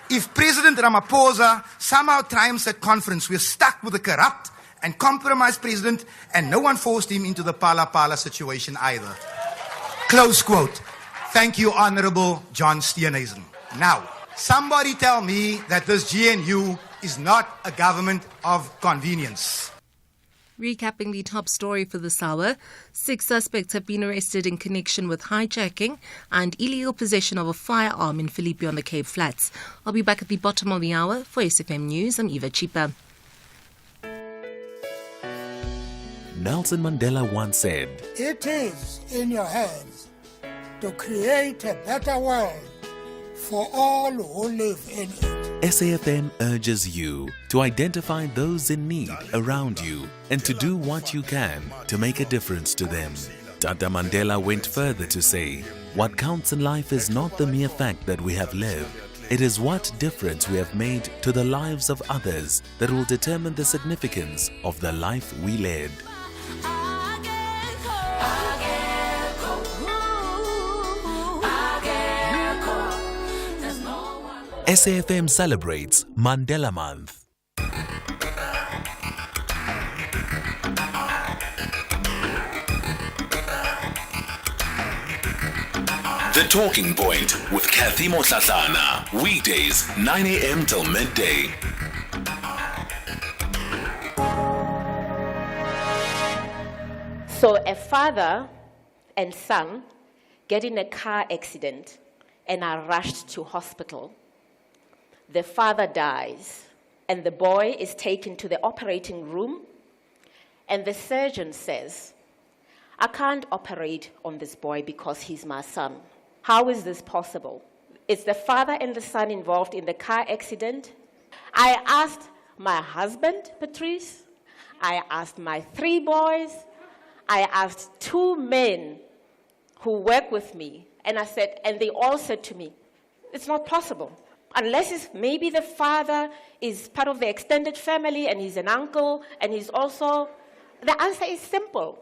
If President Ramaphosa somehow triumphs at conference, we're stuck with a corrupt and compromised president, and no one forced him into the Pala situation either. Close quote. Thank you, Honorable John Steenhuisen. Now, somebody tell me that this GNU is not a government of convenience. Recapping the top story for this hour, 6 suspects have been arrested in connection with hijacking and illegal possession of a firearm in Philippi on the Cape Flats. I'll be back at the bottom of the hour. For SFM News, I'm Eva Chipa. Nelson Mandela once said, "It is in your hands to create a better world for all who live in it." SAFM urges you to identify those in need around you and to do what you can to make a difference to them. Tata Mandela went further to say, what counts in life is not the mere fact that we have lived. It is what difference we have made to the lives of others that will determine the significance of the life we led. SAFM celebrates Mandela Month. The Talking Point with Cathy Mohlahlana. Weekdays, 9 a.m. till midday. So a father and son get in a car accident and are rushed to hospital. The father dies, and the boy is taken to the operating room, and the surgeon says, "I can't operate on this boy because he's my son." How is this possible? Is the father and the son involved in the car accident? I asked my husband, Patrice. I asked my 3 boys. I asked 2 men who work with me, and they all said to me, it's not possible. Unless maybe the father is part of the extended family and he's an uncle and he's also... The answer is simple.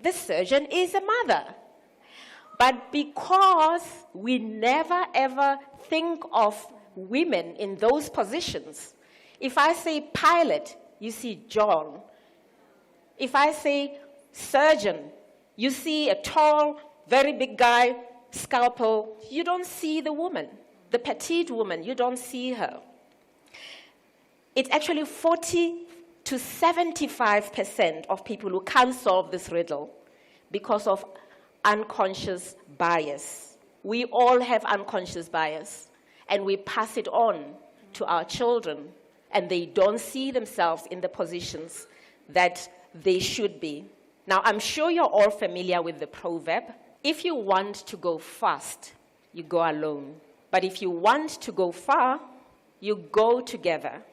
The surgeon is a mother. But because we never ever think of women in those positions, if I say pilot, you see John. If I say surgeon, you see a tall, very big guy, scalpel, you don't see the woman. The petite woman, you don't see her. It's actually 40 to 75% of people who can't solve this riddle because of unconscious bias. We all have unconscious bias, and we pass it on to our children, and they don't see themselves in the positions that they should be. Now, I'm sure you're all familiar with the proverb, if you want to go fast, you go alone. But if you want to go far, you go together.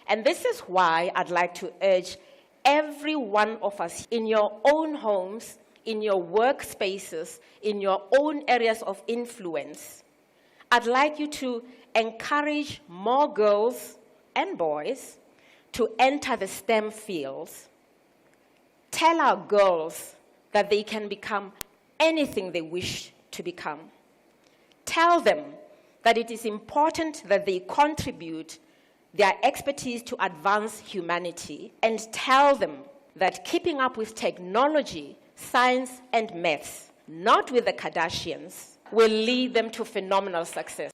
And this is why I'd like to urge every one of us in your own homes, in your workspaces, in your own areas of influence. I'd like you to encourage more girls and boys to enter the STEM fields. Tell our girls that they can become anything they wish to become. Tell them that it is important that they contribute their expertise to advance humanity, and tell them that keeping up with technology, science, and maths, not with the Kardashians, will lead them to phenomenal success.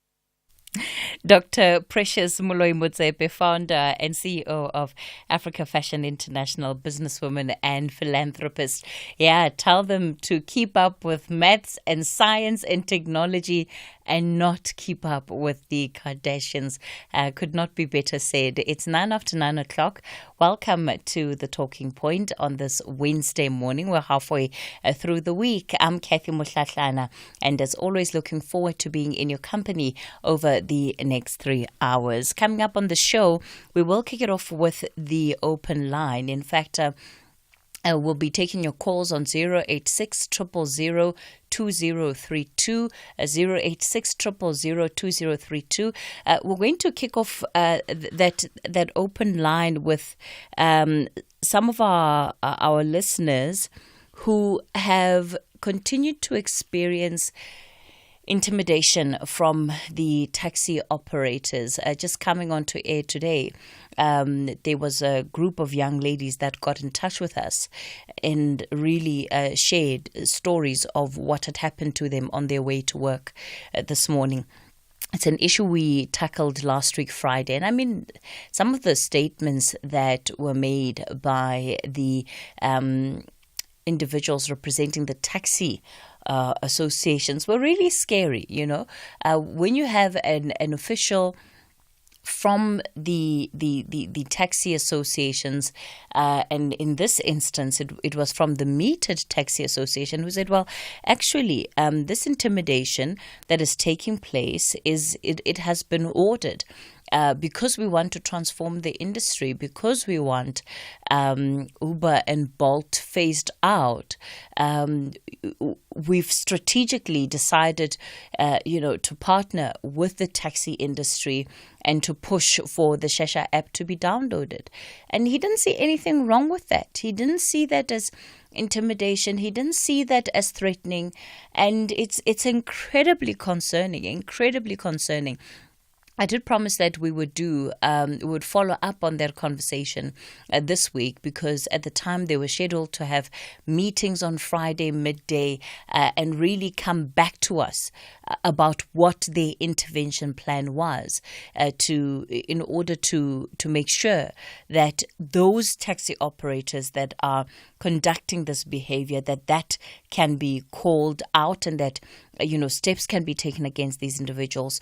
Dr. Precious Moloi-Motsepe, founder and CEO of Africa Fashion International, businesswoman and philanthropist. Yeah, tell them to keep up with maths and science and technology and not keep up with the Kardashians. Could not be better said. It's 9:09. Welcome to the Talking Point on this Wednesday morning. We're halfway through the week. I'm Cathy Mohlahlana, and as always, looking forward to being in your company over the next 3 hours. Coming up on the show, we will kick it off with the open line. In fact, we'll be taking your calls on 086 000 2032, 086 000 2032. We're going to kick off that open line with some of our listeners who have continued to experience intimidation from the taxi operators. Just coming onto air today, there was a group of young ladies that got in touch with us and really shared stories of what had happened to them on their way to work this morning. It's an issue we tackled last week, Friday. And I mean, some of the statements that were made by the individuals representing the taxi associations were really scary, you know. When you have an official from the taxi associations, and in this instance, it was from the Metered Taxi Association, who said, well, actually, this intimidation that is taking place it has been ordered. Because we want to transform the industry, because we want Uber and Bolt phased out, we've strategically decided, to partner with the taxi industry and to push for the Shesha app to be downloaded. And he didn't see anything wrong with that. He didn't see that as intimidation. He didn't see that as threatening. And it's incredibly concerning. I did promise that we would follow up on that conversation this week, because at the time they were scheduled to have meetings on Friday midday and really come back to us about what their intervention plan was in order to make sure that those taxi operators that are conducting this behavior, that can be called out and that steps can be taken against these individuals.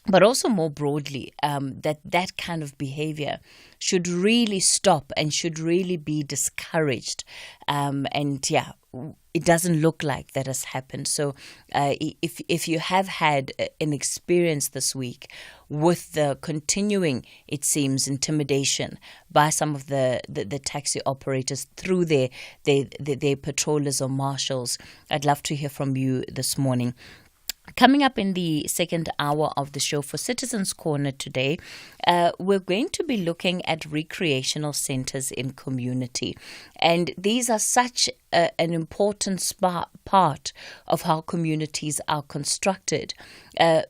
But also more broadly, that kind of behavior should really stop and should really be discouraged. It doesn't look like that has happened. So if you have had an experience this week with the continuing, it seems, intimidation by some of the taxi operators through their patrollers or marshals, I'd love to hear from you this morning. Coming up in the second hour of the show for Citizens Corner today, we're going to be looking at recreational centers in community. And these are such an important part of how communities are constructed,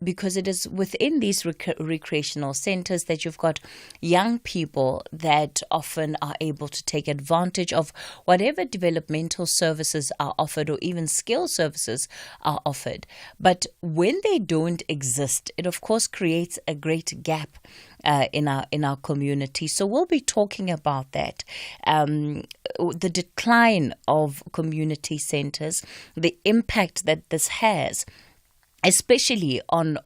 because it is within these recreational centers that you've got young people that often are able to take advantage of whatever developmental services are offered or even skill services are offered. But when they don't exist, it of course creates a great gap in our community. So we'll be talking about that, the decline of community centers, the impact that this has, especially on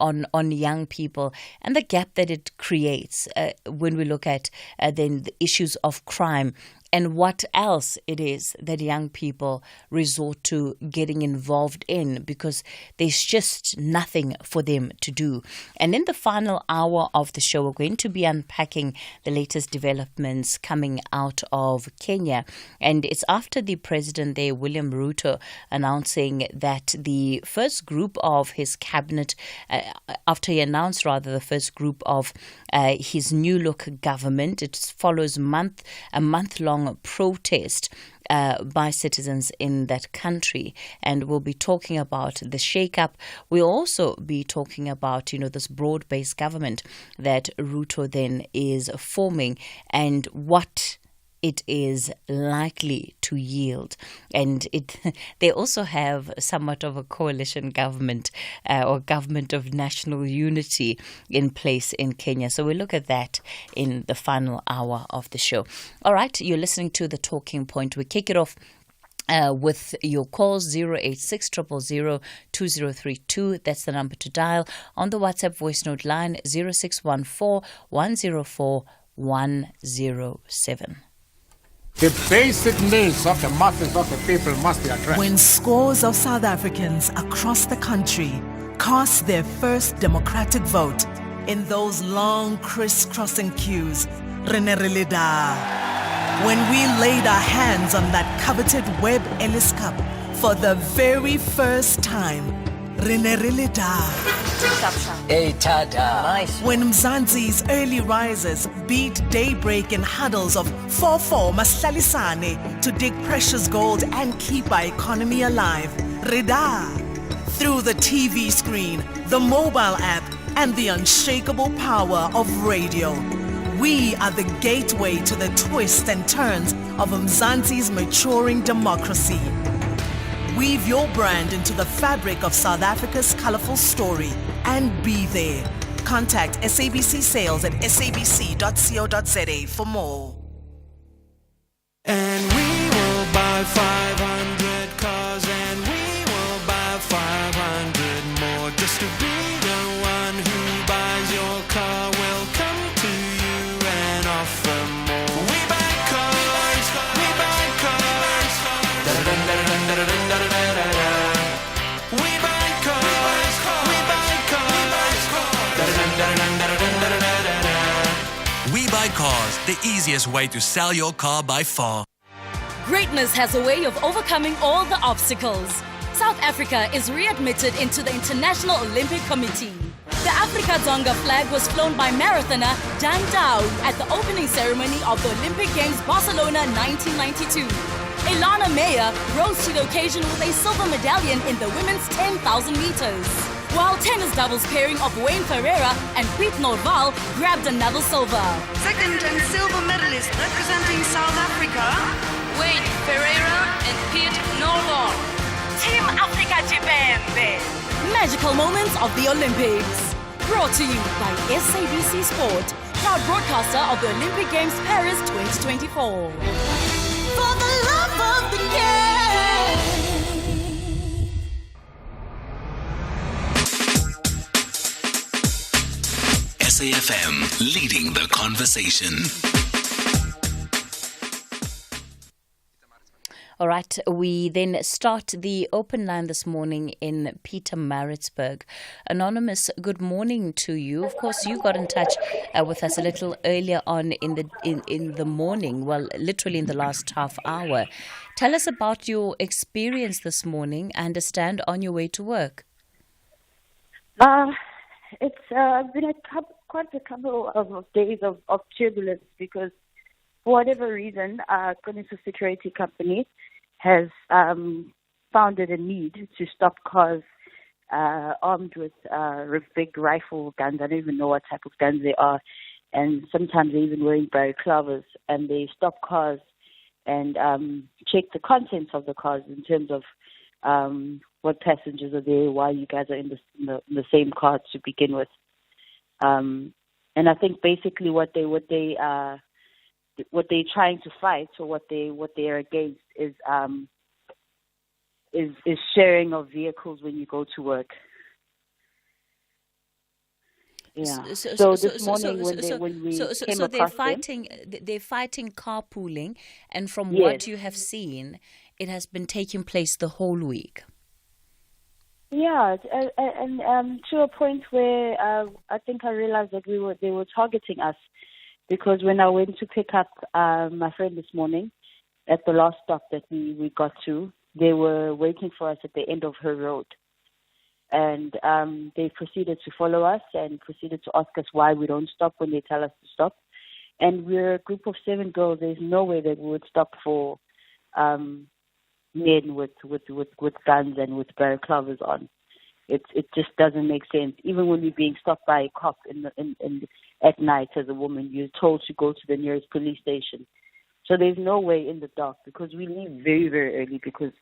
young people, and the gap that it creates when we look at then the issues of crime and what else it is that young people resort to getting involved in because there's just nothing for them to do. And in the final hour of the show, we're going to be unpacking the latest developments coming out of Kenya. And it's after the president there, William Ruto, announcing that the first group of his cabinet, after he announced the first group of his new look government, it follows a month-long protest by citizens in that country, and we'll be talking about the shake-up. We'll also be talking about this broad-based government that Ruto then is forming and what it is likely to yield. And they also have somewhat of a coalition government or government of national unity in place in Kenya. So we'll look at that in the final hour of the show. All right, you're listening to The Talking Point. We kick it off with your calls, 086 000 2032. That's the number to dial. On the WhatsApp voice note line, 0614 104 107. The basic needs of the masses of the people must be addressed. When scores of South Africans across the country cast their first democratic vote in those long crisscrossing queues, Rene Relida. When we laid our hands on that coveted Webb Ellis Cup for the very first time, Rene Relida. Hey, Tada. Nice. When Mzansi's early risers beat daybreak in huddles of 4-4 Mahlalisane to dig precious gold and keep our economy alive. Rida. through the TV screen, the mobile app, and the unshakable power of radio. We are the gateway to the twists and turns of Mzansi's maturing democracy. Weave your brand into the fabric of South Africa's colorful story and be there. Contact SABC Sales at sabc.co.za for more. And we will buy 500 cars, and we will buy 500 more. Just to be the one who buys your car, will come to you and offer more. We buy cars, we buy cars. Da-da-dun-da-da-dun-da-da-dun-da-da-da-da. We buy cars, we buy cars. Da-da-dun-da-da-dun-da-da-dun-da-da-da-da. We Buy Cars, the easiest way to sell your car by far. Greatness has a way of overcoming all the obstacles. South Africa is readmitted into the International Olympic Committee. The Afrika Dzonga flag was flown by marathoner Dan Dow at the opening ceremony of the Olympic Games Barcelona 1992. Elana Meyer rose to the occasion with a silver medallion in the women's 10,000 meters. While tennis doubles pairing of Wayne Ferreira and Piet Norval grabbed another silver. Second and silver medalist representing South Africa, Wayne Ferreira and Piet Norval. Team Africa Jibembe. Magical moments of the Olympics. Brought to you by SABC Sport, proud broadcaster of the Olympic Games Paris 2024. For the love of the game. SAFM, leading the conversation. All right, we then start the open line this morning in Pietermaritzburg. Anonymous, good morning to you. Of course, you got in touch with us a little earlier on in the morning, well, literally in the last half hour. Tell us about your experience this morning and a stand on your way to work. It's been quite a couple of days of turbulence because for whatever reason, Koniso Security Company has founded a need to stop cars armed with big rifle guns. I don't even know what type of guns they are. And sometimes they're even wearing balaclavas. And they stop cars and check the contents of the cars in terms of what passengers are there, why you guys are in the same car to begin with. And I think basically what they're trying to fight, or what they are against, is sharing of vehicles when you go to work. Yeah. So this morning when we came across they're fighting carpooling, and from Yes. what you have seen, it has been taking place the whole week. Yeah, and to a point where I think I realized that they were targeting us, because when I went to pick up my friend this morning at the last stop that we got to, they were waiting for us at the end of her road. And they proceeded to follow us and proceeded to ask us why we don't stop when they tell us to stop. And we're a group of 7 girls. There's no way that we would stop for men with guns and with balaclavas on. It just doesn't make sense. Even when you're being stopped by a cop at night as a woman, you're told to go to the nearest police station. So there's no way in the dark, because we leave very, very early, because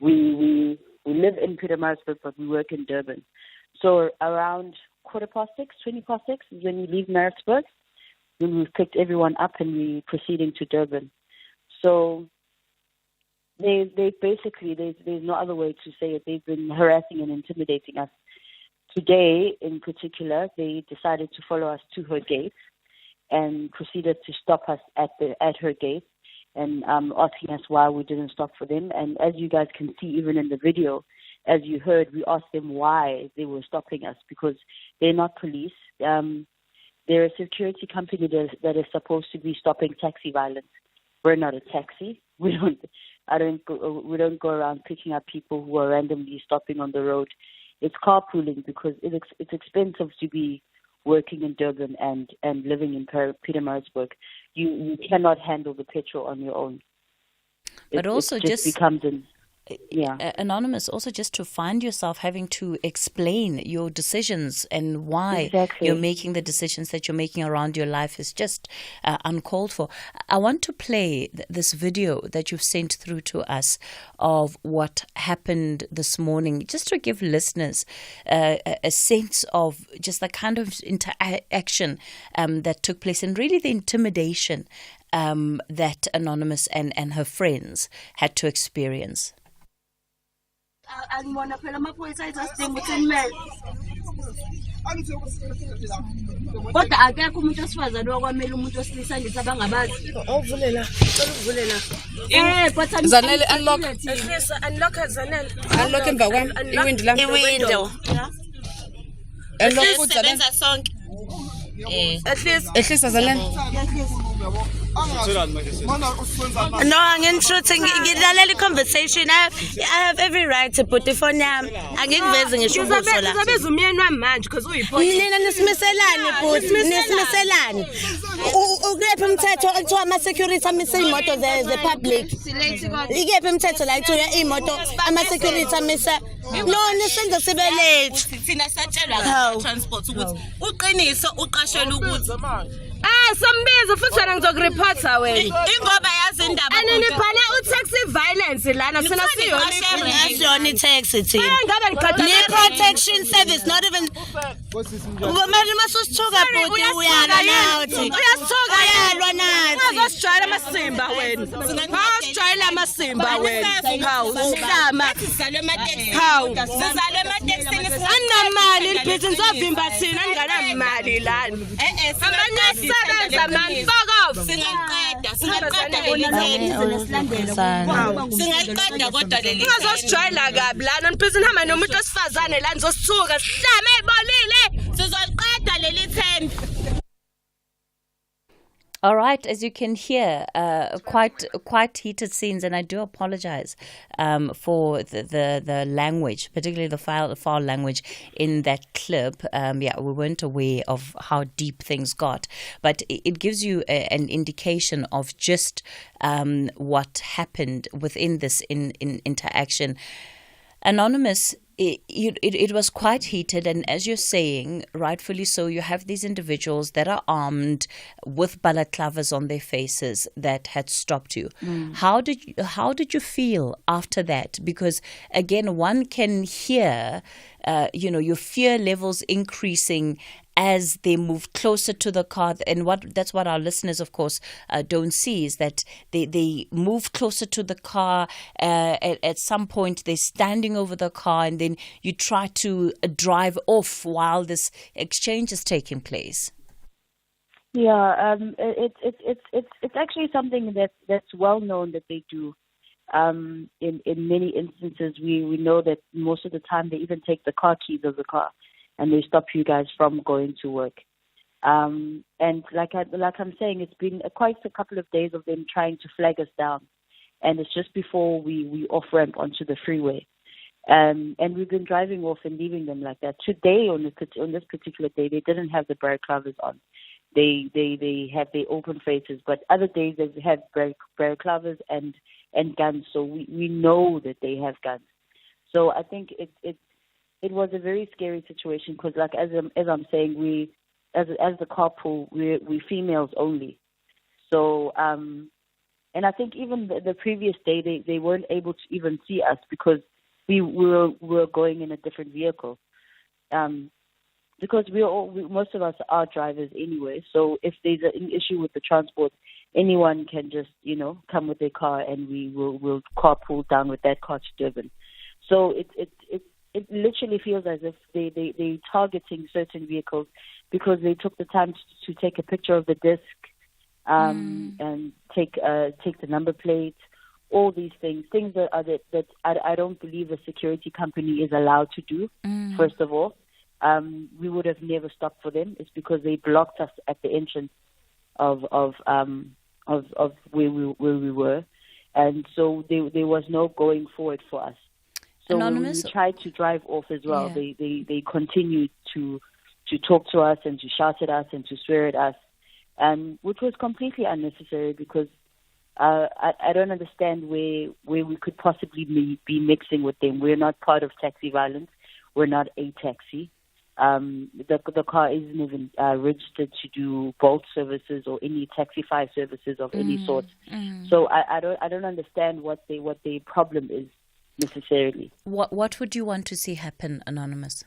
we live in Pietermaritzburg, but we work in Durban. So around 6:20 is when we leave Maritzburg, when we've picked everyone up and we're proceeding to Durban. So they basically, there's no other way to say it. They've been harassing and intimidating us. Today, in particular, they decided to follow us to her gate and proceeded to stop us at her gate and asking us why we didn't stop for them. And as you guys can see, even in the video, as you heard, we asked them why they were stopping us, because they're not police. They're a security company that is supposed to be stopping taxi violence. We're not a taxi. We don't go around picking up people who are randomly stopping on the road. It's carpooling, because it's expensive to be working in Durban and living in Pietermaritzburg. You cannot handle the petrol on your own. But also it just becomes Anonymous, also just to find yourself having to explain your decisions and why you're making the decisions that you're making around your life is just uncalled for. I want to play this video that you've sent through to us of what happened this morning, just to give listeners a sense of just the kind of interaction that took place and really the intimidation that Anonymous and her friends had to experience. Kodwa akekho umuntu osifazane okwamela umuntu osilisa nje abangabazi ovulela but Zanele unlock Zanele unlock emva kwami iwindi la iwindow unlock futhi Zanele sonke ehlisa Zanele No, ngidlalela conversation. I have every right to put the phone yami. Angikuveze ngisho ukuthi la. Uzabeza umyeni wami manje because uyiphoyisa. Nina nisimiselane futhi, nisimiselane. Ukephi umthetho ekuthiwa ama security amisa imoto ze public. Ikephi umthetho la ekuthiwa imoto ama security amisa. No, nisenze sibe late. Thina satshelwa transport ukuthi uqiniso uqashelwe ukuthi sombiza futhi wena ngizokureport wena. Ingoba yazi indaba. Anibhale taxi violence lana sina siyona taxi thina. Ngabe ngiqada ne protection service not even. Manje masusithuka bhuti uyalwa nathi. Uyasithuka uyalwa nathi. Uzosijwayela amasimba wena. Uzosijwayela amasimba wena. Hawu uhlama. Sizalwe amateksi. Hawu sizalwe amateksi. Anamali ibhizi ngizovimba thina nginganamali lana. Sebenza man fuck off. Singaqeda singaqeda kodwa leli. Uzosijwayela kabi lana ibhizi nihamba nomuntu osifazane la nizosithuka sihlame ebolile. Sizoqeda leli thembi. All right, as you can hear, quite heated scenes, and I do apologize for the language, particularly the foul language in that clip. We weren't aware of how deep things got, but it gives you an indication of just what happened within this in interaction. Anonymous, it was quite heated, and as you're saying, rightfully so, you have these individuals that are armed with balaclavas on their faces that had stopped you. How did you feel after that? Because again, one can hear your fear levels increasing as they move closer to the car, and that's what our listeners, of course, don't see, is that they move closer to the car. At some point, they're standing over the car, and then you try to drive off while this exchange is taking place. Yeah, it's actually something that's well known that they do. In many instances, we know that most of the time they even take the car keys of the car and they stop you guys from going to work. And like I'm saying, it's been quite a couple of days of them trying to flag us down, and it's just before we off ramp onto the freeway. And we've been driving off and leaving them like that. Today, on this particular day, they didn't have the balaclavas on. They have their open faces, but other days they've had balaclavas and guns. So we know that they have guns. So I think it was a very scary situation because, like as I'm saying, we as the carpool we females only. So and I think even the previous day they weren't able to even see us because we were going in a different vehicle. Because most of us are drivers anyway. So if there's an issue with the transport, anyone can just come with their car and we'll carpool down with that car to Durban. So it literally feels as if they're targeting certain vehicles because they took the time to take a picture of the disc and take the number plate, all these things that I don't believe a security company is allowed to do. First of all, we would have never stopped for them. It's because they blocked us at the entrance of where we were, and so there was no going forward for us. So Anonymous? When we tried to drive off as well, they continued to talk to us and to shout at us and to swear at us, and which was completely unnecessary because I don't understand where we could possibly be mixing with them. We're not part of taxi violence. We're not a taxi. The car isn't even registered to do Bolt services or any Taxify services of any sort. So I don't understand what the problem is necessarily. What would you want to see happen, Anonymous?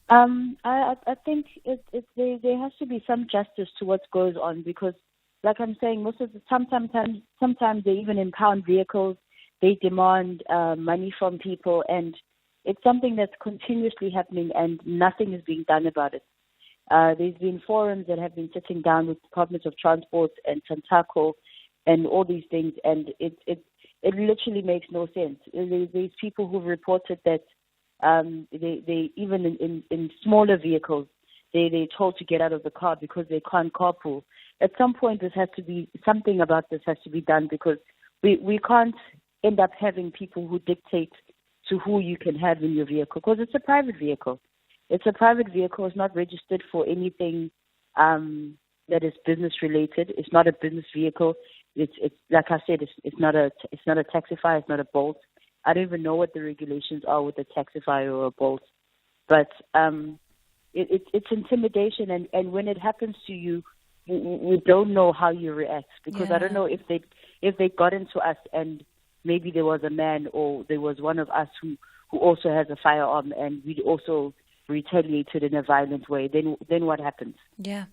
I think there has to be some justice to what goes on, because, like I'm saying, sometimes they even impound vehicles. They demand money from people, and it's something that's continuously happening, and nothing is being done about it. There's been forums that have been sitting down with Departments of Transport and Santaco and all these things, and it literally makes no sense. There's people who've reported that they even in smaller vehicles, they're told to get out of the car because they can't carpool. At some point, something about this has to be done, because we can't end up having people who dictate to who you can have in your vehicle, because it's a private vehicle. It's a private vehicle. It's not registered for anything that is business related. It's not a business vehicle. It's like I said, it's not a Taxify. It's not a Bolt. I don't even know what the regulations are with a Taxify or a Bolt, but it's intimidation, and when it happens to you, you don't know how you react, because I don't know if they got into us and maybe there was a man or there was one of us who also has a firearm and we also retaliated in a violent way. Then what happens? Yeah,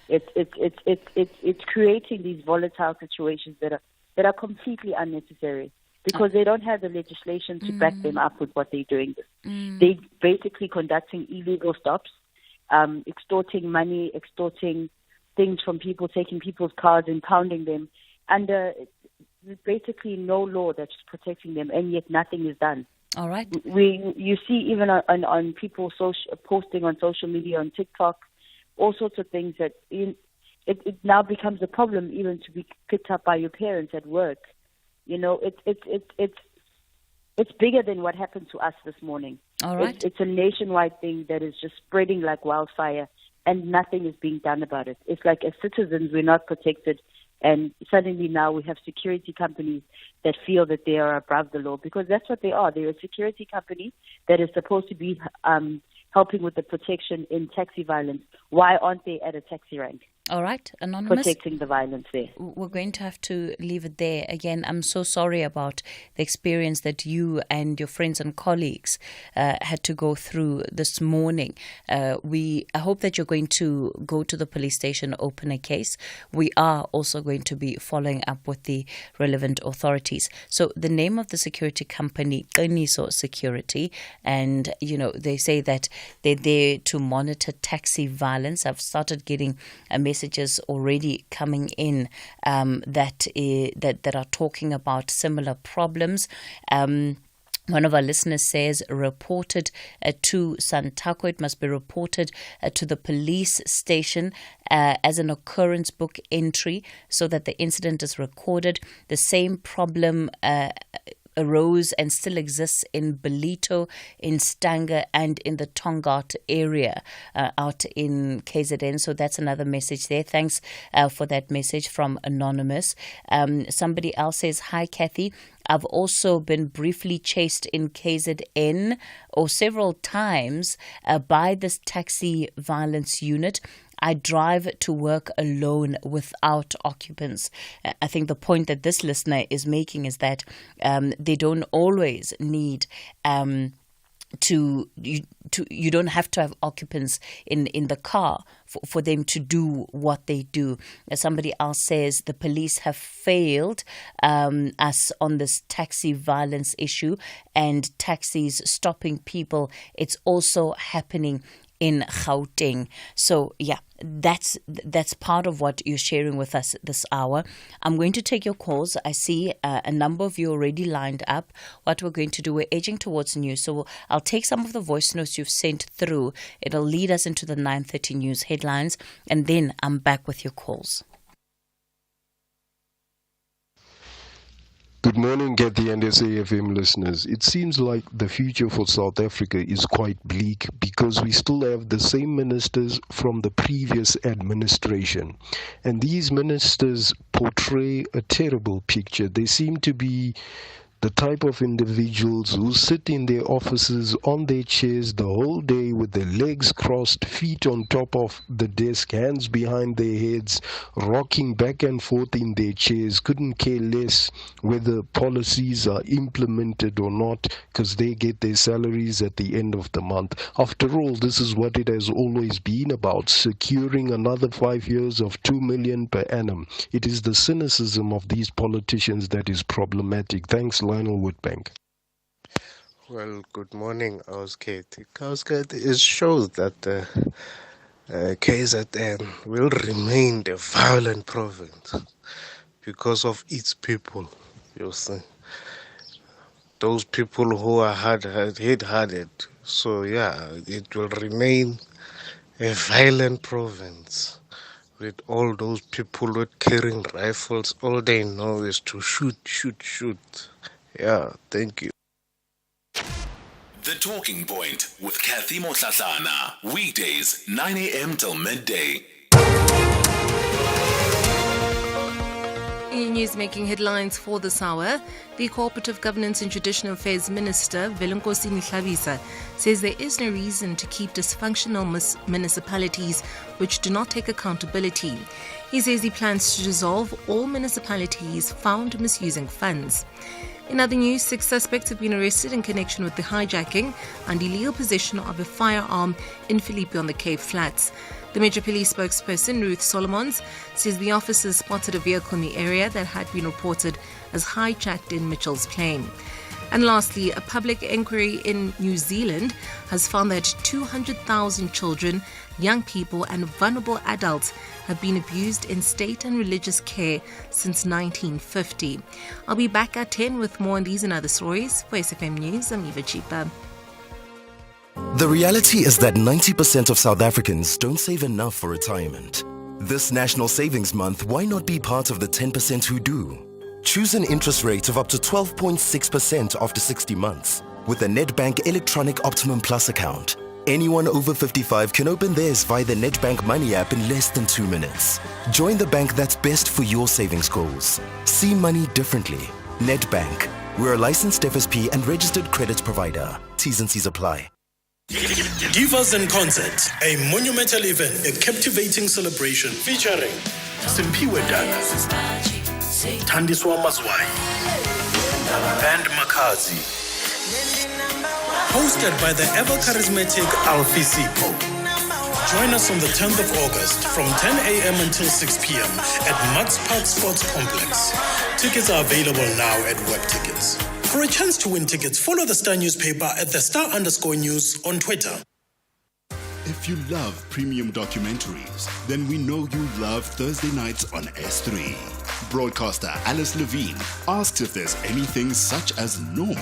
it's creating these volatile situations that are completely unnecessary, because they don't have the legislation to back them up with what they're doing. They're basically conducting illegal stops, extorting money, extorting things from people, taking people's cars, impounding them, and there's basically no law that's protecting them, and yet nothing is done. All right. You see even on people posting on social media, on TikTok, all sorts of things that it now becomes a problem even to be picked up by your parents at work. It's bigger than what happened to us this morning. All right. It's a nationwide thing that is just spreading like wildfire, and nothing is being done about it. It's like as citizens, we're not protected, and suddenly now we have security companies that feel that they are above the law, because that's what they are. They're a security company that is supposed to be helping with the protection in taxi violence. Why aren't they at a taxi rank? All right, Anonymous. Protecting the violence there. We're going to have to leave it there. Again, I'm so sorry about the experience that you and your friends and colleagues had to go through this morning. I hope that you're going to go to the police station, open a case. We are also going to be following up with the relevant authorities. So the name of the security company, Qiniso Security, and they say that they're there to monitor taxi violence. I've started getting a messages already coming in that are talking about similar problems. One of our listeners says, reported to Santaco. It must be reported to the police station as an occurrence book entry so that the incident is recorded. The same problem arose and still exists in Belito, in Stanger, and in the Tongaat area out in KZN. So that's another message there. Thanks for that message from Anonymous. Somebody else says, hi, Cathy. I've also been briefly chased in KZN several times by this taxi violence unit. I drive to work alone without occupants. I think the point that this listener is making is that they don't always need you don't have to have occupants in the car for them to do what they do. Somebody else says the police have failed us on this taxi violence issue and taxis stopping people. It's also happening in Gauteng. So yeah, that's part of what you're sharing with us this hour. I'm going to take your calls. I see a number of you already lined up. What we're going to do, we're edging towards news. So I'll take some of the voice notes you've sent through. It'll lead us into the 9:30 news headlines, and then I'm back with your calls. Good morning, Cathy and SAFM listeners. It seems like the future for South Africa is quite bleak because we still have the same ministers from the previous administration. And these ministers portray a terrible picture. They seem to be the type of individuals who sit in their offices on their chairs the whole day with their legs crossed, feet on top of the desk, hands behind their heads, rocking back and forth in their chairs, couldn't care less whether policies are implemented or not because they get their salaries at the end of the month. After all, this is what it has always been about, securing another 5 years of 2 million per annum. It is the cynicism of these politicians that is problematic. Thanks, Lionel Woodbank. Well, good morning, Oscar. It shows that KZN will remain a violent province because of its people, you see. Those people who are hard-headed. So, yeah, it will remain a violent province with all those people with carrying rifles. All they know is to shoot. Yeah, thank you. The Talking Point with Cathy Mohlahlana. Weekdays, 9 a.m. till midday. News making headlines for this hour. The Cooperative Governance and Traditional Affairs Minister, Velonkosi Mhlabisa, says there is no reason to keep dysfunctional municipalities which do not take accountability. He says he plans to dissolve all municipalities found misusing funds. In other news, 6 suspects have been arrested in connection with the hijacking and illegal possession of a firearm in Philippi on the Cape Flats. The Metro Police spokesperson, Ruth Solomons, says the officers spotted a vehicle in the area that had been reported as hijacked in Mitchell's Plain. And lastly, a public inquiry in New Zealand has found that 200,000 children, young people and vulnerable adults have been abused in state and religious care since 1950. I'll be back at 10 with more on these and other stories. For SFM News, I'm Eva Chipa. The reality is that 90% of South Africans don't save enough for retirement. This National Savings Month, why not be part of the 10% who do? Choose an interest rate of up to 12.6% after 60 months with the Nedbank Electronic Optimum Plus account. Anyone over 55 can open theirs via the Nedbank Money app in less than 2 minutes. Join the bank that's best for your savings goals. See money differently. Nedbank. We're a licensed FSP and registered credit provider. T's and C's apply. Divas in Concert, a monumental event, a captivating celebration featuring Simpiwe Dana, Thandiswa Mazwai, and Makazi. Hosted by the ever-charismatic Alfie Sipho. Join us on the 10th of August from 10 a.m. until 6 p.m. at Max Park Sports Complex. Tickets are available now at Web Tickets. For a chance to win tickets, follow the Star newspaper at @the_Star_news on Twitter. If you love premium documentaries, then we know you love Thursday nights on S3. Broadcaster Alice Levine asks if there's anything such as normal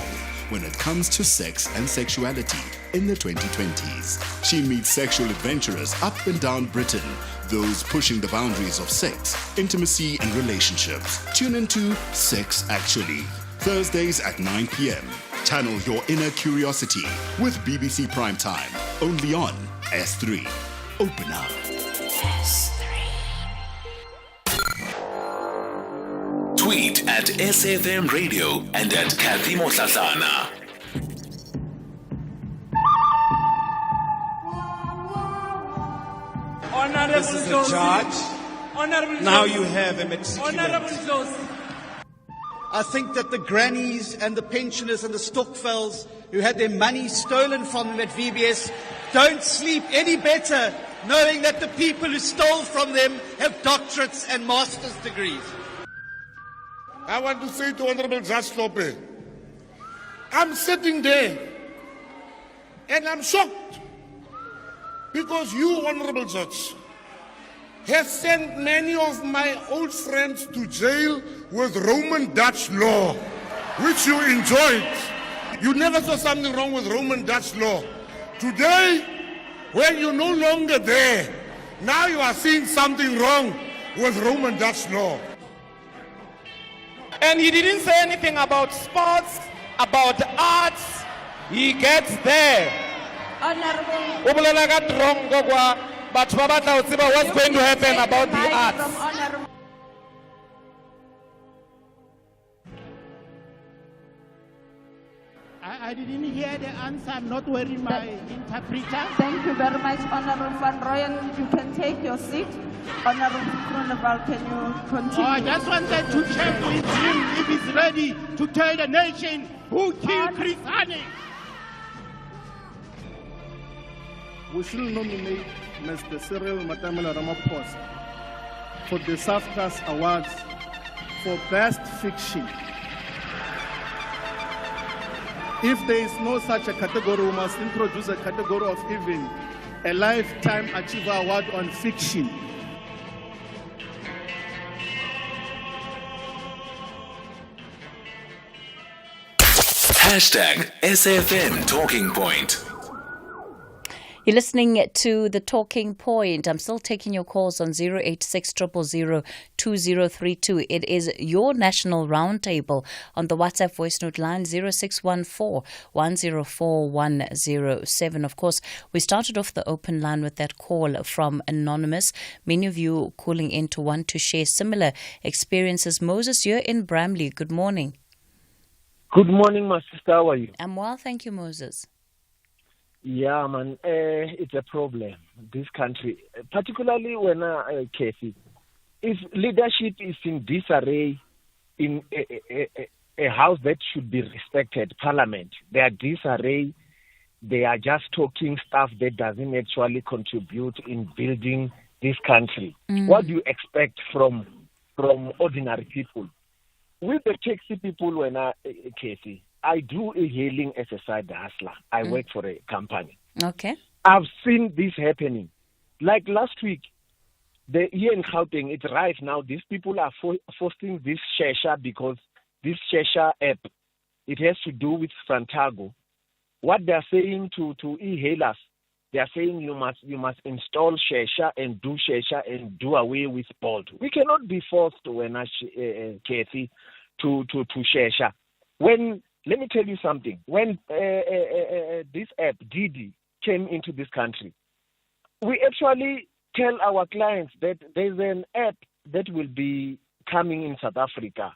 when it comes to sex and sexuality in the 2020s. She meets sexual adventurers up and down Britain, those pushing the boundaries of sex, intimacy and relationships. Tune into Sex Actually, Thursdays at 9 p.m. Channel your inner curiosity with BBC Primetime, only on S3. Open up. Tweet at SFM Radio and at Cathy Mohlahlana. This is the charge. Now you have him executed. I think that the grannies and the pensioners and the Stokvels who had their money stolen from them at VBS don't sleep any better knowing that the people who stole from them have doctorates and master's degrees. I want to say to Honorable Judge Slope, I'm sitting there and I'm shocked because you, Honorable Judge, have sent many of my old friends to jail with Roman Dutch law, which you enjoyed. You never saw something wrong with Roman Dutch law. Today, when you're no longer there, now you are seeing something wrong with Roman Dutch law. And he didn't say anything about sports, about arts. He gets there. What's going to happen about the arts? I didn't hear the answer. I'm not wearing my interpreter. Thank you very much, Honorable Van Rooyen. You can take your seat. Honorable Groenewald, can you continue? Oh, I just wanted to check with him if he's ready to tell the nation who killed Chris Hani. We should nominate Mr. Cyril Matamela Ramaphosa for the SAFCAS Awards for Best Fiction. If there is no such a category, we must introduce a category of even a Lifetime Achiever Award on fiction. Hashtag SFM Talking Point. You're listening to The Talking Point. I'm still taking your calls on 086 000 2032. It is your national roundtable on the WhatsApp voice note line 0614 104 107. Of course, we started off the open line with that call from Anonymous. Many of you calling in to want to share similar experiences. Moses, you're in Bramley. Good morning. Good morning, my sister. How are you? I'm well, thank you, Moses. Yeah, man, it's a problem, this country, particularly when, Cathy, if leadership is in disarray in a house that should be respected, Parliament, they are disarray, they are just talking stuff that doesn't actually contribute in building this country. What do you expect from ordinary people? With the taxi people, when Cathy, I do a hailing as a side hustler. I work for a company. Okay. I've seen this happening. Like last week, here in Gauteng, it's right now, these people are forcing this Shesha because this Shesha app, it has to do with Fantago. What they're saying to e-hailers, they're saying you must install Shesha and do Shesha and do away with Bolt. We cannot be forced when Cathy to Shesha. Let me tell you something. When this app, Didi, came into this country, we actually tell our clients that there's an app that will be coming in South Africa.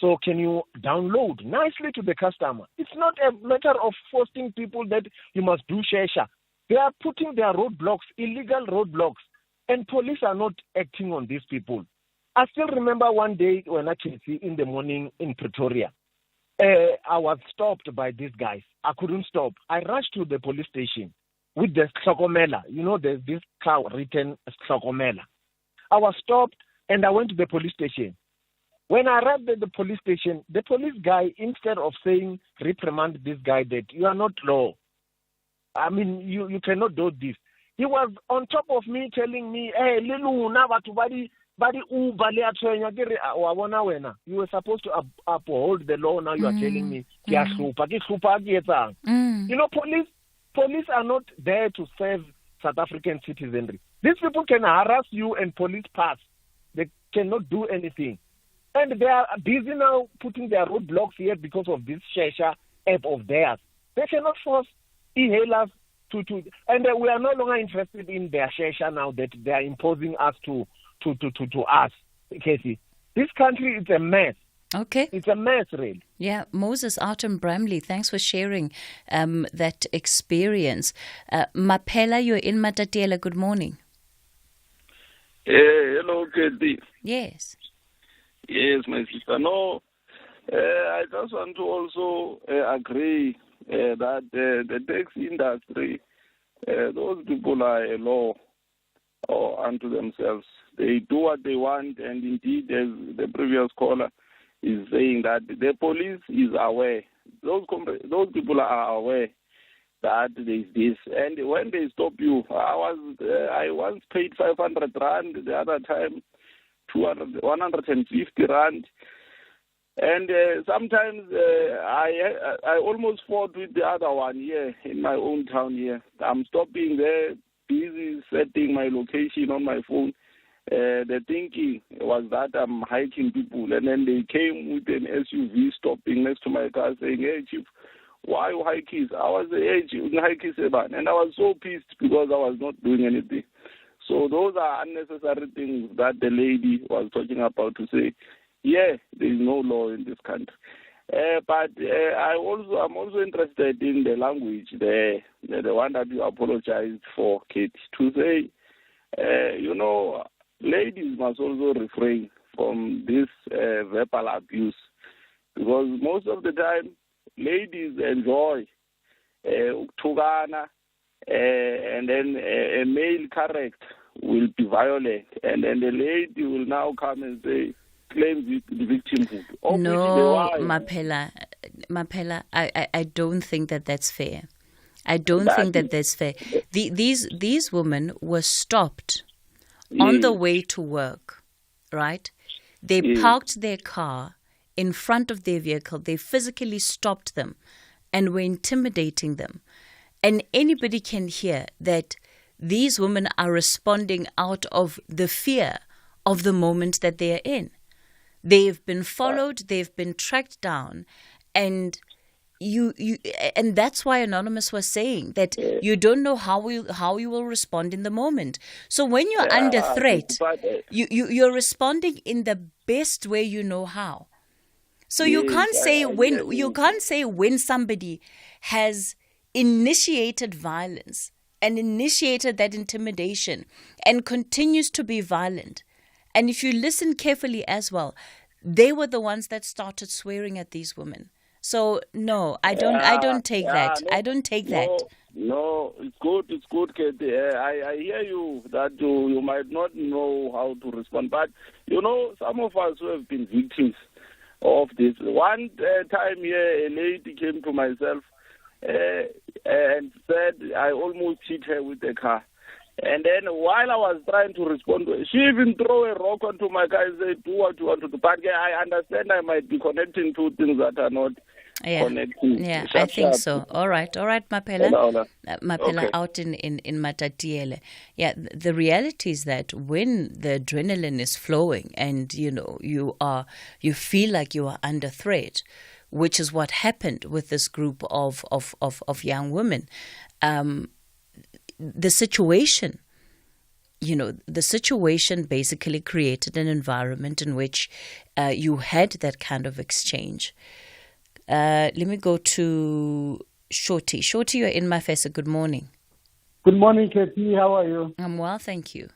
So can you download nicely to the customer? It's not a matter of forcing people that you must do Shesha. They are putting their roadblocks, illegal roadblocks, and police are not acting on these people. I still remember one day when I came in the morning in Pretoria. I was stopped by these guys. I couldn't stop. I rushed to the police station with the Slokomela. You know, there's this car written Slokomela. I was stopped and I went to the police station. When I arrived at the police station, the police guy, instead of saying, reprimand this guy that you are not law, I mean, you cannot do this. He was on top of me telling me, hey, Lilu, na watu badi you were supposed to uphold the law. Now you are telling me, you know, police are not there to serve South African citizenry. These people can harass you and police pass. They cannot do anything. And they are busy now putting their roadblocks here because of this Shesha app of theirs. They cannot force e-hailers to and we are no longer interested in their Shesha now that they are imposing us to us, Cathy. This country is a mess. Okay. It's a mess, really. Yeah, Moses out in Bramley, thanks for sharing that experience. Mapela, you're in Matatiela. Good morning. Hello, Cathy. Yes. Yes, my sister. No, I just want to also agree that the taxi industry, those people are a law unto themselves. They do what they want, and indeed, as the previous caller is saying, that the police is aware. Those people are aware that there is this, and when they stop you, I once paid 500 rand, the other time 150 rand, and sometimes I almost fought with the other one here in my own town here. I'm stopping there, busy setting my location on my phone, the thinking was that I'm hiking people, and then they came with an SUV stopping next to my car saying, "Hey, Chief, why you hikers?" I was the age hikers, and I was so pissed because I was not doing anything. So those are unnecessary things that the lady was talking about to say, yeah, there is no law in this country. But I'm also interested in the language, the one that you apologized for, Kate, to say, ladies must also refrain from this verbal abuse, because most of the time ladies enjoy ukthukana, and then a male character will be violent, and then the lady will now come and say, claim the victimhood. No, Maphela, I don't think that's fair. I don't think that's fair. These women were stopped on the way to work, right? They parked their car in front of their vehicle. They physically stopped them and were intimidating them. And anybody can hear that these women are responding out of the fear of the moment that they are in. They've been followed, they've been tracked down, and and that's why Anonymous was saying that you don't know how you will respond in the moment. So when you're under threat, you're responding in the best way you know how. So you can't say when somebody has initiated violence and initiated that intimidation and continues to be violent. And if you listen carefully as well, they were the ones that started swearing at these women. So no, I don't take that. I don't take that. No, it's good, Katie. I hear you that you might not know how to respond, but some of us who have been victims of this. One time here, a lady came to myself and said I almost hit her with the car. And then while I was trying to respond to her, she even threw a rock onto my car and said, do what you want to do. But I understand I might be connecting two things that are not connecting. Yeah, I think so. All right, Maphela. Maphela out in Matatiele. Yeah, the reality is that when the adrenaline is flowing and, you feel like you are under threat, which is what happened with this group of young women, the situation basically created an environment in which you had that kind of exchange. Let me go to Shorty. Shorty, you're in Mafesa. Good morning. Good morning, Cathy. How are you? I'm well, thank you.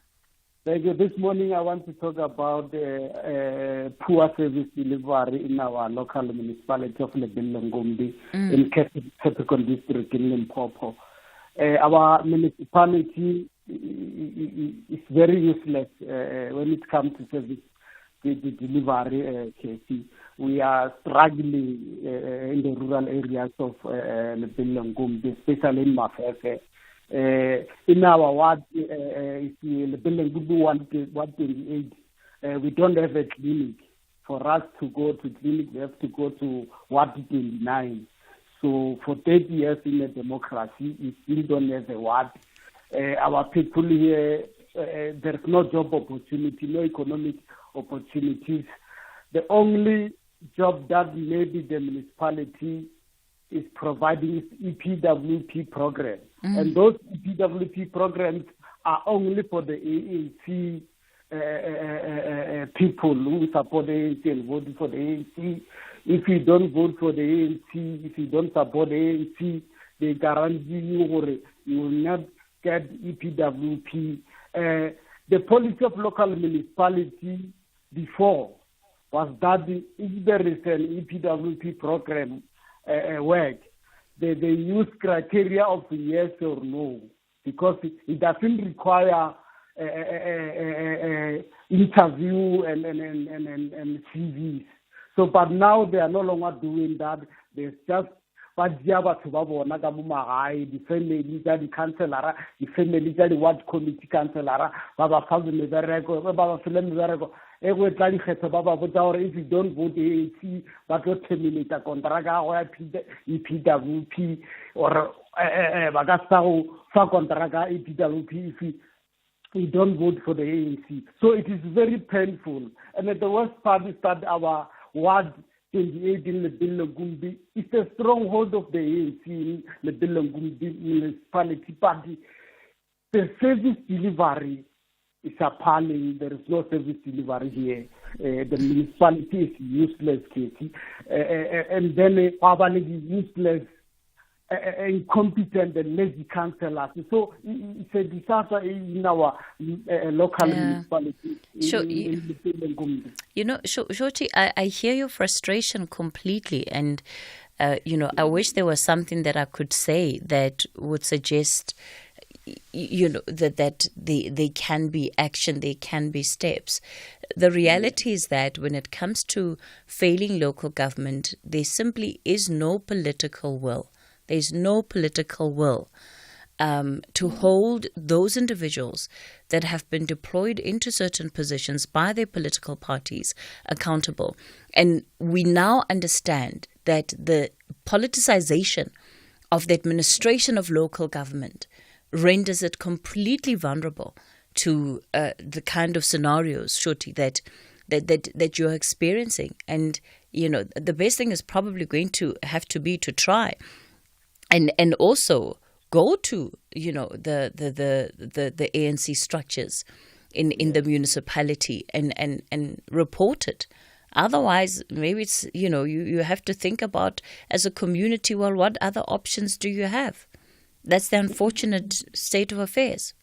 Thank you. This morning I want to talk about poor service delivery in our local municipality of Lebellengombe in Capricorn District in Limpopo. Our municipality is very useless when it comes to service delivery cases. We are struggling in the rural areas of Lebellengombe, especially in Mafefe. In our ward, Lebellengombe 128, we don't have a clinic. For us to go to clinic, we have to go to ward 29. So for 30 years in a democracy, we still don't have a ward. Our people here, there's no job opportunity, no economic opportunities. The only job that maybe the municipality is providing is EPWP program. And those EPWP programs are only for the ANC people who support the ANC and vote for the ANC. If you don't vote for the ANC, if you don't support the ANC, they guarantee you will not get EPWP. The policy of local municipality before was that if there is an EPWP program work, they use criteria of yes or no, because it doesn't require interview and CVs. So, but now they are no longer doing that. There's just the family, the councillor, the family, the ward committee councillor, if you don't vote ANC, but not terminate a contract or EPWP or contract EPWP we don't vote for the ANC. So it is very painful. And the worst part is that our Ward 28 in Lebillengumbi is a stronghold of the ANC in Lebillengumbi municipality party. The service delivery is appalling. There is no service delivery here. The municipality is useless, Katie. And then is useless, incompetent, and lazy councillors. So it's a disaster in our local municipality. Shoti, I hear your frustration completely, and I wish there was something that I could say that would suggest that they can be action, there can be steps. The reality is that when it comes to failing local government, there simply is no political will. There's no political will to hold those individuals that have been deployed into certain positions by their political parties accountable. And we now understand that the politicization of the administration of local government renders it completely vulnerable to the kind of scenarios, Shoti, that you're experiencing. And the best thing is probably going to have to be to try and also go to the ANC structures in the municipality and report it. Otherwise, maybe it's you have to think about, as a community, well, what other options do you have? That's the unfortunate state of affairs.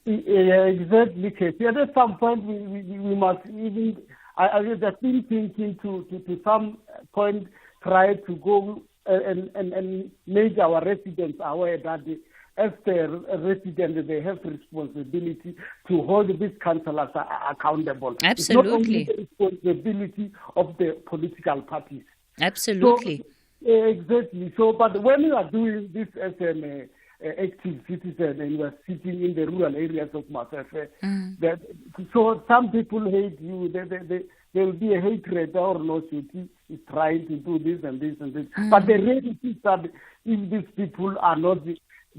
Yeah, exactly, Katie. At some point, we must even, I have been thinking to some point, try to go and make our residents aware that as the residents, they have responsibility to hold these councillors accountable. Absolutely. It's not only the responsibility of the political parties. Absolutely. So, exactly. So, but when you are doing this as an active citizen and you are sitting in the rural areas of Massafe, so some people hate you. There will be a hatred or no city is trying to do this and this and this. But the reality is that if these people are not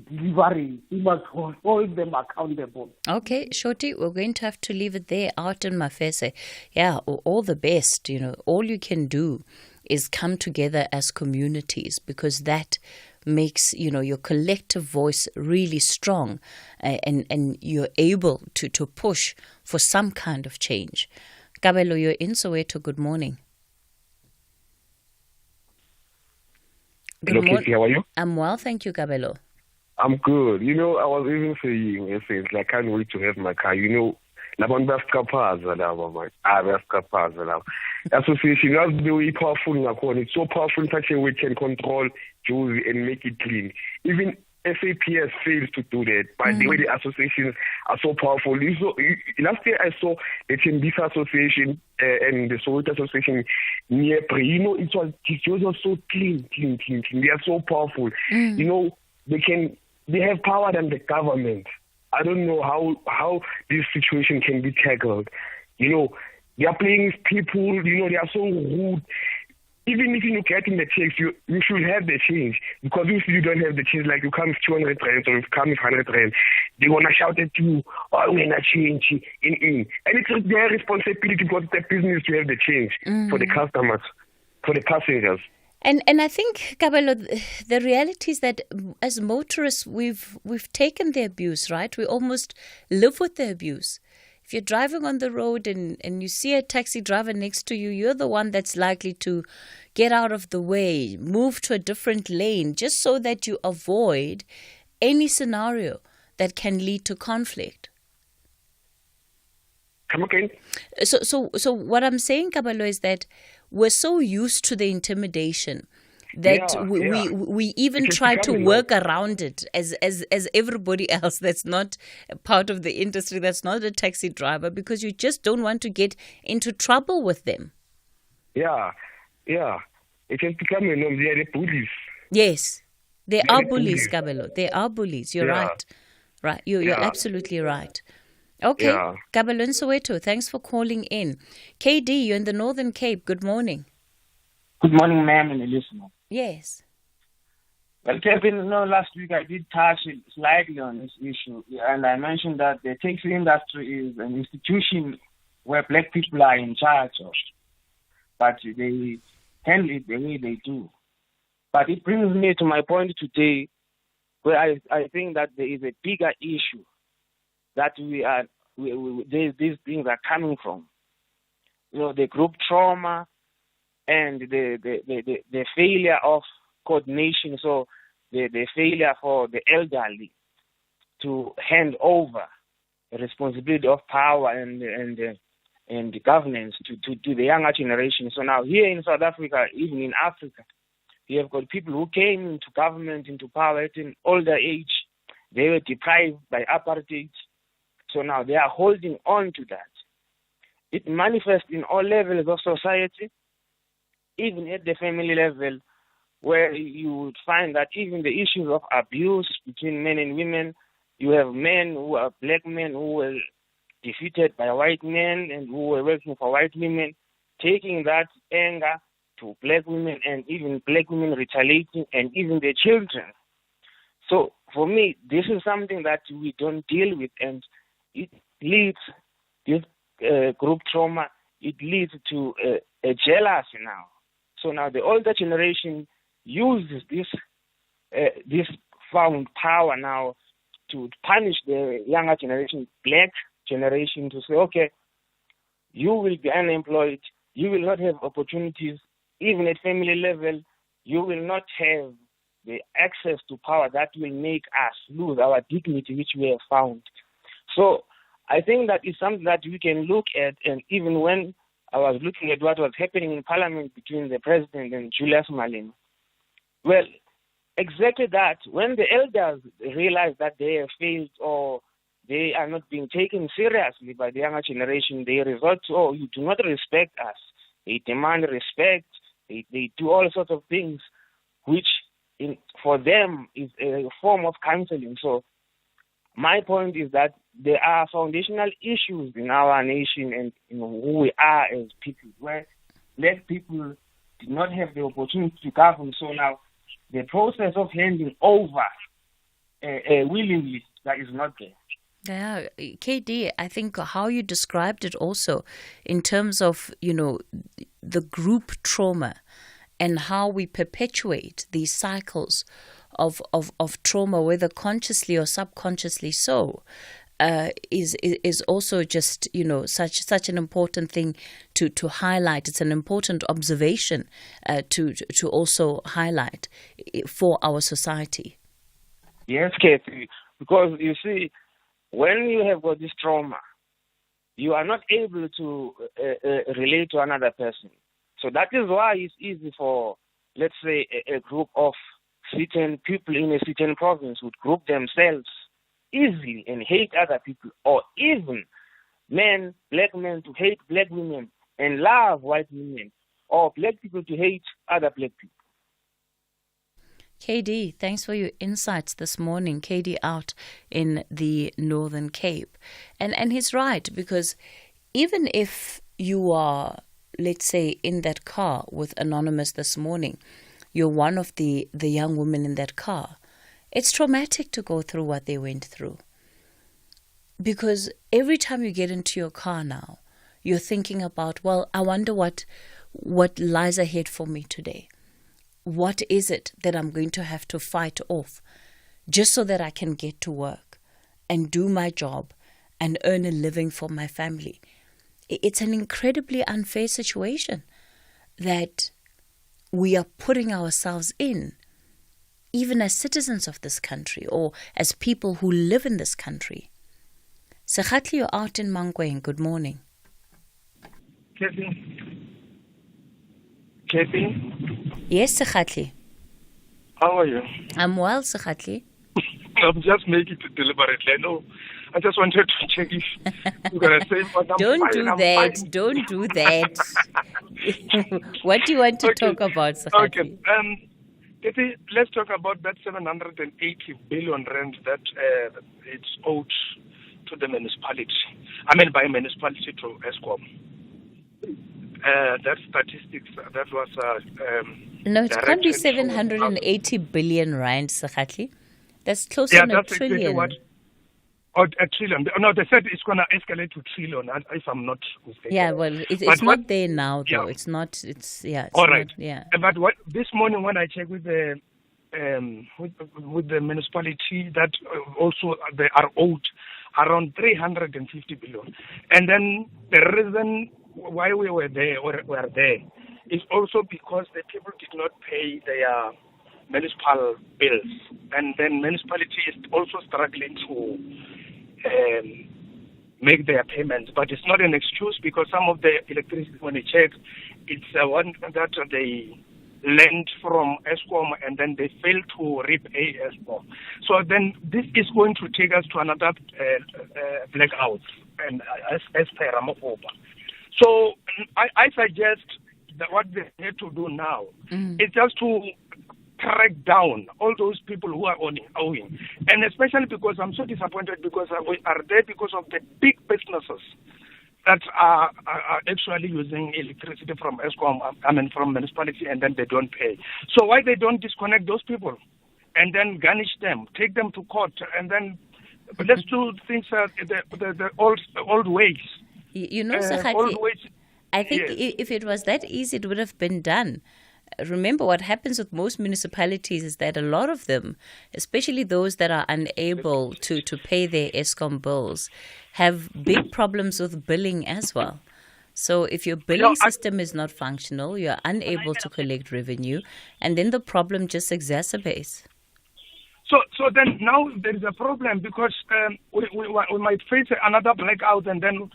delivering, we must hold them accountable. Okay, Shoti, we're going to have to leave it there out in Mafese. Yeah, all the best. All you can do is come together as communities, because that makes your collective voice really strong, and you're able to push for some kind of change. Kabelo, you're in Soweto. Good morning. Hello, Katie, how are you? I'm well, thank you, Kabelo. I'm good. I was even saying, I can't wait to have my car. Association, that's very powerful. It's so powerful in such a way it can control Josie and make it clean. Even SAPS fails to do that, but the way the associations are so powerful. Last year I saw the Tembisa Association and the Soweto Association near Pre. It was so clean. They are so powerful. They have power than the government. I don't know how this situation can be tackled. They are playing with people, they are so rude. Even if you're getting the checks, you should have the change. Because if you don't have the change, like you come with 200 rand or you come with 100 rand, they're going to shout at you, oh, we're not change. And it's their responsibility, because it's their business to have the change for the customers, for the passengers. And I think, Kabelo, the reality is that as motorists, we've taken the abuse, right? We almost live with the abuse. If you're driving on the road and you see a taxi driver next to you, you're the one that's likely to get out of the way, move to a different lane, just so that you avoid any scenario that can lead to conflict. Come again? So what I'm saying, Kabelo, is that we're so used to the intimidation that we even try to work around it as everybody else that's not part of the industry, that's not a taxi driver, because you just don't want to get into trouble with them. Yeah. It has become a norm. They are the bullies. Yes, they are bullies, Kabelo. They are bullies. You're right. Right. You're absolutely right. Okay, Kabelo in Soweto, thanks for calling in. KD, you're in the Northern Cape. Good morning. Good morning, ma'am and listener. Yes. Well, Kevin, last week I did touch slightly on this issue, and I mentioned that the taxi industry is an institution where black people are in charge of, but they handle it the way they do. But it brings me to my point today, where I think that there is a bigger issue that these things are coming from. The group trauma and the failure of coordination, so the failure for the elderly to hand over the responsibility of power and the governance to the younger generation. So now here in South Africa, even in Africa, you have got people who came into government, into power at an older age. They were deprived by apartheid. So now they are holding on to that. It manifests in all levels of society, even at the family level, where you would find that even the issues of abuse between men and women, you have men who are black men who were defeated by white men and who were working for white women, taking that anger to black women and even black women retaliating and even their children. So for me, this is something that we don't deal with, and it leads, this group trauma, it leads to a jealousy now. So now the older generation uses this found power now to punish the younger generation, black generation, to say, okay, you will be unemployed, you will not have opportunities, even at family level, you will not have the access to power that will make us lose our dignity, which we have found. So I think that is something that we can look at, and even when I was looking at what was happening in Parliament between the President and Julius Malema, well, exactly that. When the elders realize that they have failed or they are not being taken seriously by the younger generation, they resort to, oh, you do not respect us. They demand respect. They do all sorts of things, which for them is a form of counseling. So my point is that there are foundational issues in our nation and who we are as people, where black people did not have the opportunity to govern. So now the process of handing over willingly, that is not there. Yeah, KD, I think how you described it also in terms of, the group trauma and how we perpetuate these cycles of trauma, whether consciously or subconsciously so, is also just, such an important thing to highlight. It's an important observation to also highlight for our society. Yes, Cathy, because you see, when you have got this trauma, you are not able to relate to another person. So that is why it's easy for, let's say, a group of certain people in a certain province would group themselves easily and hate other people, or even black men to hate black women and love white women, or black people to hate other black people. KD, thanks for your insights this morning. KD out in the Northern Cape. And he's right, because even if you are, let's say, in that car with Anonymous this morning, you're one of the young women in that car, it's traumatic to go through what they went through. Because every time you get into your car now, you're thinking about, well, I wonder what lies ahead for me today. What is it that I'm going to have to fight off just so that I can get to work and do my job and earn a living for my family? It's an incredibly unfair situation that we are putting ourselves in, even as citizens of this country or as people who live in this country. Sekhatli, you're out in Mangweng. Good morning. Cathy? Yes, Sekhatli. How are you? I'm well, Sekhatli. I'm just making it deliberately. I know. I just wanted to check if you're going to say what I'm Don't do that. Don't do that. What do you want to talk about, Sekhatli? Okay. Cathy, let's talk about that 780 billion rand that it's owed to the municipality. I mean, by municipality to ESCOM. that statistics, that was... no, it can't be directed 780 billion rand, Sakhatli. That's close Yeah, on a that's trillion. exactly what... Or a trillion. No, they said it's going to escalate to trillion, if I'm not mistaken. Yeah, well, it's But not what- there now, though. Yeah. It's not, it's, yeah. It's All not, right. yeah. But what this morning when I checked with the municipality, that also they are owed around 350 billion. And then the reason why we were there or were there is also because the people did not pay their municipal bills, and then municipality is also struggling to make their payments. But it's not an excuse, because some of the electricity, when you check, it's one that they lent from Eskom and then they fail to repay Eskom. So then this is going to take us to another blackout, and as per Ramaphosa. So I suggest that what they need to do now is just to track down all those people who are owing. And especially because I'm so disappointed, because we are there because of the big businesses that are actually using electricity from Eskom, from municipality, and then they don't pay. So why they don't disconnect those people and then garnish them, take them to court, and then let's do things the old ways. You know, old Sakhatli, ways. I think Yes. if it was that easy, it would have been done. Remember, what happens with most municipalities is that a lot of them, especially those that are unable to pay their Eskom bills, have big problems with billing as well. So if your billing system is not functional, you're unable to collect revenue, and then the problem just exacerbates. So then now there is a problem, because we might face another blackout, and then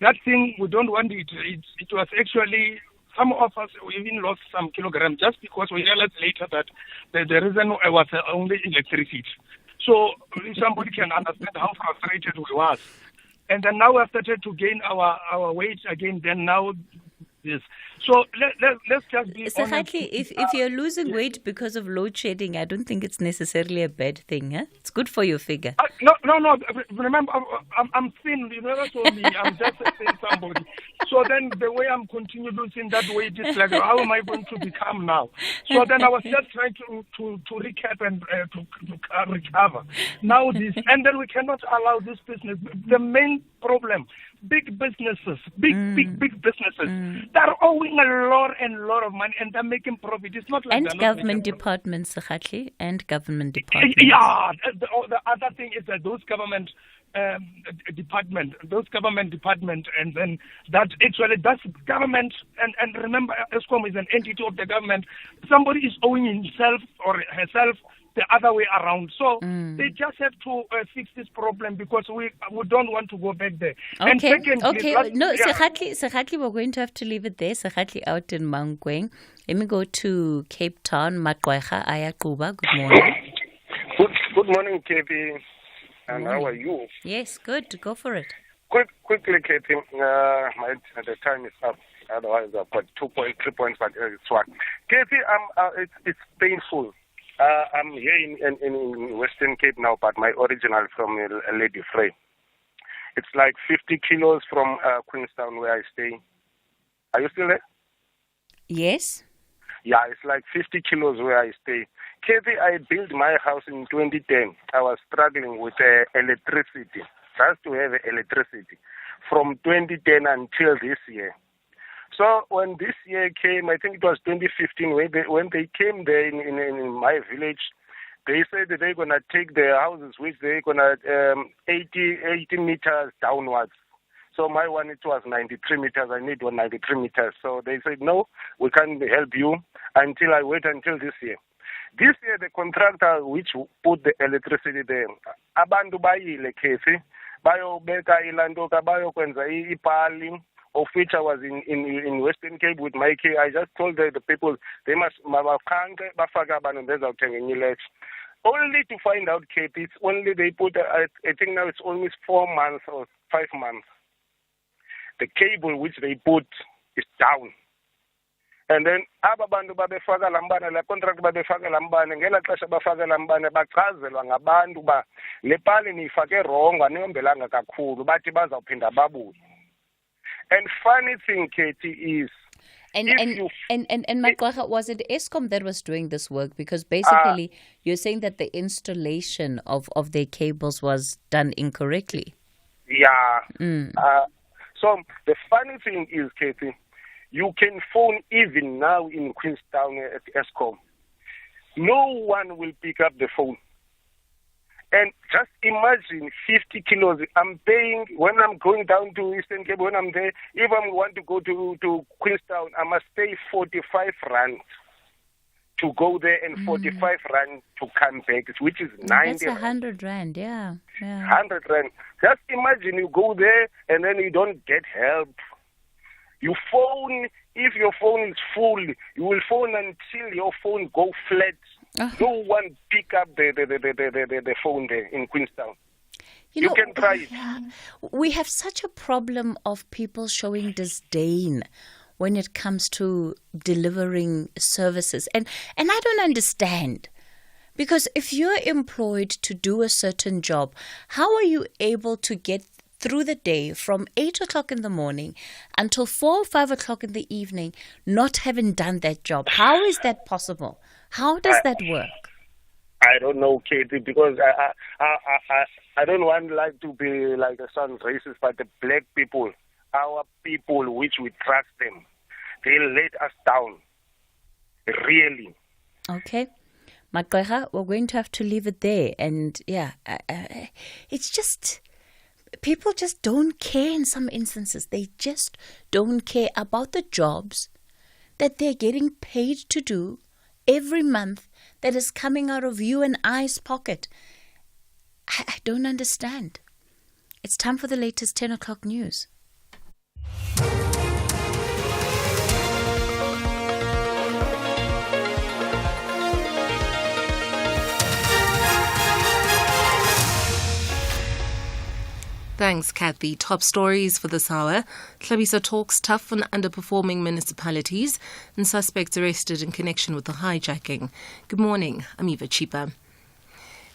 that thing, we don't want it. It was actually, some of us, we even lost some kilograms just because we realized later that the reason was only electricity. So somebody can understand how frustrated we was. And then now we have started to gain our weight again, then now this. So let's just be honest. Sakhatli, if you're losing weight because of load shedding, I don't think it's necessarily a bad thing. Huh? It's good for your figure. No. Remember, I'm thin. You never told me. I'm just a thin somebody. So then the way I'm continuing losing that weight, it's like, how am I going to become now? So then I was just trying to recap and to recover. Now this, and then we cannot allow this business. The main problem, big businesses, big businesses, they're owing a lot of money, and they're making profit. It's not like And they're not government making profit. departments, Sakhatli, and government departments. Yeah, the other thing is that those government department, and then that's government, and remember, Eskom is an entity of the government. Somebody is owing himself or herself the other way around. So they just have to fix this problem, because we don't want to go back there. And secondly, Sakhatli, we're going to have to leave it there. Sakhatli out in Mankweng. Let me go to Cape Town. Matwaiha Ayakuba, good morning. Good morning, Cathy. And how are you? Yes, good. Go for it. Quickly, Cathy. The time is up. Otherwise, I've got 3 points, but it's one. Cathy, it's painful. I'm here in Western Cape now, but my original from Lady Frey. It's like 50 kilos from Queenstown, where I stay. Are you still there? Yes. Yeah, it's like 50 kilos where I stay. Cathy, I built my house in 2010. I was struggling with electricity, just to have electricity, from 2010 until this year. So when this year came, I think it was 2015, when they came there in my village, they said that they're going to take their houses, which they're going to 80 meters downwards. So my one, it was 93 meters. I need 193 meters. So they said, no, we can't help you until I wait until this year. This year, the contractor which put the electricity there, abantu bayile Cathy, bayobeka ilandoka, bayokwenza ipali, of which I was in Western Cape with my key. I just told the people they must bafake abantu bezawuthenga enye lex. Only to find out, Cape, it's only they put, I think now it's almost 4 months or 5 months. The cable which they put is down. And then aba bantu babefaka lambane, la contract babefaka lambane, ngela xesha bafaka lambane bachazelwa ngabantu ba le pali niyifake wrong, aniyombelanga kakhulu, bathi bazawuphinda babuye. And funny thing, Katie, is And Magwaga, was it ESCOM that was doing this work? Because basically you're saying that the installation of their cables was done incorrectly. Yeah. So the funny thing is, Cathy, you can phone even now in Queenstown at ESCOM. No one will pick up the phone. And just imagine 50 kilos. I'm paying, when I'm going down to Eastern Cape, when I'm there, if I want to go to Queenstown, I must pay 45 rand to go there and 45 rand to come back, which is 90 That's 100 rand, yeah. 100 rand. Just imagine you go there and then you don't get help. You phone, if your phone is full, you will phone until your phone go flat. No one pick up the phone there in Queenstown. You can try it. We have such a problem of people showing disdain when it comes to delivering services. And I don't understand. Because if you're employed to do a certain job, how are you able to get through the day from 8 o'clock in the morning until 4 or 5 o'clock in the evening not having done that job? How is that possible? How does that work? I don't know, Katie, because I don't want to be like a sound racist, but the black people, our people, which we trust them, they let us down. Really. Okay. Magwaga, we're going to have to leave it there. And it's just, people just don't care in some instances. They just don't care about the jobs that they're getting paid to do every month that is coming out of you and I's pocket. I don't understand. It's time for the latest 10 o'clock news. Thanks, Cathy. Top stories for this hour. Tlhabisa talks tough on underperforming municipalities and suspects arrested in connection with the hijacking. Good morning. I'm Eva Chipa.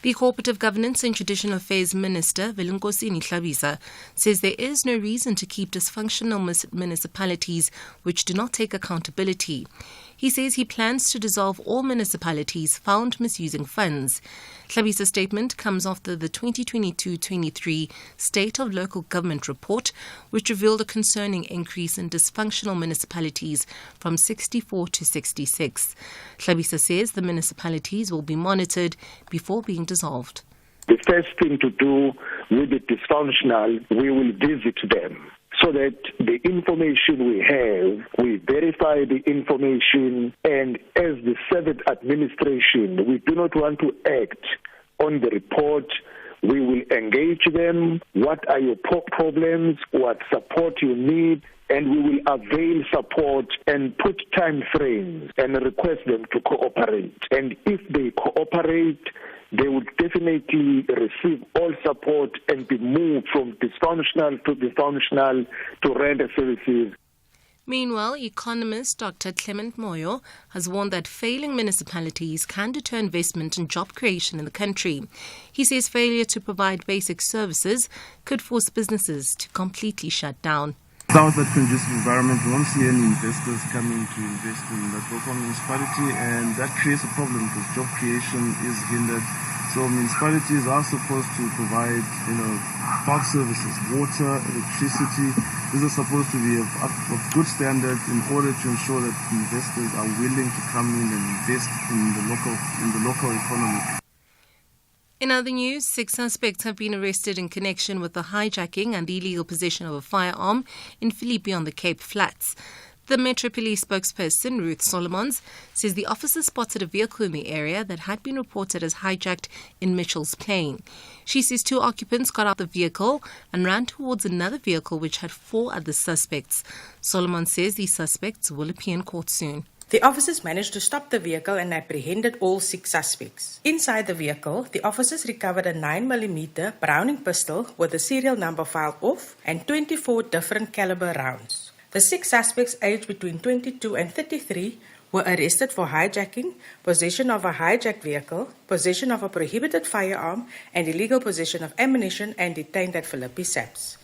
The Cooperative Governance and Traditional Affairs Minister, Velunkosi Tlhabisa, says there is no reason to keep dysfunctional municipalities which do not take accountability. He says he plans to dissolve all municipalities found misusing funds. Tlhabisa's statement comes after the 2022-23 State of Local Government report, which revealed a concerning increase in dysfunctional municipalities from 64 to 66. Tlhabisa says the municipalities will be monitored before being dissolved. The first thing to do with the dysfunctional, we will visit them, so that the information we have, we verify the information, and as the seventh administration, we do not want to act on the report. We will engage them. What are your problems? What support you need? And we will avail support and put time frames and request them to cooperate. And if they cooperate, they would definitely receive all support and be moved from dysfunctional to render services. Meanwhile, economist Dr. Clement Moyo has warned that failing municipalities can deter investment and job creation in the country. He says failure to provide basic services could force businesses to completely shut down. Without that conducive environment, we won't see any investors coming to invest in that local municipality, and that creates a problem because job creation is hindered. So municipalities are supposed to provide, bulk services, water, electricity. These are supposed to be of good standard in order to ensure that investors are willing to come in and invest in the local economy. In other news, 6 suspects have been arrested in connection with the hijacking and illegal possession of a firearm in Philippi on the Cape Flats. The Metro Police spokesperson, Ruth Solomons, says the officers spotted a vehicle in the area that had been reported as hijacked in Mitchell's Plain. She says 2 occupants got out the vehicle and ran towards another vehicle which had 4 other suspects. Solomons says these suspects will appear in court soon. The officers managed to stop the vehicle and apprehended all 6 suspects. Inside the vehicle, the officers recovered a 9mm Browning pistol with the serial number filed off and 24 different caliber rounds. The 6 suspects aged between 22 and 33 were arrested for hijacking, possession of a hijacked vehicle, possession of a prohibited firearm, and illegal possession of ammunition and detained at Philippi SAPS.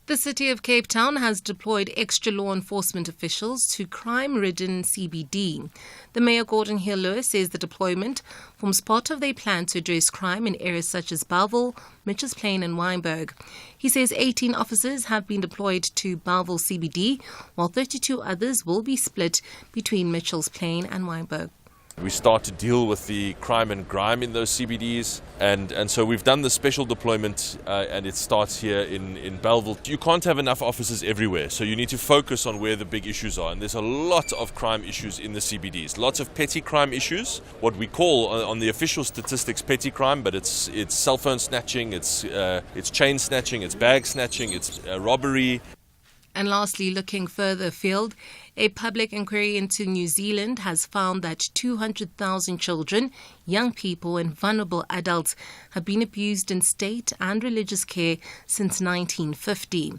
The city of Cape Town has deployed extra law enforcement officials to crime-ridden CBD. The Mayor Gordon Hill-Lewis says the deployment forms part of their plan to address crime in areas such as Bellville, Mitchells Plain and Wynberg. He says 18 officers have been deployed to Bellville CBD, while 32 others will be split between Mitchells Plain and Wynberg. We start to deal with the crime and grime in those CBDs, and so we've done the special deployment, and it starts here in Bellville. You can't have enough officers everywhere, so you need to focus on where the big issues are, and there's a lot of crime issues in the CBDs. Lots of petty crime issues, what we call on the official statistics petty crime, but it's cell phone snatching, it's chain snatching, it's bag snatching, it's robbery. And lastly, looking further afield, a public inquiry into New Zealand has found that 200,000 children, young people and vulnerable adults have been abused in state and religious care since 1950.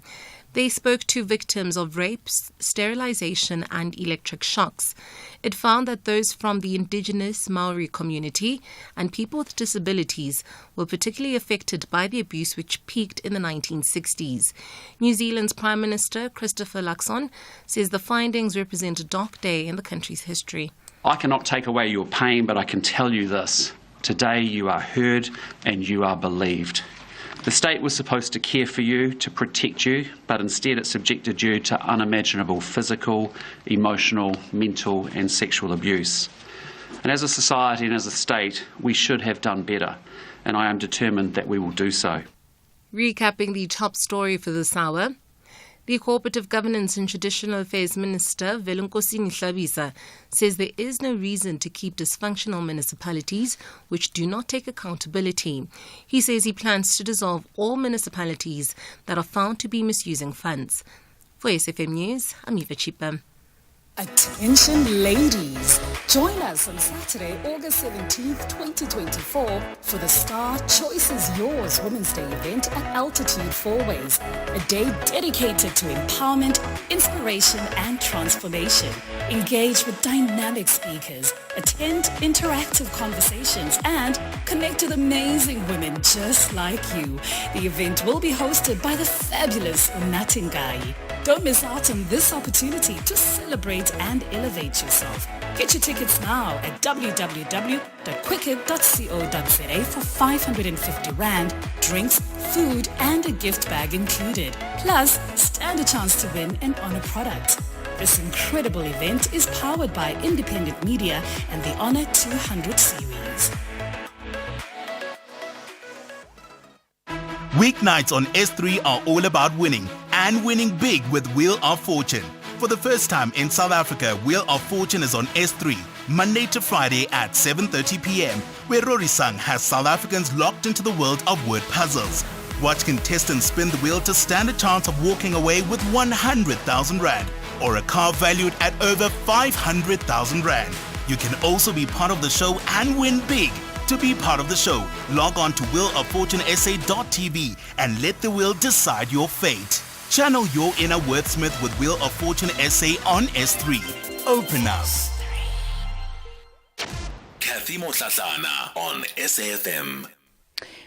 They spoke to victims of rapes, sterilization and electric shocks. It found that those from the indigenous Maori community and people with disabilities were particularly affected by the abuse, which peaked in the 1960s. New Zealand's Prime Minister Christopher Luxon says the findings represent a dark day in the country's history. I cannot take away your pain, but I can tell you this. Today you are heard and you are believed. The state was supposed to care for you, to protect you, but instead it subjected you to unimaginable physical, emotional, mental and sexual abuse. And as a society and as a state, we should have done better, and I am determined that we will do so. Recapping the top story for this hour, the Cooperative Governance and Traditional Affairs Minister, Velunkosi Nihlabisa, says there is no reason to keep dysfunctional municipalities which do not take accountability. He says he plans to dissolve all municipalities that are found to be misusing funds. For SFM News, I'm Eva Chipa. Attention ladies, join us on Saturday, August 17th, 2024 for the Star Choice is Yours Women's Day event at Altitude Fourways, a day dedicated to empowerment, inspiration and transformation. Engage with dynamic speakers, attend interactive conversations and connect with amazing women just like you. The event will be hosted by the fabulous Natingai. Don't miss out on this opportunity to celebrate and elevate yourself. Get your tickets now at www.quicket.co.za for 550 Rand, drinks, food and a gift bag included. Plus, stand a chance to win an honor product. This incredible event is powered by independent media and the Honor 200 series. Weeknights on S3 are all about winning, and winning big with Wheel of Fortune. For the first time in South Africa, Wheel of Fortune is on S3, Monday to Friday at 7:30 p.m, where Rorisang has South Africans locked into the world of word puzzles. Watch contestants spin the wheel to stand a chance of walking away with 100,000 Rand, or a car valued at over 500,000 Rand. You can also be part of the show and win big. To be part of the show, log on to wheeloffortunesa.tv and let the wheel decide your fate. Channel your inner wordsmith with Wheel of Fortune SA on S3. Open up. Cathy Mohlahlana on SAFM.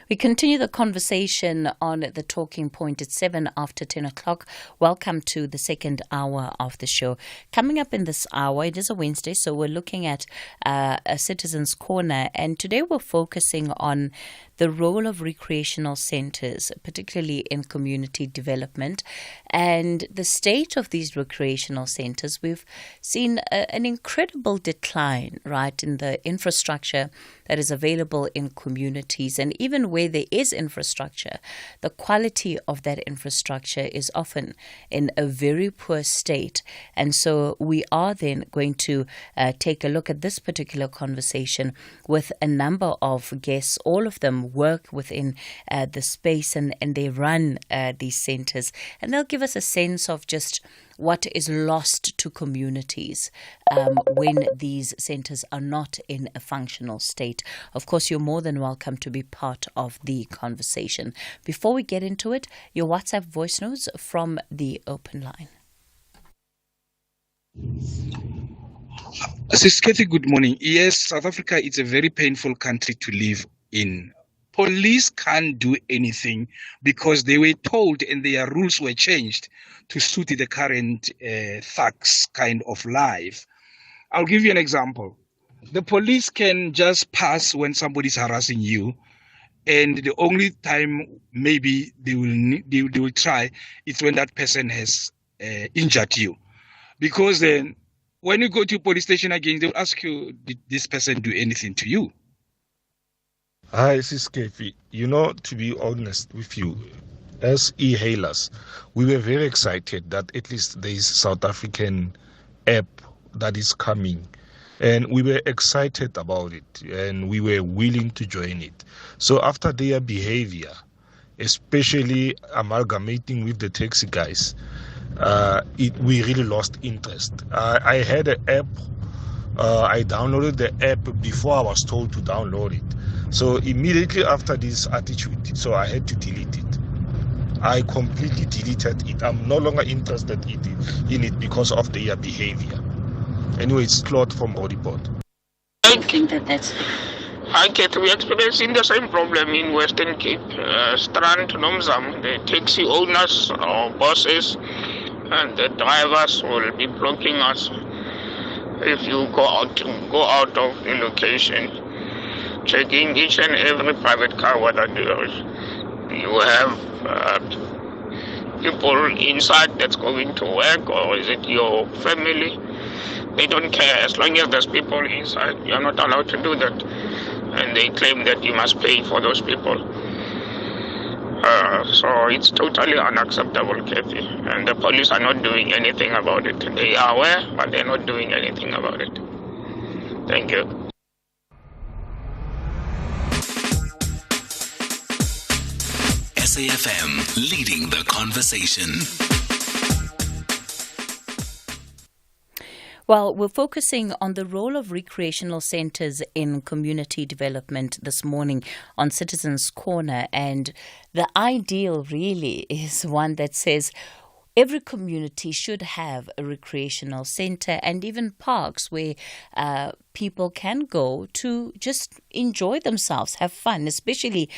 We continue the conversation on the talking point at 7 after 10 o'clock. Welcome to the second hour of the show. Coming up in this hour, it is a Wednesday, so we're looking at a Citizen's Corner. And today we're focusing on the role of recreational centres, particularly in community development, and the state of these recreational centres. We've seen an incredible decline, right, in the infrastructure that is available in communities, and even where there is infrastructure, the quality of that infrastructure is often in a very poor state. And so we are then going to take a look at this particular conversation with a number of guests. All of them work within the space and they run these centres, and they'll give us a sense of just what is lost to communities when these centres are not in a functional state. Of course, you're more than welcome to be part of the conversation. Before we get into it, your WhatsApp voice notes from the open line. Sis Cathy, good morning. Yes, South Africa is a very painful country to live in. police can't do anything because they were told and their rules were changed to suit the current thugs kind of life. I'll give you an example. The police can just pass when somebody's harassing you, and the only time maybe they will try is when that person has injured you. Because then when you go to police station again, they'll ask you, did this person do anything to you? Hi, this is Cathy. To be honest with you, as e-hailers, we were very excited that at least there is South African app that is coming. And we were excited about it, and we were willing to join it. So after their behavior, especially amalgamating with the taxi guys, we really lost interest. I had an app. I downloaded the app before I was told to download it. So immediately after this attitude, so I had to delete it. I completely deleted it. I'm no longer interested in it because of their behavior. Anyway, it's Claude from Bodyport. I think that's... Hi, Cathy. We're experiencing the same problem in Western Cape. Strand, Nomzam, the taxi owners or bosses and the drivers will be blocking us if you go out of the location, checking each and every private car whether you have people inside that's going to work, or is it your family? They don't care. As long as there's people inside, you're not allowed to do that. And they claim that you must pay for those people. So it's totally unacceptable, Cathy. And the police are not doing anything about it. They are aware, but they're not doing anything about it. Thank you. SAFM, leading the conversation. Well, we're focusing on the role of recreational centres in community development this morning on Citizens Corner. And the ideal really is one that says every community should have a recreational centre and even parks where people can go to just enjoy themselves, have fun, especially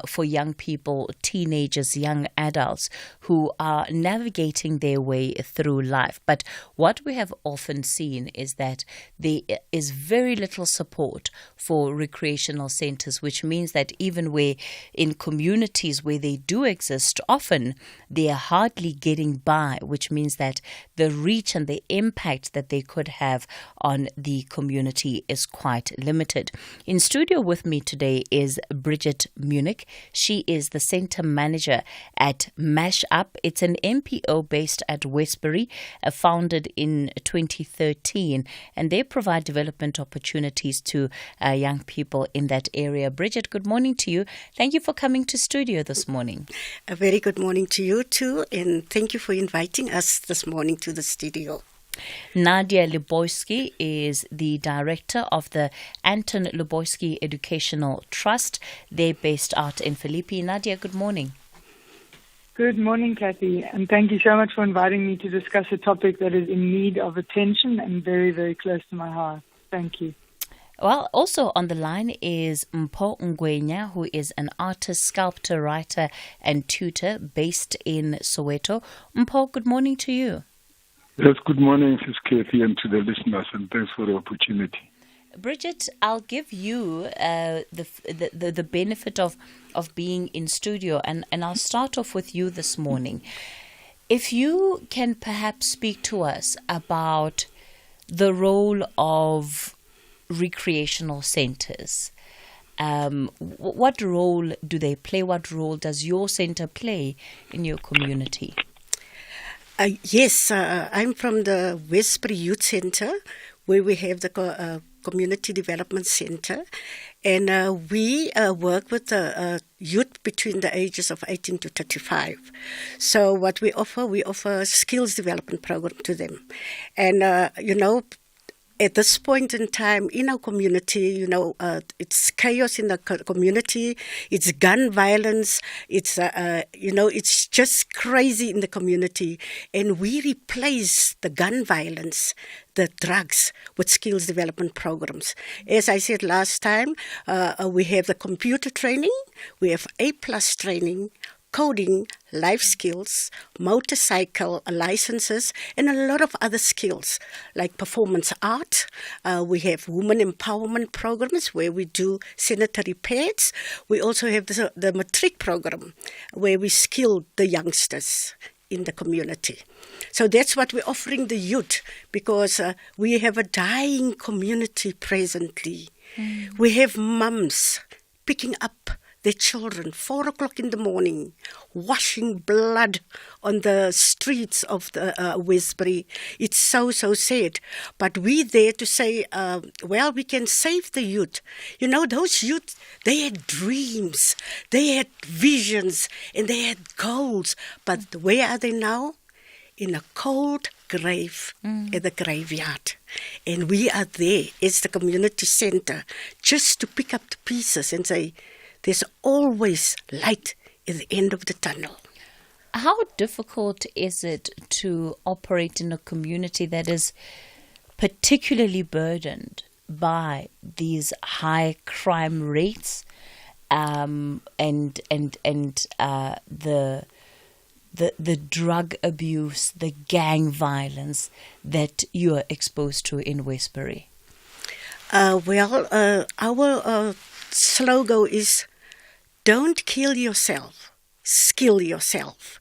for young people, teenagers, young adults who are navigating their way through life. But what we have often seen is that there is very little support for recreational centres, which means that even where in communities where they do exist, often they are hardly getting by, which means that the reach and the impact that they could have on the community is quite limited. In studio with me today is Bridget Munich. She is the Centre Manager at Mash Up. It's an NPO based at Westbury, founded in 2013, and they provide development opportunities to young people in that area. Bridget, good morning to you. Thank you for coming to studio this morning. A very good morning to you too, and thank you for inviting us this morning to the studio. Nadia Luboyski is the director of the Anton Luboyski Educational Trust. They're based out in Philippi. Nadia, good morning. Good morning, Cathy, and thank you so much for inviting me to discuss a topic that is in need of attention and very, very close to my heart. Thank you. Well, also on the line is Mpho Ngwenya, who is an artist, sculptor, writer, and tutor based in Soweto. Mpho, good morning to you. Yes, good morning, Ms. Cathy, and to the listeners, and thanks for the opportunity. Bridget, I'll give you the benefit of being in studio, and I'll start off with you this morning. If you can perhaps speak to us about the role of recreational centres. What role do they play? What role does your centre play in your community? Yes, I'm from the Westbury Youth Centre, where we have the Community Development Centre, and we work with the youth between the ages of 18 to 35. So what we offer skills development program to them. And, at this point in time in our community, it's chaos in the community. It's gun violence. It's it's just crazy in the community, and we replace the gun violence, the drugs, with skills development programs. As I said last time, we have the computer training, we have A+ training, coding, life skills, motorcycle licenses, and a lot of other skills like performance art. We have women empowerment programs where we do sanitary pads. We also have the matric program where we skill the youngsters in the community. So that's what we're offering the youth, because we have a dying community presently. We have mums picking up their children 4 o'clock in the morning, washing blood on the streets of the Westbury. It's so sad. But we're there to say, we can save the youth. Those youth, they had dreams, they had visions, and they had goals. But where are they now? In a cold grave at the graveyard. And we are there as the community center just to pick up the pieces and say, there's always light at the end of the tunnel. How difficult is it to operate in a community that is particularly burdened by these high crime rates and the drug abuse, the gang violence that you are exposed to in Westbury? Our slogan is, don't kill yourself, skill yourself.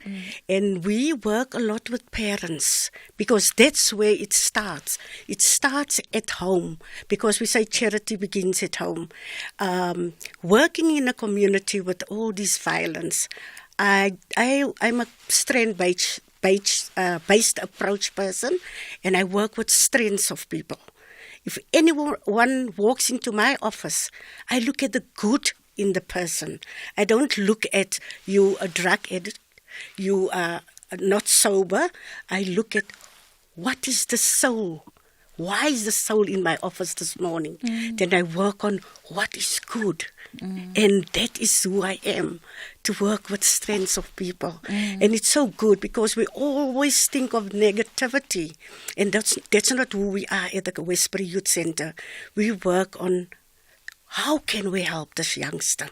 And we work a lot with parents because that's where it starts. It starts at home because we say charity begins at home. Working in a community with all this violence, I'm a strength-based approach person, and I work with strengths of people. If anyone walks into my office, I look at the good in the person. I don't look at you a drug addict, you are not sober. I look at what is the soul. Why is the soul in my office this morning? Then I work on what is good. And that is who I am, to work with strengths of people. And it's so good because we always think of negativity. And that's not who we are at the Westbury Youth Centre. We work on how can we help this youngster.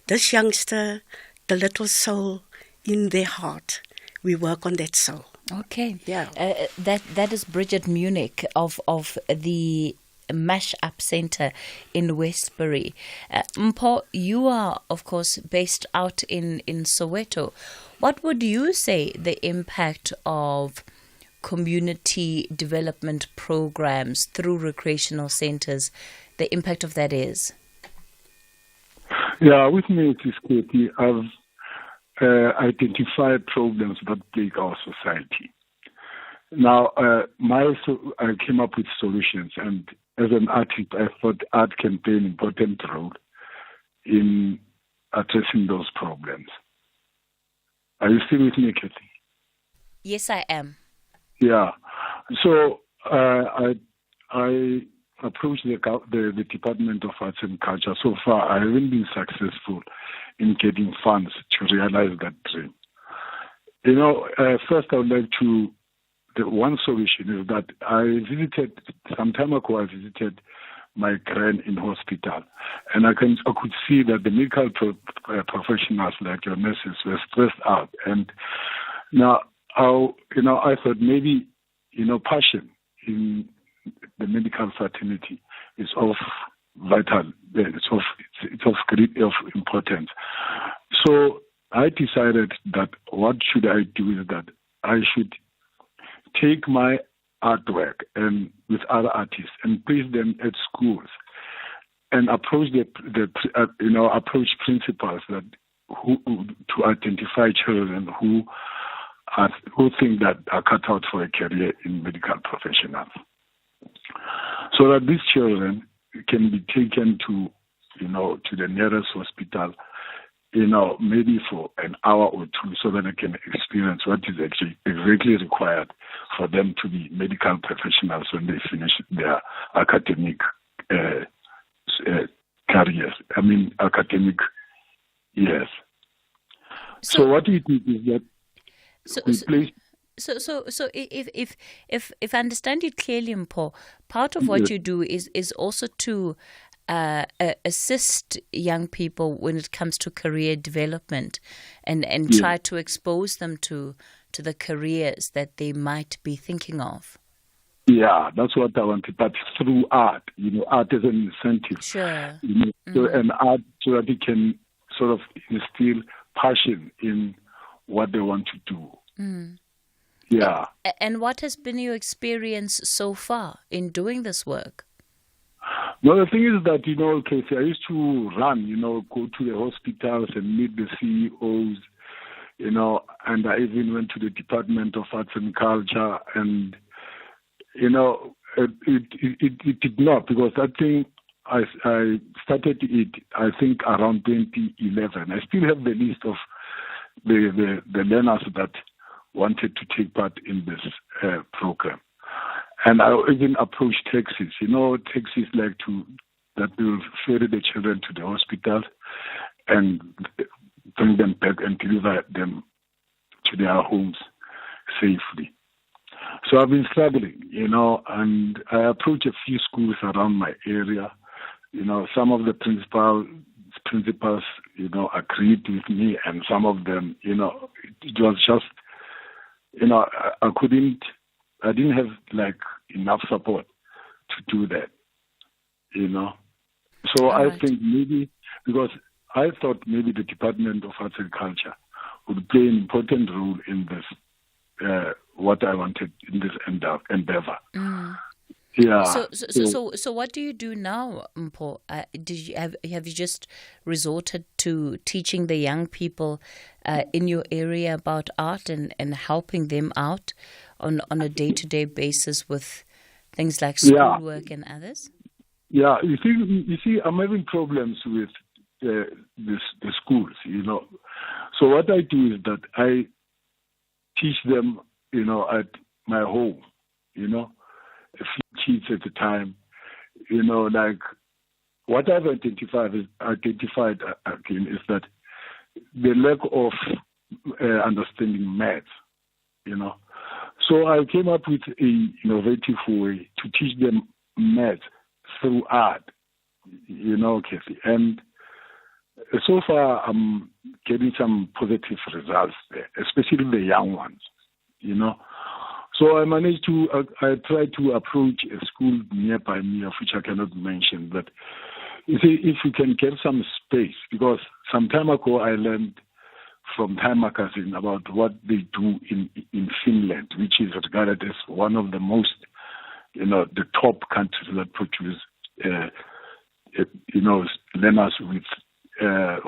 This youngster, the little soul in their heart. We work on that soul. Okay. Yeah. That is Bridget Munich of the Mash Up Center in Westbury. Mpho, you are, of course, based out in Soweto. What would you say the impact of community development programs through recreational centers, the impact of that is? Yeah, with me, it is Cathy. I've identified problems that plague our society. Now, I came up with solutions, and as an artist, I thought art can play an important role in addressing those problems. Are you still with me, Cathy? Yes, I am. Yeah. So I approached the Department of Arts and Culture. So far, I haven't been successful in getting funds to realize that dream. First I would like to, the one solution is that some time ago I visited my grand in hospital, and I could see that the medical professionals like your nurses were stressed out. And now, I thought maybe, passion in the medical fraternity is of vital, it's of great importance. So I decided that what should I do is that I should take my artwork and with other artists and place them at schools and approach approach principals to identify children who think that are cut out for a career in medical professionals, so that these children can be taken to the nearest hospital, maybe for an hour or two, so that they can experience what is exactly required for them to be medical professionals when they finish their academic careers. I mean, academic years. So what we do is that we place. So if I understand you clearly, Mpho, part of what you do is also to assist young people when it comes to career development and try to expose them to the careers that they might be thinking of. Yeah, that's what I wanted, but through art. Art is an incentive. Sure. So, and art so that it can sort of instill passion in what they want to do. Mm. Yeah. And what has been your experience so far in doing this work? Well, the thing is that, Casey, I used to run, go to the hospitals and meet the CEOs, and I even went to the Department of Arts and Culture, and, it did not, because that thing, I started it, I think, around 2011. I still have the list of the learners that wanted to take part in this program. And I even approached taxis. Taxis like that will ferry the children to the hospital and bring them back and deliver them to their homes safely. So I've been struggling, and I approached a few schools around my area. Some of the principals, agreed with me, and some of them, it was just, I didn't have enough support to do that, So I think maybe, because I thought maybe the Department of Arts and Culture would play an important role in this, what I wanted in this endeavor. Mm. Yeah. So what do you do now, Mpho? Have you just resorted to teaching the young people in your area about art and helping them out on a day-to-day basis with things like schoolwork and others? Yeah, you see, I'm having problems with the schools, So what I do is that I teach them, at my home, a few kids at a time, what I've identified again is that the lack of understanding maths, So I came up with an innovative way to teach them maths through art, Cathy. And so far I'm getting some positive results there, especially the young ones, So I managed I tried to approach a school nearby me, of which I cannot mention, but you see, if we can get some space, because some time ago I learned from Time Magazine about what they do in Finland, which is regarded as one of the most, the top countries that produce, learners with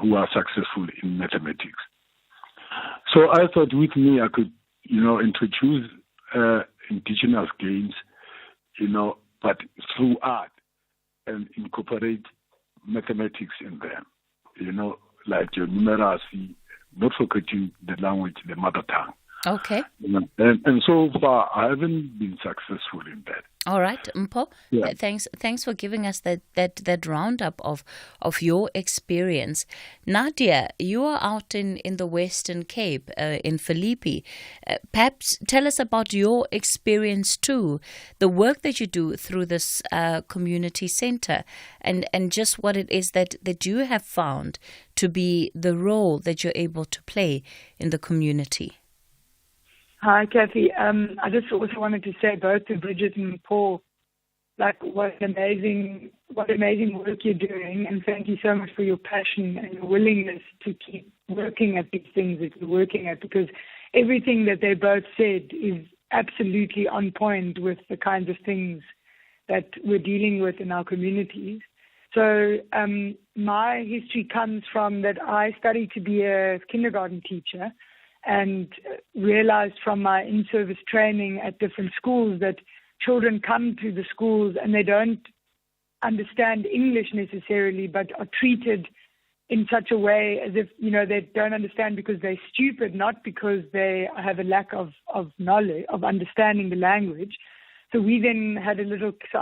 who are successful in mathematics. So I thought with me I could, introduce indigenous games, but through art and incorporate mathematics in them, like your numeracy, not forgetting the language, the mother tongue. Okay. And so far, I haven't been successful in that. All right, Mpho. Yeah. Thanks for giving us that roundup of your experience. Nadia, you are out in the Western Cape, in Philippi. Perhaps tell us about your experience too, the work that you do through this community center, and just what it is that you have found to be the role that you're able to play in the community. Hi, Cathy. I just also wanted to say both to Bridget and Paul, what amazing work you're doing, and thank you so much for your passion and your willingness to keep working at these things that you're working at, because everything that they both said is absolutely on point with the kinds of things that we're dealing with in our communities. So my history comes from that I studied to be a kindergarten teacher, and realized from my in-service training at different schools that children come to the schools and they don't understand English necessarily, but are treated in such a way as if, they don't understand because they're stupid, not because they have a lack of knowledge, of understanding the language. So we then had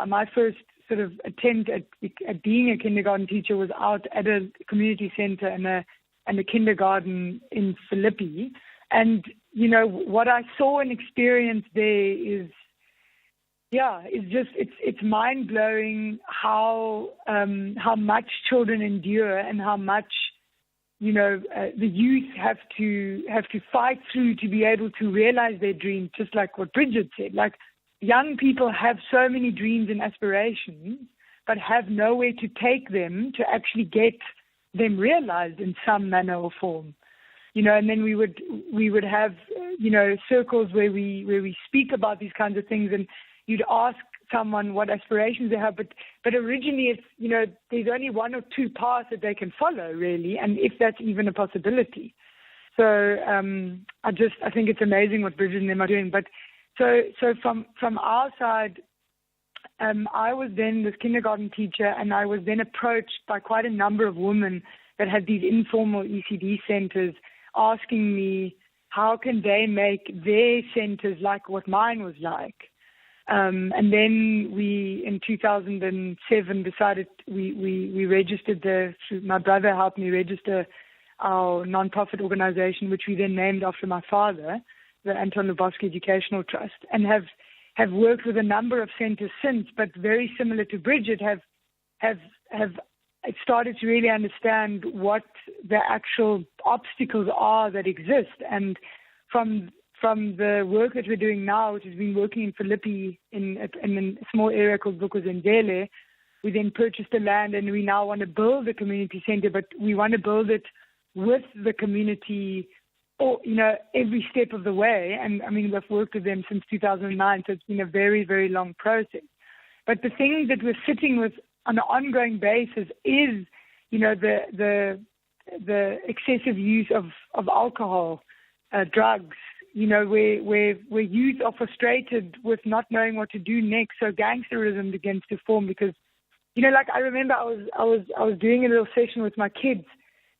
my first sort of attempt at being a kindergarten teacher was out at a community center and a kindergarten in Philippi. And, what I saw and experienced there is it's mind blowing how much children endure and how much the youth have to fight through to be able to realize their dreams. Just like what Bridget said, like young people have so many dreams and aspirations, but have nowhere to take them to actually get them realized in some manner or form. And then we would have circles where we speak about these kinds of things, and you'd ask someone what aspirations they have, but originally it's, there's only one or two paths that they can follow really, and if that's even a possibility. So I think it's amazing what Bridget and them are doing. But so from our side, I was then this kindergarten teacher, and I was then approached by quite a number of women that had these informal ECD centers asking me how can they make their centers like what mine was like. And then we, in 2007, decided we registered my brother helped me register our non-profit organization, which we then named after my father, the Anton Lubowski Educational Trust, and have worked with a number of centers since, but very similar to Bridget, have started to really understand what the actual obstacles are that exist. And from the work that we're doing now, which has been working in Philippi in a small area called Vukozenzele, we then purchased the land and we now want to build a community center, but we want to build it with the community every step of the way. And I mean, we've worked with them since 2009, so it's been a very, very long process. But the thing that we're sitting with on an ongoing basis is, the excessive use of alcohol, drugs, where youth are frustrated with not knowing what to do next. So gangsterism begins to form because, I remember I was doing a little session with my kids,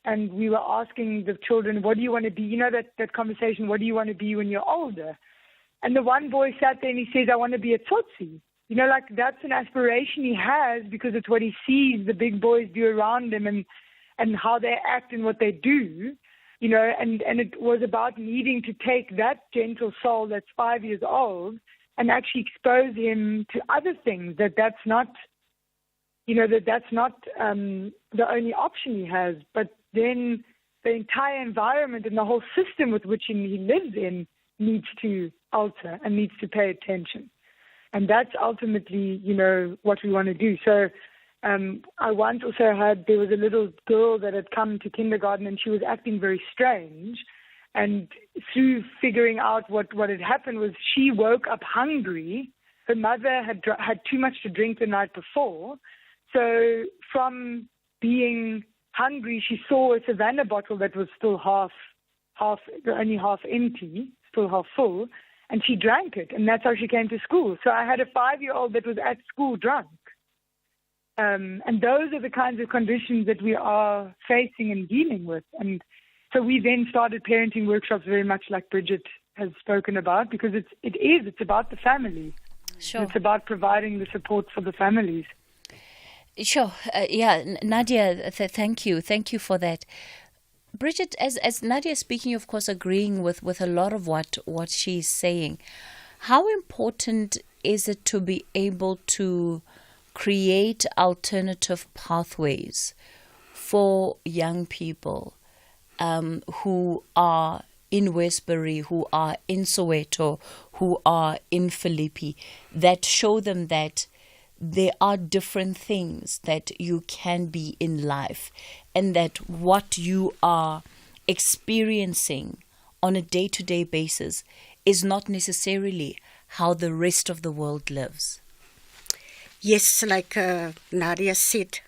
and we were asking the children, what do you want to be? That conversation, what do you want to be when you're older? And the one boy sat there and he says, I want to be a Tsotsi. That's an aspiration he has because it's what he sees the big boys do around him and how they act and what they do. And it was about needing to take that gentle soul that's 5 years old and actually expose him to other things, that's not the only option he has, but then the entire environment and the whole system with which he lives in needs to alter and needs to pay attention. And that's ultimately, what we want to do. So I once also there was a little girl that had come to kindergarten and she was acting very strange. And through figuring out what had happened was she woke up hungry. Her mother had too much to drink the night before. So from being hungry, she saw a Savannah bottle that was still only half empty, still half full. And she drank it, and that's how she came to school. So I had a 5-year-old that was at school drunk. And those are the kinds of conditions that we are facing and dealing with. And so we then started parenting workshops very much like Bridget has spoken about, because it's about the family. Sure. It's about providing the support for the families. Sure. Nadia, thank you. Thank you for that. Bridget, as Nadia is speaking, of course, agreeing with a lot of what she's saying, how important is it to be able to create alternative pathways for young people who are in Westbury, who are in Soweto, who are in Philippi, that show them that there are different things that you can be in life, and that what you are experiencing on a day-to-day basis is not necessarily how the rest of the world lives? Yes, like Nadia said,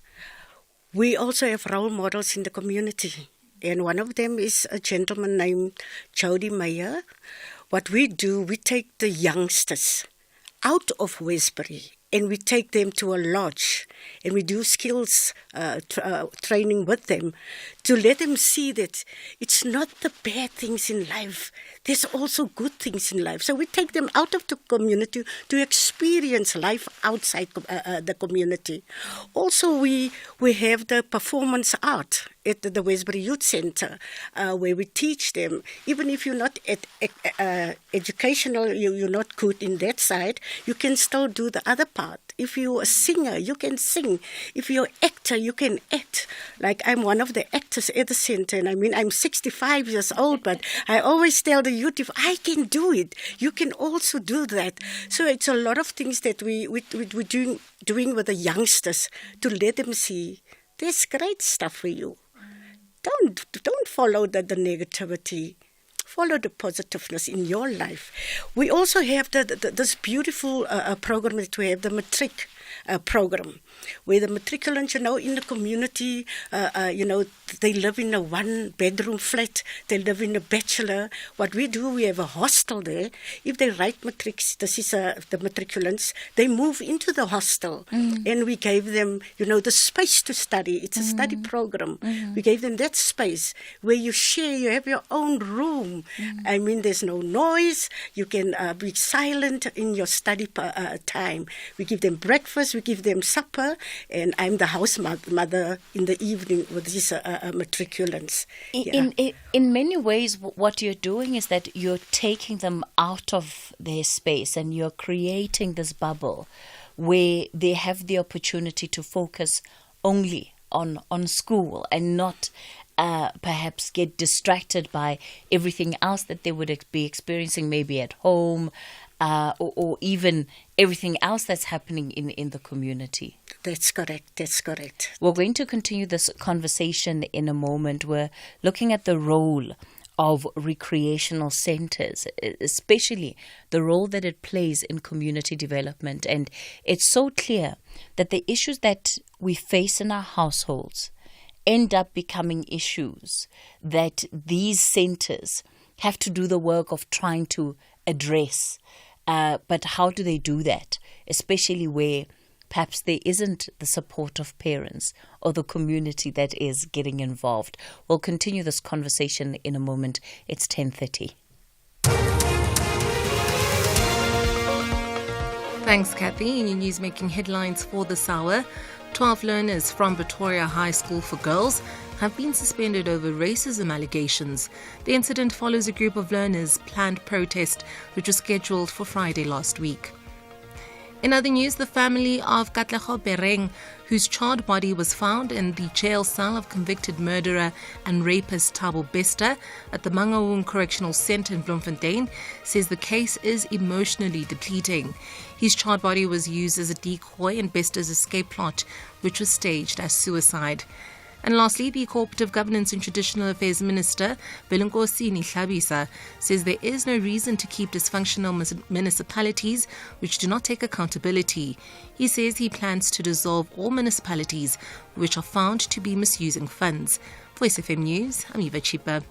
we also have role models in the community. And one of them is a gentleman named Jody Meyer. What we do, we take the youngsters out of Westbury and we take them to a lodge and we do skills training with them to let them see that it's not the bad things in life. There's also good things in life. So we take them out of the community to experience life outside the community. Also, we have the performance art at the Westbury Youth Centre, where we teach them, even if you're not educational, you're not good in that side, you can still do the other part. If you're a singer, you can sing. If you're an actor, you can act. Like I'm one of the actors at the centre, and I mean, I'm 65 years old, but I always tell the youth, if I can do it, you can also do that. So it's a lot of things that we're doing with the youngsters to let them see there's great stuff for you. Don't follow the negativity. Follow the positiveness in your life. We also have this beautiful program that we have, the matric program, where the matriculants, in the community, they live in a one-bedroom flat. They live in a bachelor. What we do, we have a hostel there. If they write matrics, this is the matriculants, they move into the hostel, and we gave them, the space to study. It's a study program. We gave them that space where you share. You have your own room. I mean, there's no noise. You can be silent in your study time. We give them breakfast. We give them supper. And I'm the house mother in the evening with these matriculants. In many ways, what you're doing is that you're taking them out of their space and you're creating this bubble where they have the opportunity to focus only on school and not perhaps get distracted by everything else that they would be experiencing maybe at home or even everything else that's happening in the community. That's correct. We're going to continue this conversation in a moment. We're looking at the role of recreational centers, especially the role that it plays in community development. And it's so clear that the issues that we face in our households end up becoming issues that these centers have to do the work of trying to address. But how do they do that, especially where perhaps there isn't the support of parents or the community that is getting involved? We'll continue this conversation in a moment. It's 10:30. Thanks, Cathy. In your news making headlines for this hour, 12 learners from Pretoria High School for Girls have been suspended over racism allegations. The incident follows a group of learners' planned protest which was scheduled for Friday last week. In other news, the family of Katlego Bereng, whose charred body was found in the jail cell of convicted murderer and rapist Thabo Bester at the Mangaung Correctional Centre in Bloemfontein, says the case is emotionally depleting. His charred body was used as a decoy in Bester's escape plot, which was staged as suicide. And lastly, the Cooperative Governance and Traditional Affairs Minister, Belunkosi Nihlabisa, says there is no reason to keep dysfunctional municipalities which do not take accountability. He says he plans to dissolve all municipalities which are found to be misusing funds. Voice FM News, I'm Eva Chipa.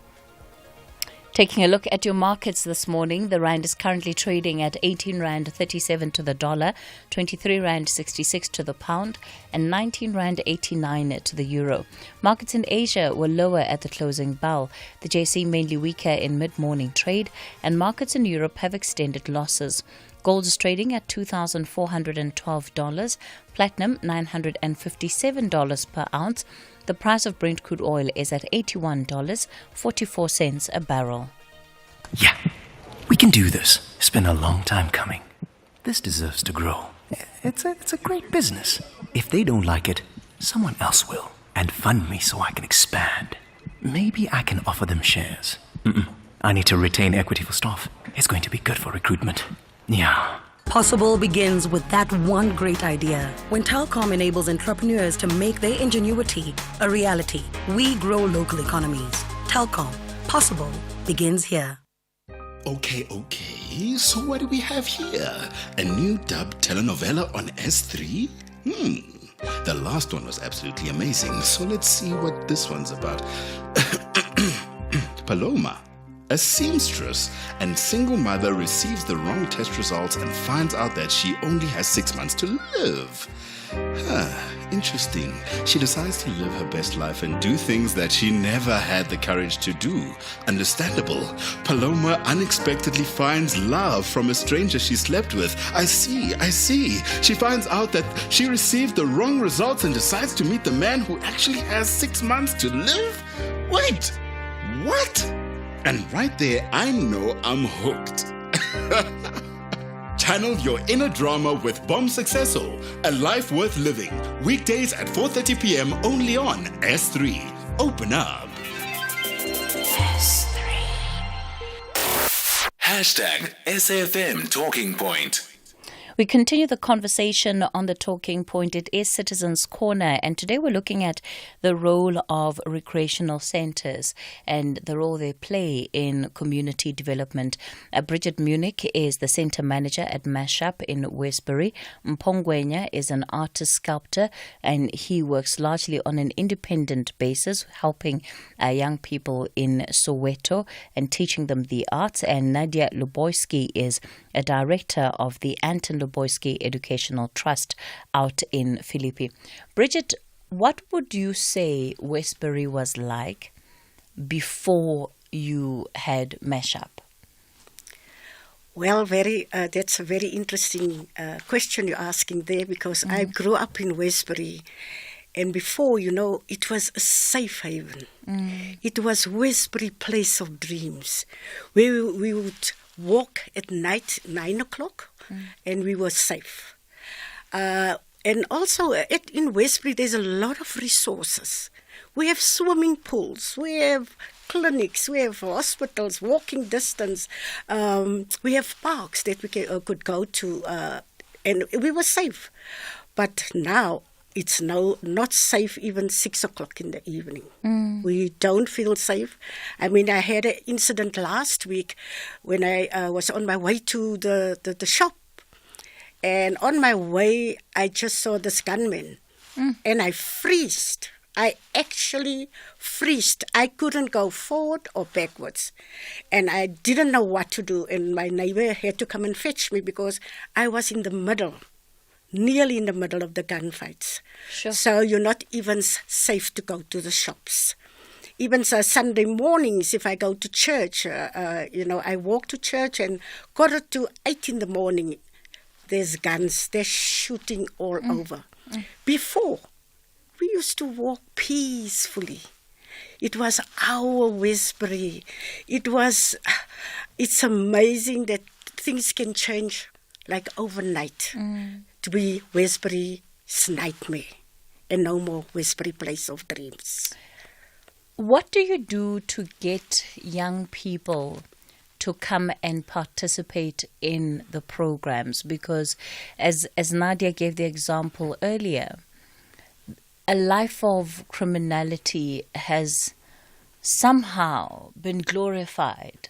Taking a look at your markets this morning, the rand is currently trading at 18 rand 37 to the dollar, 23 rand 66 to the pound, and 19 rand 89 to the euro. Markets in Asia were lower at the closing bell. The JSE mainly weaker in mid-morning trade, and markets in Europe have extended losses. Gold is trading at $2,412, platinum $957 per ounce. The price of Brent crude oil is at $81.44 a barrel. Yeah, we can do this. It's been a long time coming. This deserves to grow. It's a great business. If they don't like it, someone else will. And fund me so I can expand. Maybe I can offer them shares. I need to retain equity for staff. It's going to be good for recruitment. Yeah. Possible begins with that one great idea. When Telkom enables entrepreneurs to make their ingenuity a reality, we grow local economies. Telkom. Possible begins here. Okay. So what do we have here? A new dub telenovela on S3? The last one was absolutely amazing. So let's see what this one's about. Paloma. a seamstress and single mother receives the wrong test results and finds out that she only has 6 months to live. Interesting. She decides to live her best life and do things that she never had the courage to do. Understandable. Paloma unexpectedly finds love from a stranger she slept with. I see. She finds out that she received the wrong results and decides to meet the man who actually has 6 months to live? Wait, what? And right there, I know I'm hooked. Channel your inner drama with Bomb Successful, a life worth living. Weekdays at 4:30 p.m. only on S3. Open up. S3. Hashtag SAFM Talking Point. We continue the conversation on the Talking Point. It is Citizens Corner, and today we're looking at the role of recreational centres and the role they play in community development. Bridget Munich is the centre manager at Mashup in Westbury. Mpongwenya is an artist sculptor, and he works largely on an independent basis, helping young people in Soweto and teaching them the arts. And Nadia Luboyski is a director of the Anton Luboyski Educational Trust out in Philippi. Bridget, what would you say Westbury was like before you had Mashup? Well, that's a very interesting question you're asking there, because I grew up in Westbury. And before, it was a safe haven. It was Westbury Place of Dreams, where we would walk at night, 9 o'clock, and we were safe. And also in Westbury, there's a lot of resources. We have swimming pools, we have clinics, we have hospitals, walking distance. We have parks that we could go to, and we were safe. But now, it's not safe even 6 o'clock in the evening. We don't feel safe. I mean, I had an incident last week when I was on my way to the shop. And on my way, I just saw this gunman. And I freezed. I actually freezed. I couldn't go forward or backwards. And I didn't know what to do. And my neighbor had to come and fetch me because I was in the middle. Nearly in the middle of the gunfights. Sure. So you're not even safe to go to the shops. Even Sunday mornings, if I go to church, I walk to church and 7:45 in the morning, there's guns, there's shooting all over. Before, we used to walk peacefully. It was our Westbury. It's amazing that things can change like overnight. To be Westbury's nightmare and no more Westbury Place of Dreams. What do you do to get young people to come and participate in the programs? Because as Nadia gave the example earlier, a life of criminality has somehow been glorified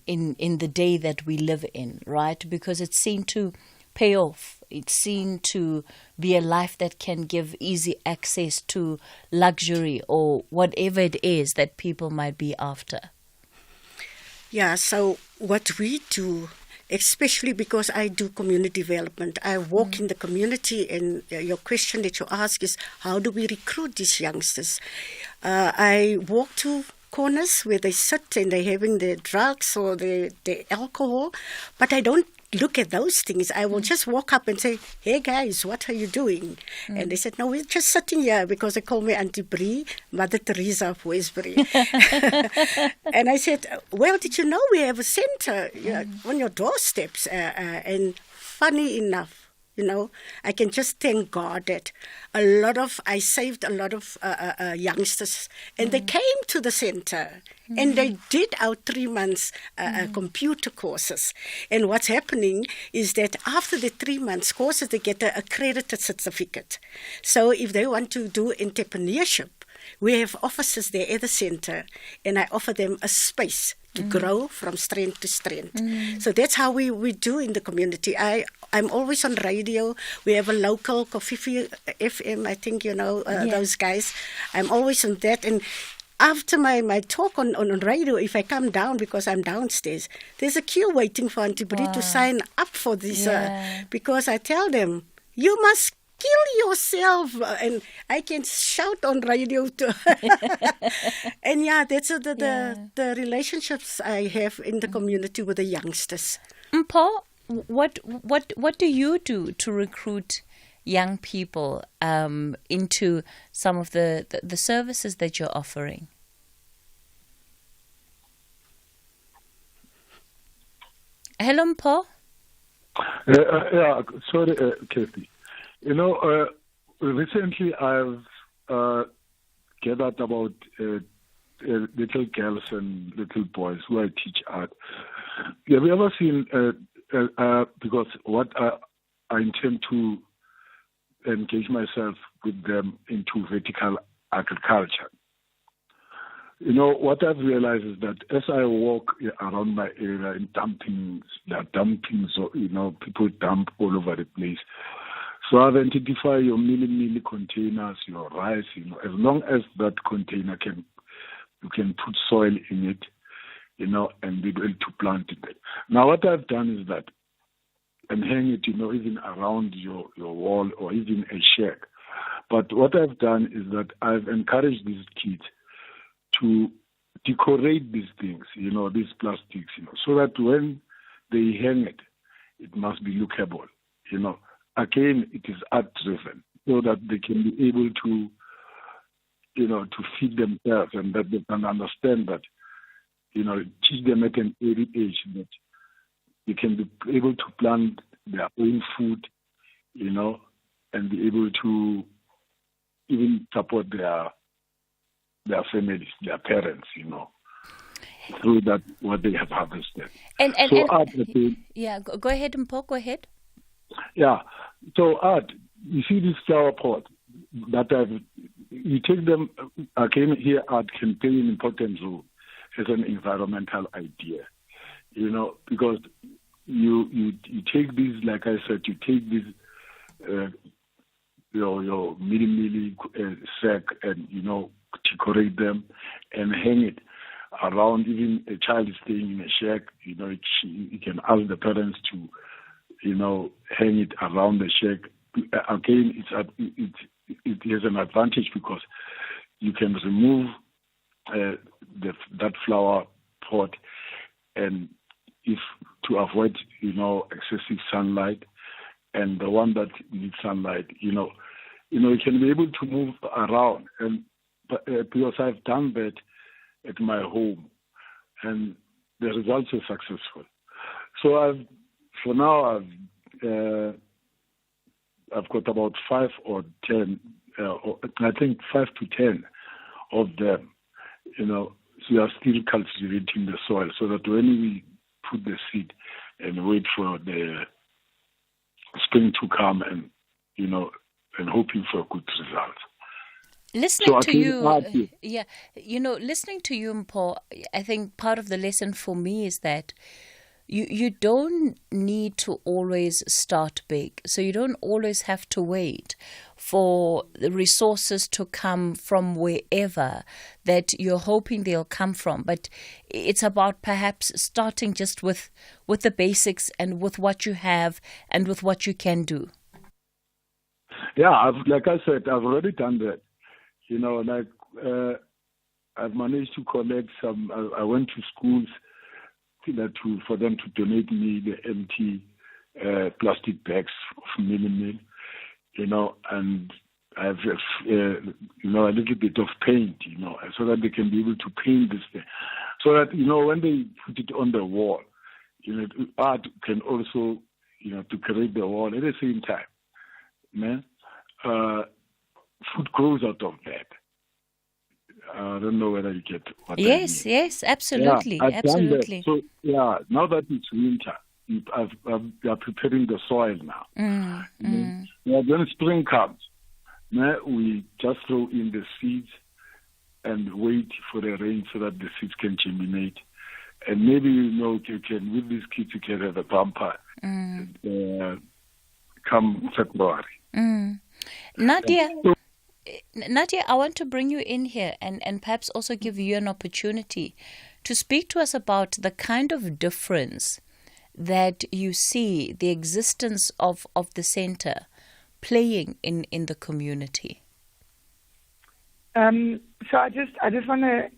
in the day that we live in, right? Because it's seen to pay off. It's seen to be a life that can give easy access to luxury or whatever it is that people might be after. Yeah, so what we do, especially because I do community development, I walk in the community, and your question that you ask is, how do we recruit these youngsters? I walk to corners where they sit and they're having their drugs or their alcohol, but I don't look at those things. I will just walk up and say, hey guys, what are you doing? And they said, no, we're just sitting here, because they call me Auntie Brie, Mother Teresa of Westbury. And I said, well, did you know we have a centre on your doorsteps? And funny enough, I can just thank God that I saved a lot of youngsters, and they came to the centre, and they did our 3 months computer courses. And what's happening is that after the 3 months courses, they get an accredited certificate. So if they want to do entrepreneurship, we have offices there at the centre, and I offer them a space to grow from strength to strength. So that's how we do in the community. I'm always on radio. We have a local Kofifi FM, I think those guys. I'm always on that. And after my talk on radio, if I come down because I'm downstairs, there's a queue waiting for Auntie Brie to sign up for this because I tell them, you must kill yourself, and I can shout on radio too. And that's the relationships I have in the community with the youngsters. Paul, what do you do to recruit young people into some of the services that you're offering? Hello, Paul. Sorry, Cathy. Recently I've gathered about little girls and little boys who I teach art. Have you ever seen, because what I intend to engage myself with them into vertical agriculture. What I've realized is that as I walk around my area in dumpings, people dump all over the place. So I've identified your milli containers, your rice, as long as that container you can put soil in it, and be able to plant it. Now what I've done is that, and hang it, even around your wall or even a shack. But what I've done is that I've encouraged these kids to decorate these things, these plastics, so that when they hang it, it must be lookable, Again, it is art-driven, so that they can be able to, to feed themselves, and that they can understand that, teach them at an early age that they can be able to plant their own food, and be able to even support their families, their parents, through that what they have harvested. Go ahead, Mpho, go ahead. Yeah, so art, you see this flower pot that you take them, again here art can play an important role as an environmental idea, because you take these, like I said, you take these, your milli sack and, decorate them and hang it around. Even a child is staying in a shack, you can ask the parents to, hang it around the shack. Again, it has an advantage because you can remove that flower pot, and if to avoid, excessive sunlight, and the one that needs sunlight, you can be able to move around. And because I've done that at my home, and the results are successful. So I've got about 5 or 10, I think 5 to 10 of them. So we are still cultivating the soil, so that when we put the seed and wait for the spring to come, and and hoping for good results. Listening to you, listening to you, Mpho, I think part of the lesson for me is that you don't need to always start big. So you don't always have to wait for the resources to come from wherever that you're hoping they'll come from. But it's about perhaps starting just with the basics and with what you have and with what you can do. Yeah, like I said, I've already done that. I've managed to collect some. I went to schools for them to donate me the empty plastic bags of milli, and I have a little bit of paint, so that they can be able to paint this thing. So that, when they put it on the wall, art can also, decorate the wall at the same time. Food grows out of that. I don't know whether you get what I mean. Yes, absolutely, yeah, absolutely. So now that it's winter, we are preparing the soil now. When spring comes, we just throw in the seeds and wait for the rain so that the seeds can germinate. And maybe you can, with these kids, you can have a bumper come February. Nadia. Nadia, I want to bring you in here and perhaps also give you an opportunity to speak to us about the kind of difference that you see the existence of the center playing in the community. So I just want to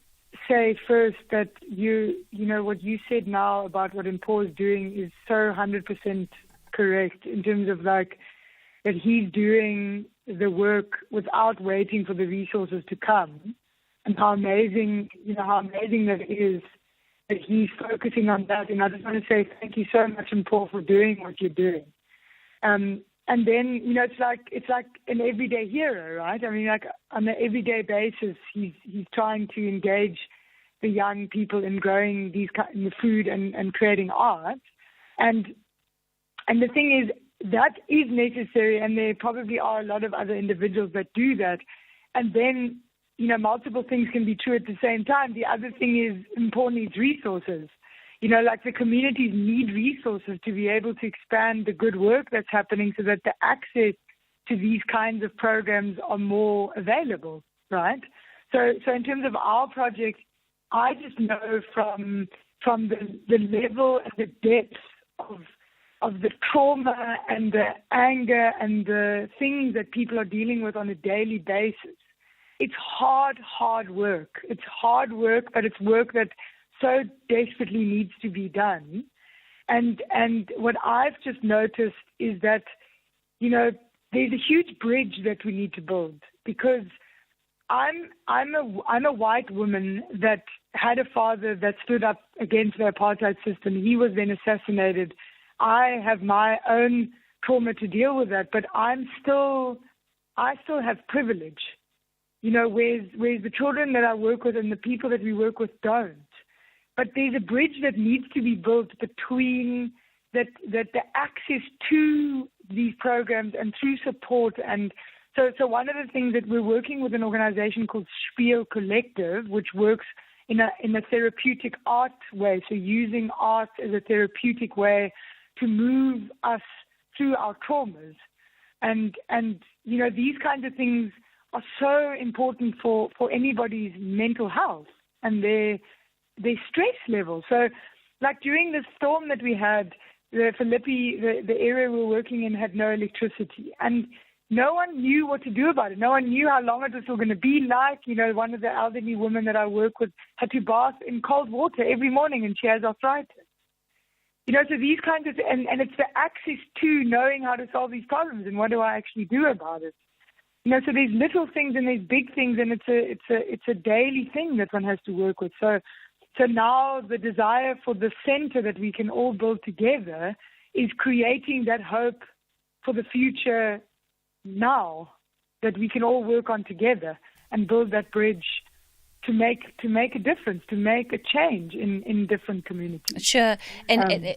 say first that you know what you said now about what Impo is doing is so 100% correct in terms of like that he's doing the work without waiting for the resources to come, and how amazing that is that he's focusing on that. And I just want to say thank you so much, Impo, for doing what you're doing. And then, it's like an everyday hero, right? I mean, like on an everyday basis, he's trying to engage the young people in growing in the food and creating art. And the thing is, that is necessary, and there probably are a lot of other individuals that do that. And then, multiple things can be true at the same time. The other thing is important needs resources. Like the communities need resources to be able to expand the good work that's happening so that the access to these kinds of programs are more available, right? So in terms of our project, I just know from the level and the depth of the trauma and the anger and the things that people are dealing with on a daily basis. It's hard work. It's hard work, but it's work that so desperately needs to be done. And what I've just noticed is that, there's a huge bridge that we need to build, because I'm a white woman that had a father that stood up against the apartheid system. He was then assassinated. I have my own trauma to deal with that, but I still have privilege, whereas the children that I work with and the people that we work with don't. But there's a bridge that needs to be built between that the access to these programs and through support. And so one of the things that we're working with an organization called Spiel Collective, which works in a therapeutic art way, so using art as a therapeutic way to move us through our traumas. And these kinds of things are so important for anybody's mental health and their stress level. So, like during the storm that we had, the area we were working in had no electricity, and no one knew what to do about it. No one knew how long it was still going to be like. One of the elderly women that I work with had to bath in cold water every morning, and she has arthritis. So these kinds of, and it's the access to knowing how to solve these problems and what do I actually do about it. So there's little things and there's big things, and it's a daily thing that one has to work with. So now the desire for the center that we can all build together is creating that hope for the future now that we can all work on together and build that bridge to make a difference, to make a change in different communities. Sure. And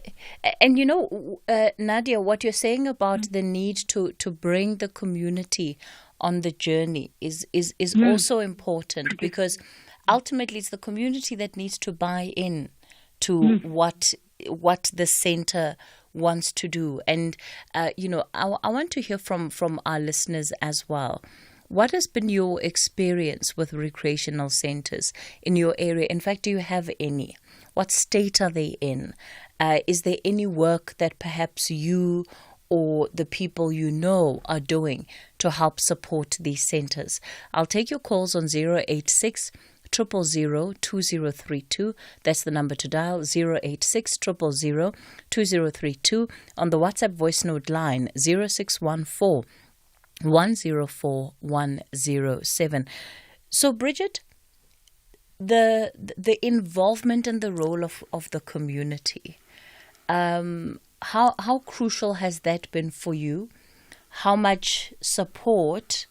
Nadia, what you're saying about the need to bring the community on the journey is also important, because ultimately it's the community that needs to buy in to what the center wants to do. And, I want to hear from our listeners as well. What has been your experience with recreational centers in your area? In fact, do you have any? What state are they in? Is there any work that perhaps you or the people you know are doing to help support these centers? I'll take your calls on 086 000 2032. That's the number to dial, 086 000 2032. On the WhatsApp voice note line, 0614 104 107. So, Bridget, the involvement and the role of the community, how crucial has that been for you? How much support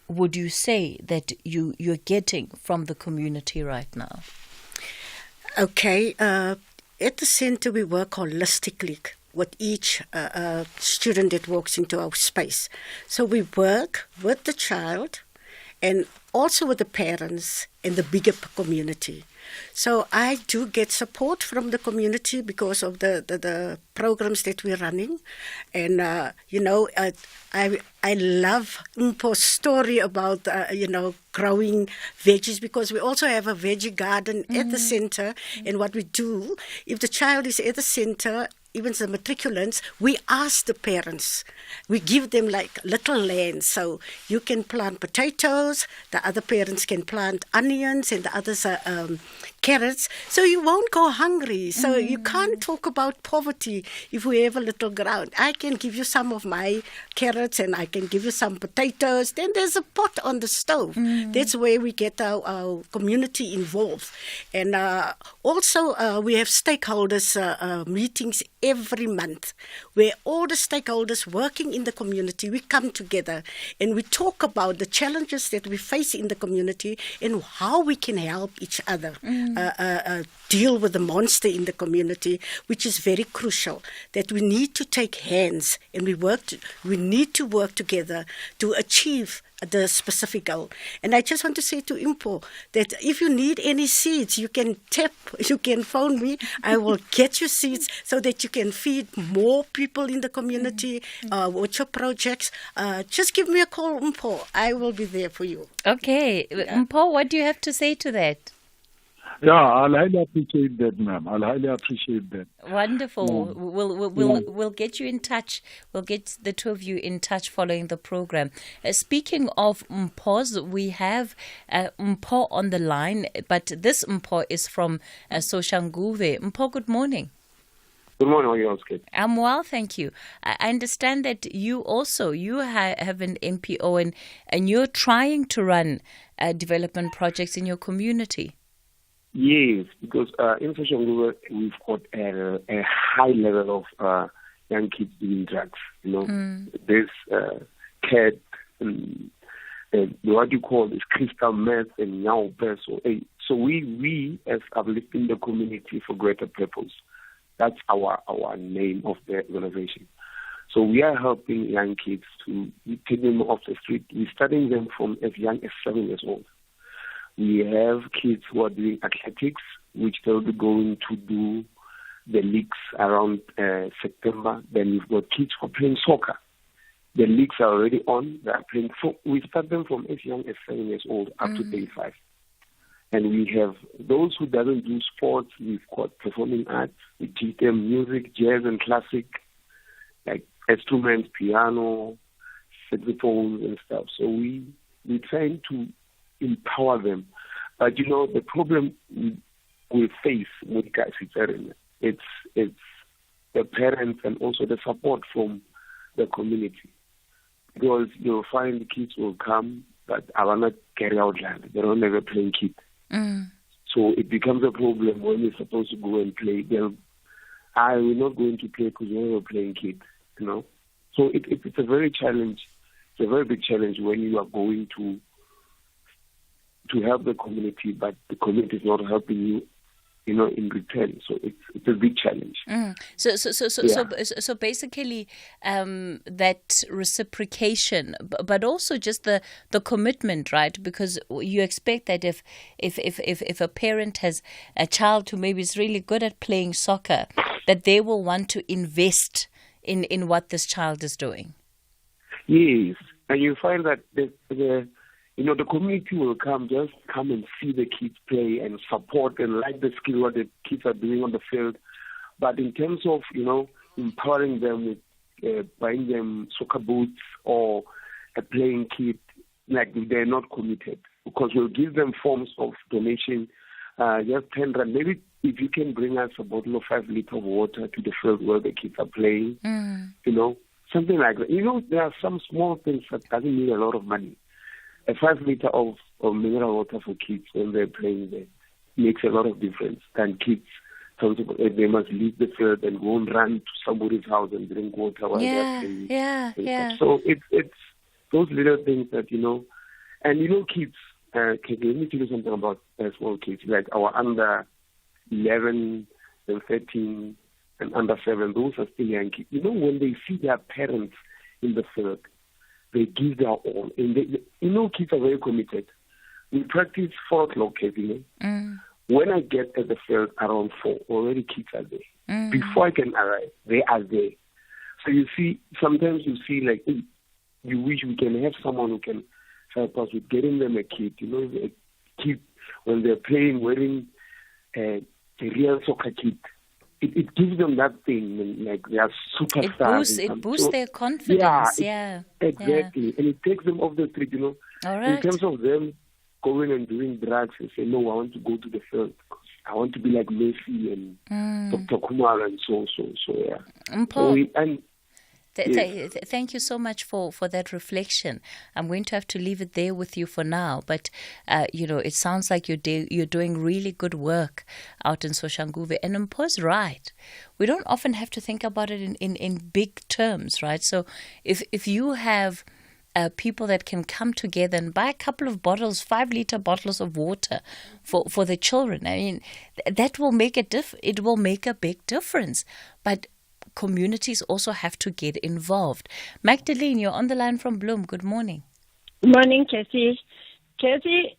would you say that you're getting from the community right now? Okay, at the center we work holistically with each student that walks into our space. So we work with the child and also with the parents and the bigger community. So I do get support from the community because of the programs that we're running. And, I love Mpo's story about, growing veggies, because we also have a veggie garden at the center. And what we do, if the child is at the center, even the matriculants, we ask the parents. We give them like little land. So you can plant potatoes, the other parents can plant onions, and the others are carrots. So you won't go hungry. So you can't talk about poverty if we have a little ground. I can give you some of my carrots and I can give you some potatoes. Then there's a pot on the stove. That's where we get our community involved. And also we have stakeholders meetings every month where all the stakeholders working in the community, we come together and we talk about the challenges that we face in the community and how we can help each other deal with the monster in the community, which is very crucial, that we need to take hands and we need to work together to achieve the specific goal. And I just want to say to Mpo that if you need any seeds, you can phone me. I will get you seeds so that you can feed more people in the community with your projects. Just give me a call, Mpo. I will be there for you. Okay. Mpo, what do you have to say to that? Yeah, I'll highly appreciate that, ma'am. I'll highly appreciate that. Wonderful. We'll get you in touch. We'll get the two of you in touch following the program. Speaking of Mpos, we have Mpo on the line, but this Mpo is from Soshanguve. Mpo, good morning. Good morning. How are you all, Kate? I'm well, thank you. I understand that you have an MPO and you're trying to run development projects in your community. Yes, because in Soshanguve we've got a high level of young kids doing drugs. There's cat, what you call this crystal meth and now peso. So we as uplifting the community for greater purpose. That's our name of the organization. So we are helping young kids to take them off the street. We're studying them from as young as 7 years old. We have kids who are doing athletics, which they'll be going to do the leagues around September. Then we've got kids who are playing soccer. The leagues are already on. They are playing. We start them from as young as 7 years old up to 35. And we have those who doesn't do sports. We've got performing arts. We teach them music, jazz and classic, like instruments, piano, saxophones and stuff. So we're trying to empower them. But the problem we face with it's the parents and also the support from the community. Because you'll find the kids will come, but I will not carry out land. They don't have a playing kid. So it becomes a problem when you're supposed to go and play. We're not going to play because we have a playing kid. So it's a very challenge. It's a very big challenge when you are going to help the community, but the community is not helping you, in return. So it's a big challenge. So basically, that reciprocation, but also just the commitment, right? Because you expect that if a parent has a child who maybe is really good at playing soccer, that they will want to invest in what this child is doing. Yes, and you find that the community will come and see the kids play and support and like the skill what the kids are doing on the field. But in terms of, empowering them with buying them soccer boots or a playing kit, like they're not committed. Because we'll give them forms of donation, just 10 rand. Maybe if you can bring us a bottle of 5 liters of water to the field where the kids are playing, something like that. There are some small things that doesn't need a lot of money. A 5 liter of mineral water for kids when they're playing there makes a lot of difference. And kids, they must leave the field and go and run to somebody's house and drink water while they're playing. Yeah. So it's those little things that, and kids, let me tell you something about small kids, like our under 11 and 13 and under 7, those are still young kids. When they see their parents in the field, They give their all. And kids are very committed. We practice 4 o'clock every day. When I get at the field around 4, already kids are there. Before I can arrive, they are there. So you see, sometimes you see like, you wish we can have someone who can help us with getting them a kit. A kit when they're playing, wearing a real soccer kit. It gives them that thing, like they are superstars. It boosts their confidence. Exactly. Yeah. And it takes them off the street, All right. In terms of them going and doing drugs and say, no, I want to go to the field. I want to be like Messi and Dr. Kumar and so yeah. Paul, thank you so much for that reflection. I'm going to have to leave it there with you for now. But, it sounds like you're doing really good work out in Soshanguve. And Mpho's right. We don't often have to think about it in big terms, right? So if you have people that can come together and buy a couple of bottles, 5-liter bottles of water for the children, I mean, that will make it will make a big difference. But communities also have to get involved. Magdalene, you're on the line from Bloem. Good morning. Morning, Cathy. Cathy,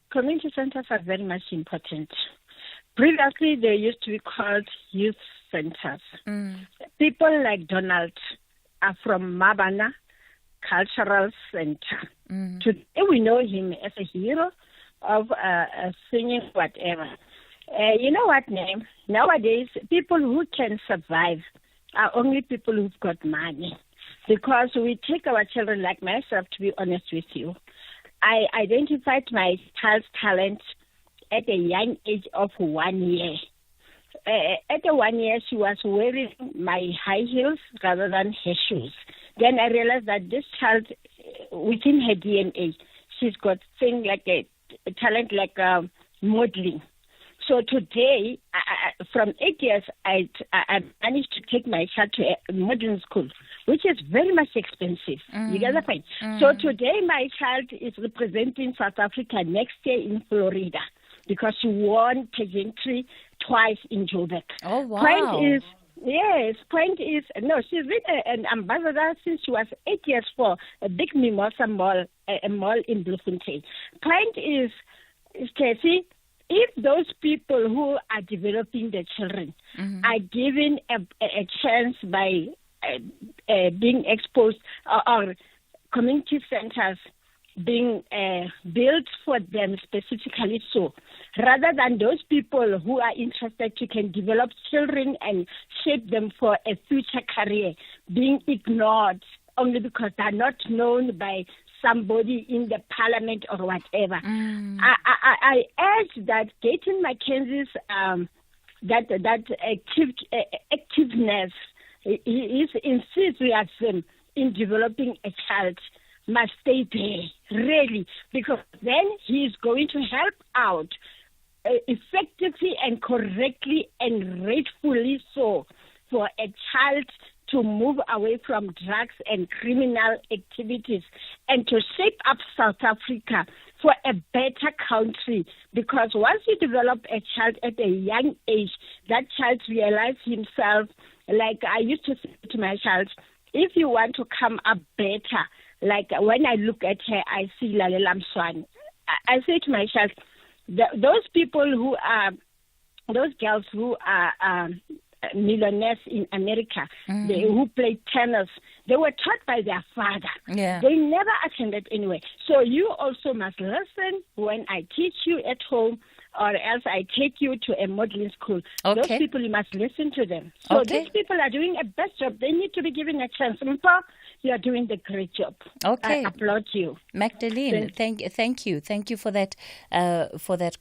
community centers are very much important. Previously, they used to be called youth centers. People like Donald are from Mabana Cultural Center. Today, we know him as a hero of singing whatever. You know what, name? Nowadays, people who can survive are only people who've got money. Because we take our children, like myself, to be honest with you. I identified my child's talent at a young age of 1 year. At 1 year, she was wearing my high heels rather than her shoes. Then I realized that this child, within her DNA, she's got thing like a talent like modeling. So today, from 8 years, I managed to take my child to a modeling school, which is very much expensive. You get the point? So today, my child is representing South Africa next year in Florida because she won pageantry twice in Joburg. Oh, wow. Point is, she's been an ambassador since she was 8 years for a big Mimosa mall, a mall in Bloemfontein. Point is, Casey, if those people who are developing the children are given a chance by being exposed or community centers being built for them specifically so, rather than those people who are interested to can develop children and shape them for a future career being ignored only because they're not known by somebody in the parliament or whatever. I urge that Gayton Mackenzie's activeness, his enthusiasm in developing a child must stay there, really, because then he is going to help out effectively and correctly and rightfully so for a child to move away from drugs and criminal activities and to shape up South Africa for a better country. Because once you develop a child at a young age, that child realizes himself, like I used to say to my child, if you want to come up better, like when I look at her, I see Lalela Mswane. I say to my child, those people who are, those girls who are millionaires in America, who play tennis, they were taught by their father. Yeah. They never attended anyway. So you also must listen when I teach you at home, or else I take you to a modeling school. Okay. Those people, you must listen to them. So these people are doing a best job. They need to be given a chance. Mpho, you are doing the great job. Okay. I applaud you. Magdalene, thank you for that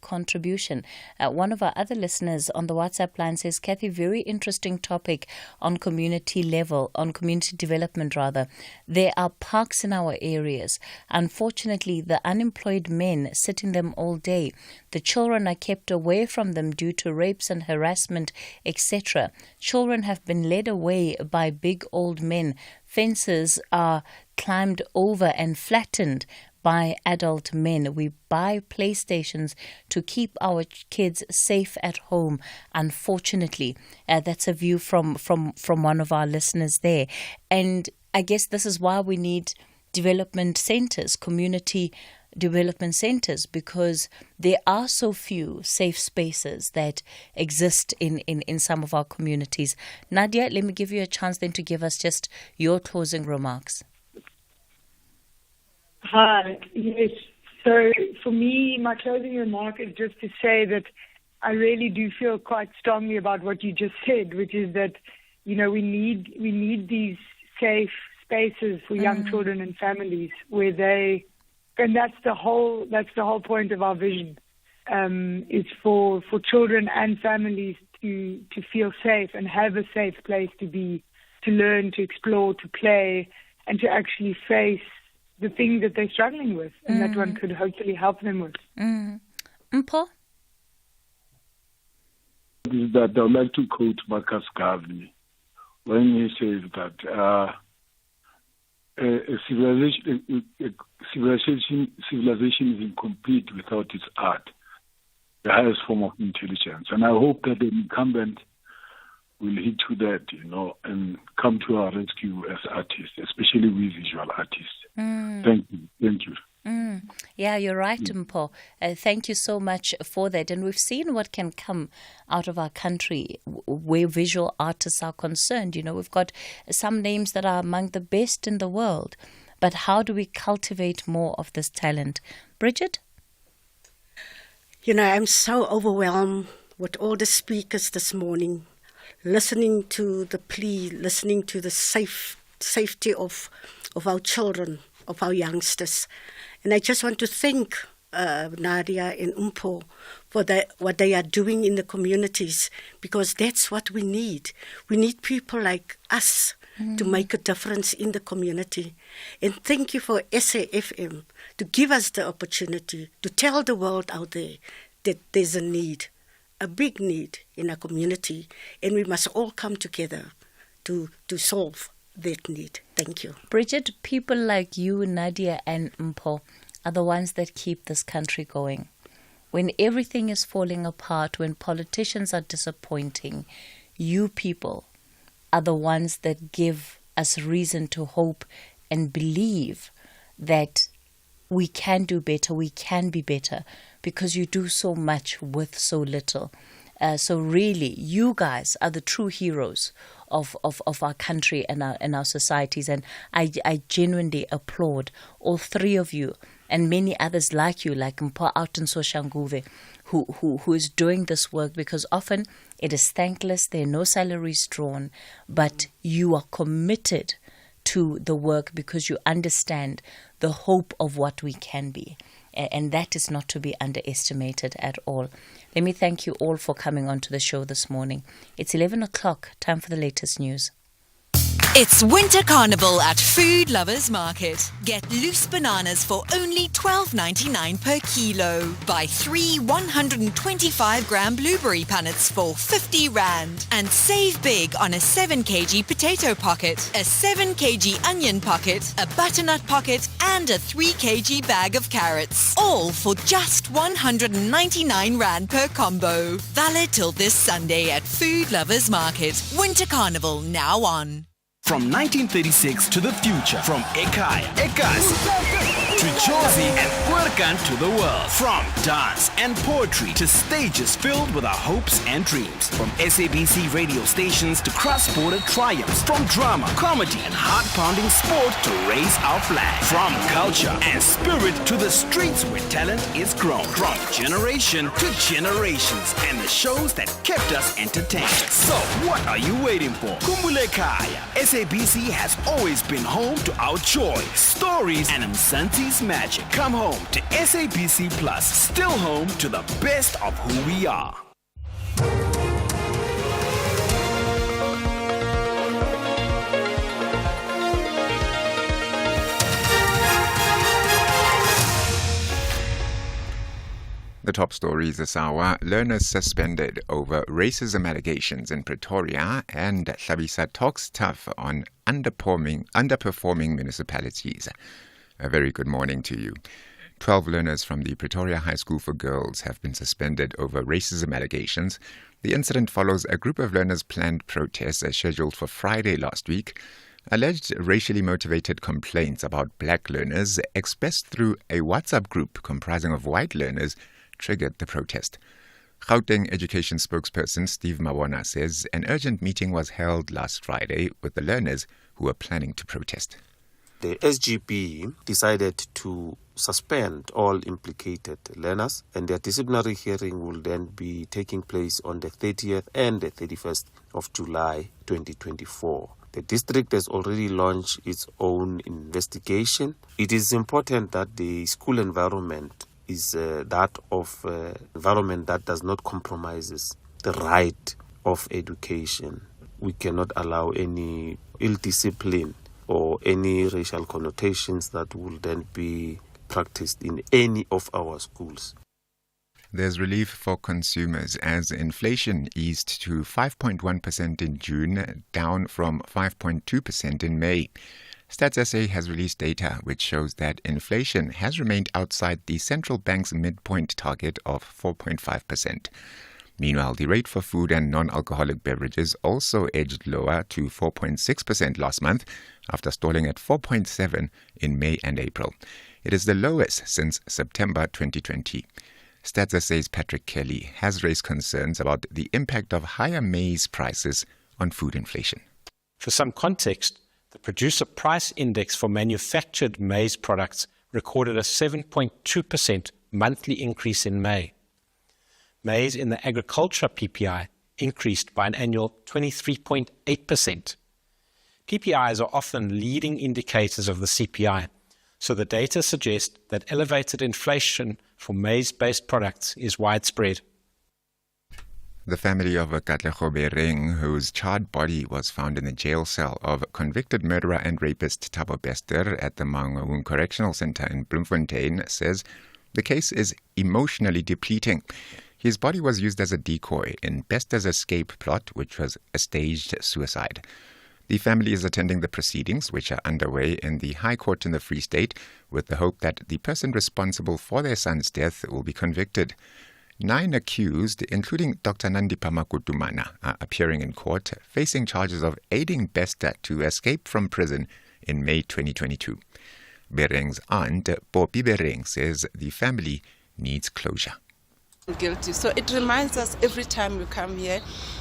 contribution. One of our other listeners on the WhatsApp line says, Cathy, very interesting topic on community level, on community development rather. There are parks in our areas. Unfortunately, the unemployed men sit in them all day. The children are kept away from them due to rapes and harassment, etc. Children have been led away by big old men. Fences are climbed over and flattened by adult men. We buy PlayStations to keep our kids safe at home. Unfortunately, that's a view from one of our listeners there. And I guess this is why we need development centers, community development centers, because there are so few safe spaces that exist in some of our communities. Nadia, let me give you a chance then to give us just your closing remarks. Hi, yes. So for me, my closing remark is just to say that I really do feel quite strongly about what you just said, which is that, we need these safe spaces for young children and families where and that's the whole point of our vision, is for children and families to feel safe and have a safe place to be, to learn, to explore, to play, and to actually face the things that they're struggling with, and that one could hopefully help them with. Mpho? Is that I would like to quote Marcus Garvey when he says that civilization is incomplete without its art, the highest form of intelligence. And I hope that the incumbent will heed to that, and come to our rescue as artists, especially we visual artists. Thank you. Yeah, you're right, Mpho. Thank you so much for that. And we've seen what can come out of our country where visual artists are concerned. We've got some names that are among the best in the world. But how do we cultivate more of this talent? Bridget? I'm so overwhelmed with all the speakers this morning, listening to the plea, listening to the safety of our children, of our youngsters. And I just want to thank Nadia and Mpho for what they are doing in the communities, because that's what we need. We need people like us to make a difference in the community. And thank you for SAFM to give us the opportunity to tell the world out there that there's a need, a big need in our community, and we must all come together to solve that need. Thank you. Bridget, people like you, Nadia and Mpho are the ones that keep this country going. When everything is falling apart, when politicians are disappointing, you people are the ones that give us reason to hope and believe that we can do better, we can be better, because you do so much with so little. So really, you guys are the true heroes of our country and our societies. And I genuinely applaud all three of you and many others like you, like Mpho out in Soshanguve, who is doing this work, because often it is thankless, there are no salaries drawn, but you are committed to the work because you understand the hope of what we can be. And that is not to be underestimated at all. Let me thank you all for coming on to the show this morning. It's 11 o'clock, time for the latest news. It's Winter Carnival at Food Lovers Market. Get loose bananas for only $12.99 per kilo. Buy 3 125-gram blueberry punnets for 50 Rand. And save big on a 7 kg potato pocket, a 7 kg onion pocket, a butternut pocket, and a 3 kg bag of carrots. All for just 199 Rand per combo. Valid till this Sunday at Food Lovers Market. Winter Carnival now on. From 1936 to the future, from Ekaya, Ekas, to Jozi and Puercan to the world. From dance and poetry to stages filled with our hopes and dreams. From SABC radio stations to cross-border triumphs. From drama, comedy and heart-pounding sport to raise our flag. From culture and spirit to the streets where talent is grown. From generation to generations and the shows that kept us entertained. So, what are you waiting for? Kumbule Kaya. SABC has always been home to our joy, stories, and Msanti's magic. Come home to SABC Plus, still home to the best of who we are. The top stories this hour: learners suspended over racism allegations in Pretoria, and Hlabisa talks tough on underperforming municipalities. A very good morning to you. 12 learners from the Pretoria High School for Girls have been suspended over racism allegations. The incident follows a group of learners' planned protests scheduled for Friday last week, Alleged racially motivated complaints about black learners expressed through a WhatsApp group comprising of white learners triggered the protest. Gauteng Education spokesperson Steve Mawona says an urgent meeting was held last Friday with the learners who were planning to protest. The SGB decided to suspend all implicated learners, and their disciplinary hearing will then be taking place on the 30th and the 31st of July 2024. The district has already launched its own investigation. It is important that the school environment is that of environment that does not compromises the right of education. We cannot allow any ill discipline or any racial connotations that will then be practiced in any of our schools. There's relief for consumers as inflation eased to 5.1% in June, down from 5.2% in May. Stats SA has released data which shows that inflation has remained outside the central bank's midpoint target of 4.5%. Meanwhile, the rate for food and non-alcoholic beverages also edged lower to 4.6% last month after stalling at 4.7% in May and April. It is the lowest since September 2020. Stats SA's Patrick Kelly has raised concerns about the impact of higher maize prices on food inflation. For some context, the Producer Price Index for manufactured maize products recorded a 7.2% monthly increase in May. Maize in the agriculture PPI increased by an annual 23.8%. PPIs are often leading indicators of the CPI, so the data suggest that elevated inflation for maize-based products is widespread. The family of Katlego Bereng, whose charred body was found in the jail cell of convicted murderer and rapist Thabo Bester at the Mangaung Correctional Center in Bloemfontein, says the case is emotionally depleting. His body was used as a decoy in Bester's escape plot, which was a staged suicide. The family is attending the proceedings, which are underway in the High Court in the Free State, with the hope that the person responsible for their son's death will be convicted. 9 accused, including Dr. Nandipha Makutumana, are appearing in court, facing charges of aiding Bester to escape from prison in May 2022. Bereng's aunt, Poppy Bereng, says the family needs closure. Guilty. So it reminds us every time we come here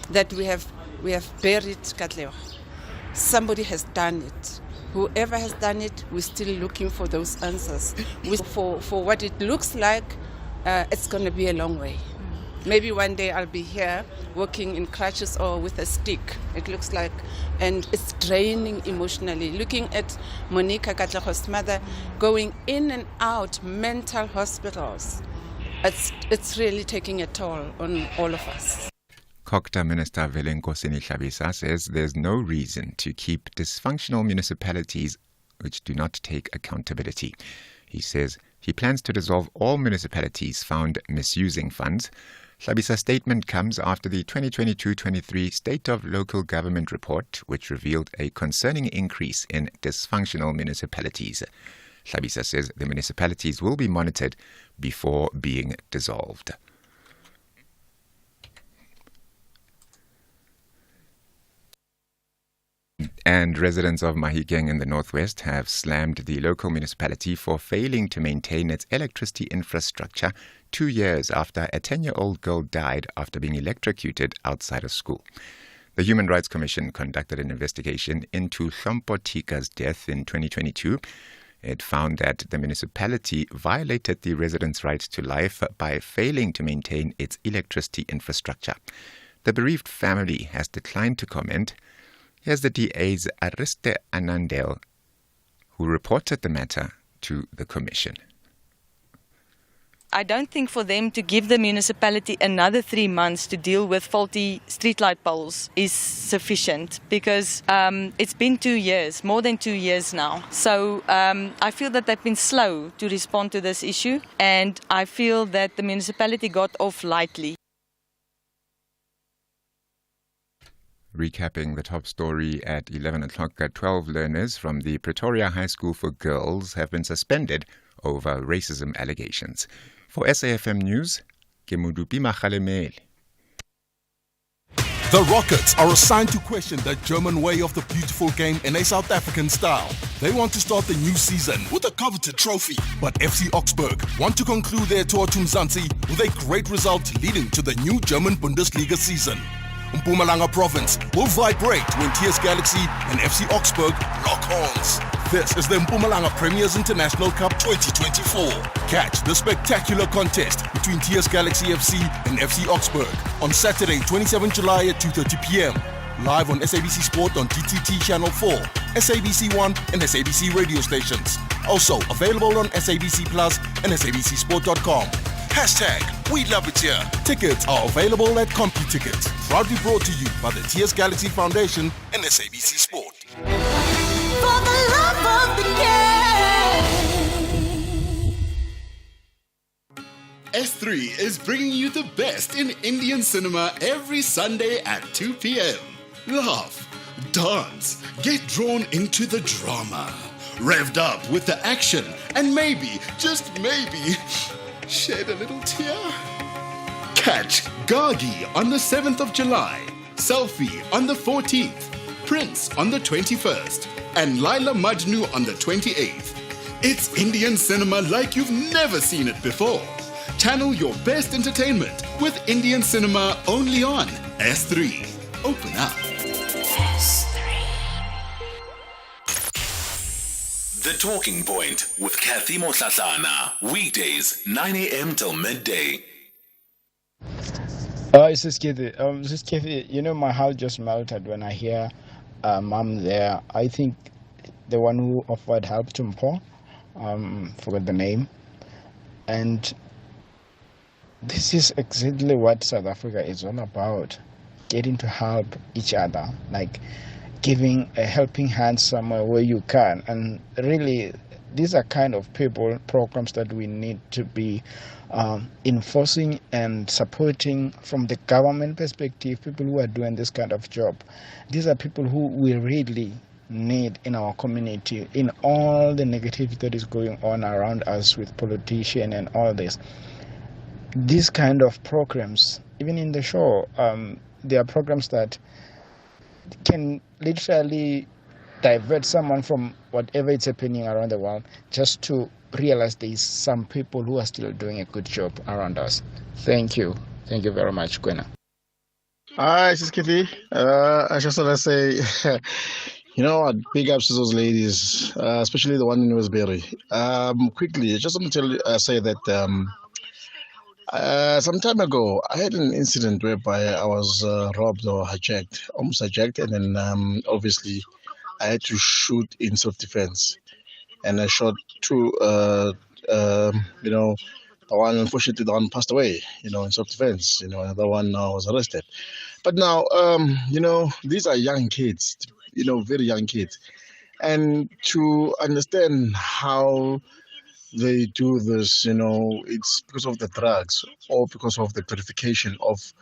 that we have buried Katlego. Somebody has done it. Whoever has done it, we're still looking for those answers. For what it looks like, it's going to be a long way. Maybe one day I'll be here working in crutches or with a stick. It looks like, and it's draining emotionally. Looking at Monica Katlego's mother going in and out mental hospitals. It's really taking a toll on all of us. COGTA Minister Velenkosini Hlabisa says there's no reason to keep dysfunctional municipalities which do not take accountability. He says he plans to dissolve all municipalities found misusing funds. Hlabisa's statement comes after the 2022-23 State of Local Government report, which revealed a concerning increase in dysfunctional municipalities. Hlabisa says the municipalities will be monitored before being dissolved. And residents of Mahikeng in the northwest have slammed the local municipality for failing to maintain its electricity infrastructure 2 years after a 10-year-old girl died after being electrocuted outside of school. The Human Rights Commission conducted an investigation into Hlompo Tika's death in 2022. It found that the municipality violated the residents' right to life by failing to maintain its electricity infrastructure. The bereaved family has declined to comment. Here's the DA's Ariste Anandel, who reported the matter to the Commission. I don't think for them to give the municipality another 3 months to deal with faulty streetlight poles is sufficient because it's been 2 years, more than 2 years now. So I feel that they've been slow to respond to this issue, and I feel that the municipality got off lightly. Recapping the top story at 11 o'clock, 12 learners from the Pretoria High School for Girls have been suspended over racism allegations. For SAFM News, ke Modupi Makgalemele. The Rockets are assigned to question the German way of the beautiful game in a South African style. They want to start the new season with a coveted trophy, but FC Augsburg want to conclude their tour to Mzansi with a great result leading to the new German Bundesliga season. Mpumalanga province will vibrate when TS Galaxy and FC Augsburg lock horns. This is the Mpumalanga Premiers International Cup 2024. Catch the spectacular contest between TS Galaxy FC and FC Augsburg on Saturday, 27 July at 2:30 p.m. Live on SABC Sport on DTT Channel 4, SABC 1 and SABC radio stations. Also available on SABC Plus and SABCSport.com. Hashtag We Love It Here. Tickets are available at CompuTickets. Proudly brought to you by the TS Galaxy Foundation and SABC Sport. For the love of the game. S3 is bringing you the best in Indian cinema every Sunday at 2 p.m. Laugh, dance, get drawn into the drama, revved up with the action, and maybe, just maybe, shed a little tear. Catch Gagi on the 7th of July, Selfie on the 14th, Prince on the 21st, and Laila Majnu on the 28th. It's Indian cinema like you've never seen it before. Channel your best entertainment with Indian cinema only on S3. Open up. The Talking Point with Cathy Mohlahlana. Weekdays, 9 a.m. till midday. This is Cathy. You know, my heart just melted when I hear Mom there. I think the one who offered help to Mpo, forgot the name. And this is exactly what South Africa is all about. Getting to help each other, like giving a helping hand somewhere where you can. And really, these are kind of programs that we need to be enforcing and supporting from the government perspective, people who are doing this kind of job. These are people who we really need in our community, in all the negativity that is going on around us with politicians and all this. These kind of programs, even in the show, there are programs that can literally divert someone from whatever is happening around the world just to realize there is some people who are still doing a good job around us. Thank you. Thank you very much, Gwena. Hi, this is Cathy. I just want to say, you know what, big ups to those ladies, especially the one in Westbury. Quickly, I just want to say that some time ago, I had an incident whereby I was robbed or hijacked, almost hijacked, and then obviously I had to shoot in self-defense. And I shot two, unfortunately, the one passed away, in self-defense. Another one now was arrested. But now, these are young kids, very young kids. And to understand how they do this, it's because of the drugs or because of the purification of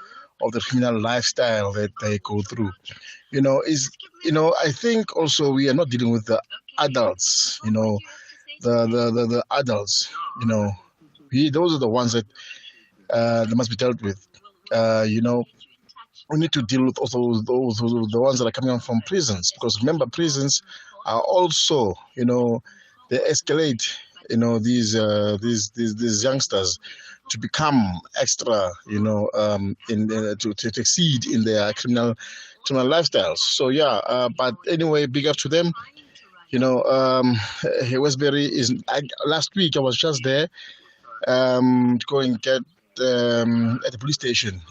the criminal lifestyle that they go through. I think also we are not dealing with the adults, the adults, those are the ones that they must be dealt with. We need to deal with also those the ones that are coming out from prisons, because remember, prisons are also, they escalate, these youngsters to become extra, to exceed in their criminal lifestyles. So but anyway, big up to them. Westbury is. Last week I was just there to go and get at the police station.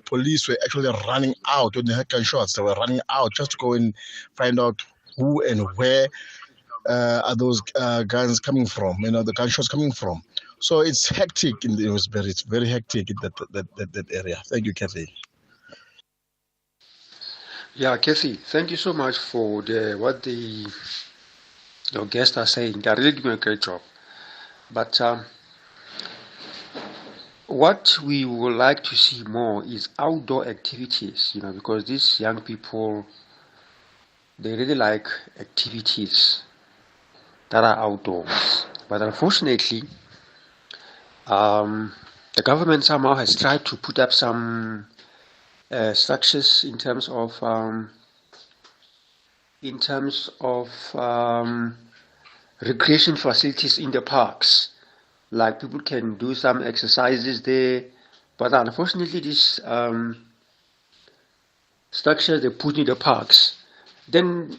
Police were actually running out when they had gunshots. They were running out just to go and find out who and where are those guns coming from. The gunshots coming from. So it's hectic in the Westbury. It's very hectic in that area. Thank you, Cathy. Yeah, Cathy, thank you so much for what the guests are saying. They're really doing a great job. But what we would like to see more is outdoor activities, because these young people, they really like activities that are outdoors. But unfortunately, the government somehow has tried to put up some structures in terms of recreation facilities in the parks. Like people can do some exercises there, but unfortunately, these structures they put in the parks, then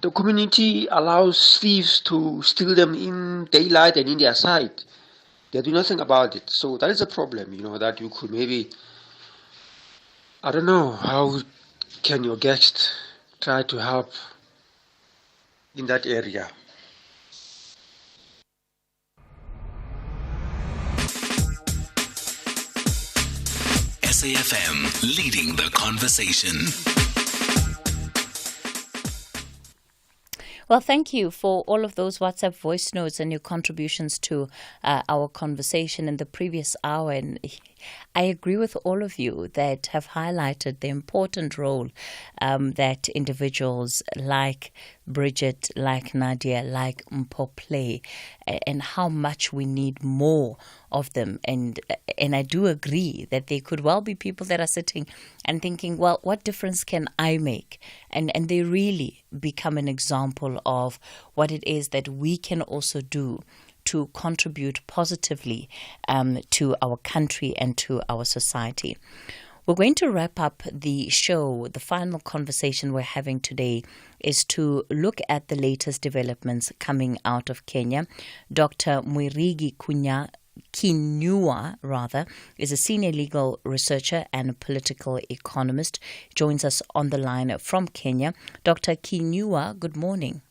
the community allows thieves to steal them in daylight and in their sight. They do nothing about it. So that is a problem, that you could maybe, I don't know, how can your guest try to help in that area? SAFM leading the conversation. Well, thank you for all of those WhatsApp voice notes and your contributions to our conversation in the previous hour. And I agree with all of you that have highlighted the important role that individuals like Bridget, like Nadia, like Mpho play, and how much we need more of them. And I do agree that there could well be people that are sitting and thinking, well, what difference can I make? And they really become an example of what it is that we can also do to contribute positively to our country and to our society. We're going to wrap up the show. The final conversation we're having today is to look at the latest developments coming out of Kenya. Dr. Mwirigi Kinyua is a senior legal researcher and a political economist. Joins us on the line from Kenya. Dr. Kinyua, good morning.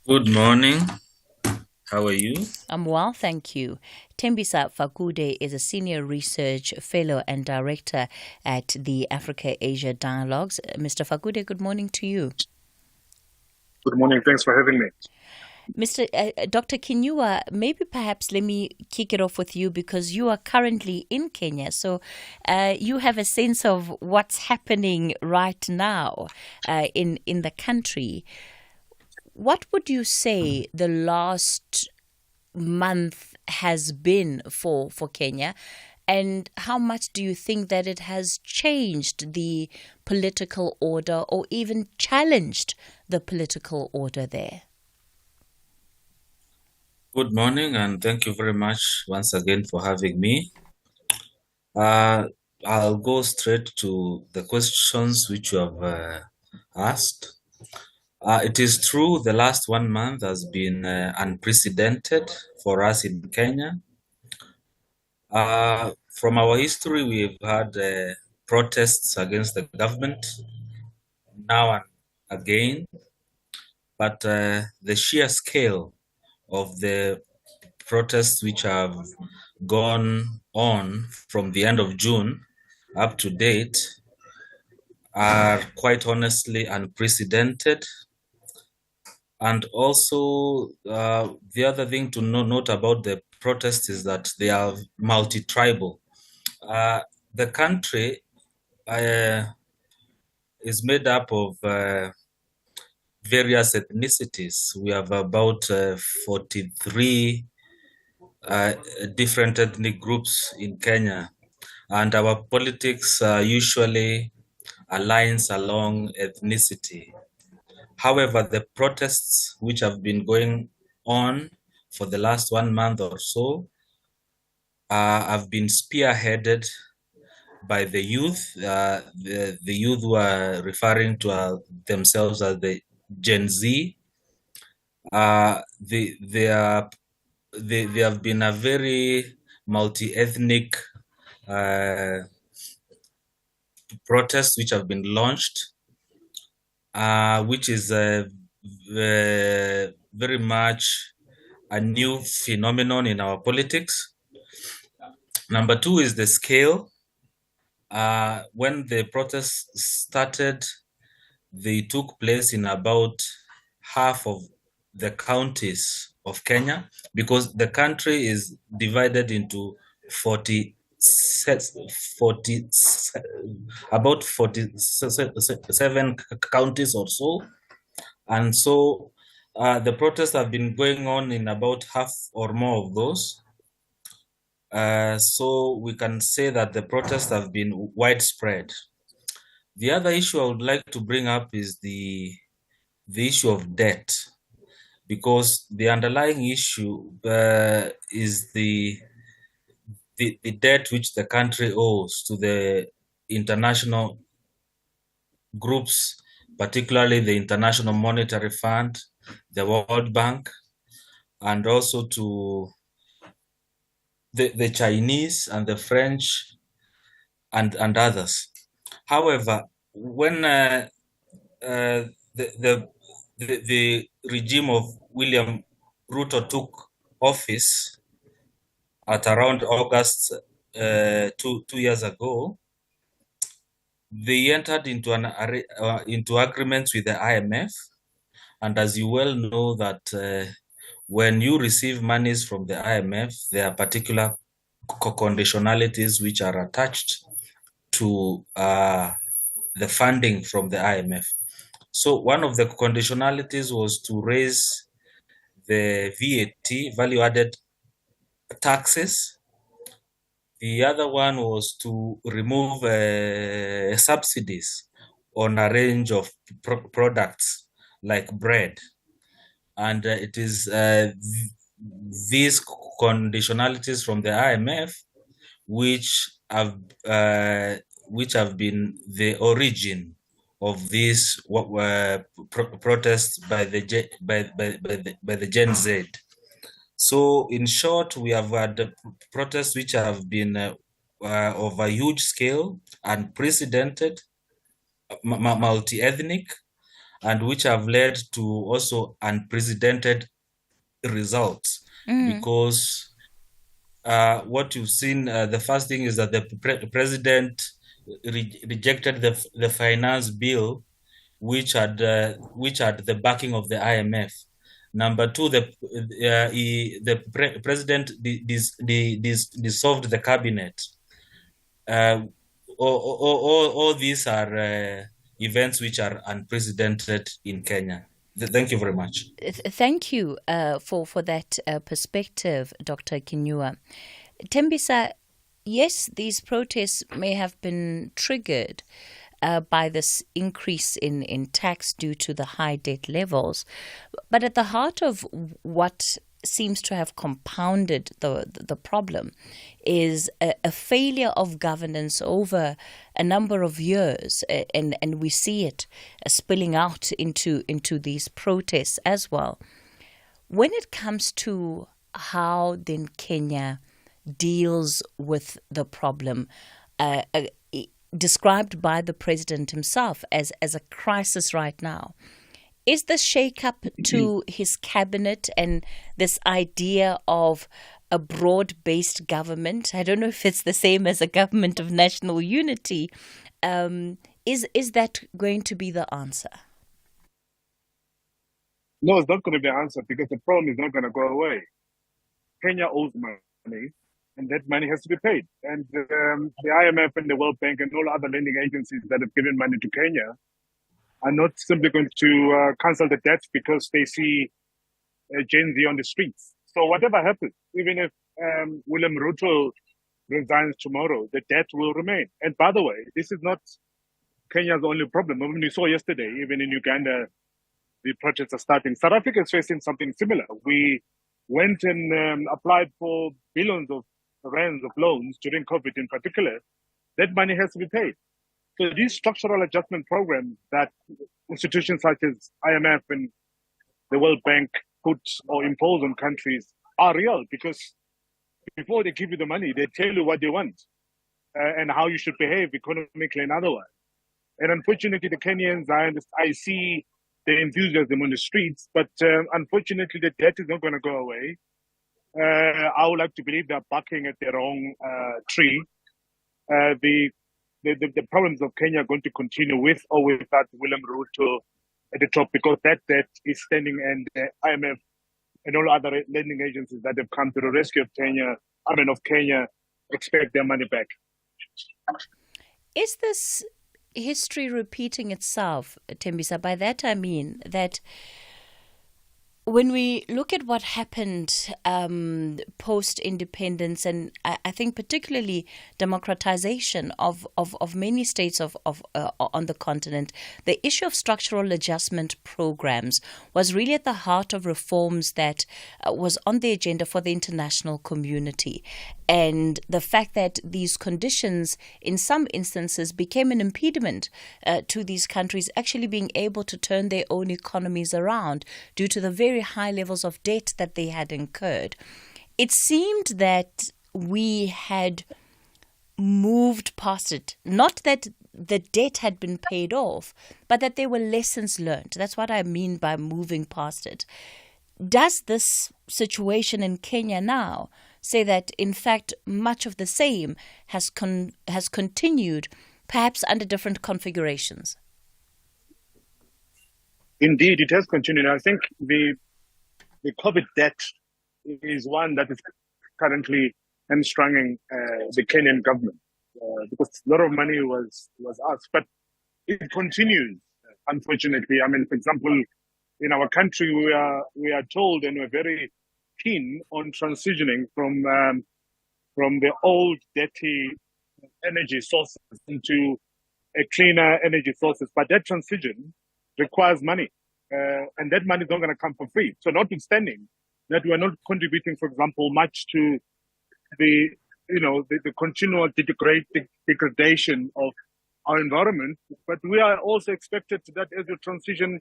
Good morning. How are you? I'm well, thank you. Tembisa Fakude is a senior research fellow and director at the Africa-Asia Dialogues. Mr. Fakude, good morning to you. Good morning. Thanks for having me. Dr. Kinyua, maybe perhaps let me kick it off with you because you are currently in Kenya. So you have a sense of what's happening right now in the country. What would you say the last month has been for Kenya? And how much do you think that it has changed the political order or even challenged the political order there? Good morning, and thank you very much once again for having me. I'll go straight to the questions which you have asked. It is true the last 1 month has been unprecedented for us in Kenya. From our history, we've had protests against the government now and again, but the sheer scale of the protests which have gone on from the end of June up to date are quite honestly unprecedented. And also, the other thing to note about the protests is that they are multi-tribal. The country is made up of various ethnicities. We have about 43 different ethnic groups in Kenya, and our politics usually aligns along ethnicity. However, the protests which have been going on for the last 1 month or so have been spearheaded by the youth. The youth who are referring to themselves as the Gen Z. They have been a very multi-ethnic protests which have been launched, which is very much a new phenomenon in our politics. Number two is the scale. When the protests started, they took place in about half of the counties of Kenya, because the country is divided into 47 counties or so. And so the protests have been going on in about half or more of those. So we can say that the protests have been widespread. The other issue I would like to bring up is the issue of debt, because the underlying issue is the debt which the country owes to the international groups, particularly the International Monetary Fund, the World Bank, and also to the Chinese and the French and others. However, when the regime of William Ruto took office at around August 2 years ago, they entered into into agreements with the IMF, and as you well know that when you receive monies from the IMF, there are particular conditionalities which are attached to the funding from the IMF. So one of the conditionalities was to raise the VAT, value-added taxes. The other one was to remove subsidies on a range of products like bread. And it is these conditionalities from the IMF which have been the origin of these protests by the Gen Z. So, in short, we have had protests which have been of a huge scale, unprecedented, multi-ethnic, and which have led to also unprecedented results. Because what you've seen, the first thing is that the president rejected the finance bill, which had the backing of the IMF. Number two, the president dissolved the cabinet. All these are events which are unprecedented in Kenya. Thank you very much. Thank you for that perspective, Dr. Kinyua. Tembisa, yes, these protests may have been triggered by this increase in tax due to the high debt levels. But at the heart of what seems to have compounded the problem is a failure of governance over a number of years, and we see it spilling out into these protests as well. When it comes to how then Kenya deals with the problem, described by the president himself as a crisis right now, is the shake-up to his cabinet and this idea of a broad-based government, I don't know if it's the same as a government of national unity, is that going to be the answer? No, it's not going to be the answer, because the problem is not going to go away. Kenya owes money, and that money has to be paid. And the IMF and the World Bank and all other lending agencies that have given money to Kenya are not simply going to cancel the debt because they see Gen Z on the streets. So whatever happens, even if William Ruto resigns tomorrow, the debt will remain. And by the way, this is not Kenya's only problem. I mean, you saw yesterday, even in Uganda, the protests are starting. South Africa is facing something similar. We went and applied for billions of rands of loans during COVID in particular. That money has to be paid. So these structural adjustment programs that institutions such as IMF and the World Bank put or impose on countries are real, because before they give you the money, they tell you what they want and how you should behave economically and otherwise. And unfortunately, the Kenyans, I see the enthusiasm on the streets, but unfortunately, the debt is not going to go away. I would like to believe they're barking at their own tree. The problems of Kenya are going to continue with or without William Ruto at the top, because that debt is standing, and the IMF and all other lending agencies that have come to the rescue of Kenya expect their money back. Is this history repeating itself, Tembisa? By that I mean that when we look at what happened post-independence, and I think particularly democratization of many states on the continent, the issue of structural adjustment programs was really at the heart of reforms that was on the agenda for the international community. And the fact that these conditions, in some instances, became an impediment to these countries actually being able to turn their own economies around due to the very high levels of debt that they had incurred. It seemed that we had moved past it. Not that the debt had been paid off, but that there were lessons learned. That's what I mean by moving past it. Does this situation in Kenya now say that, in fact, much of the same has continued, perhaps under different configurations? Indeed, it has continued. I think the COVID debt is one that is currently hamstringing the Kenyan government because a lot of money was asked, but it continues. Unfortunately, I mean, for example, in our country, we are told, and we're very keen on transitioning from the old dirty energy sources into a cleaner energy sources. But that transition requires money, and that money is not going to come for free. So, notwithstanding that we are not contributing, for example, much to the continual degradation of our environment, but we are also expected that as a transition,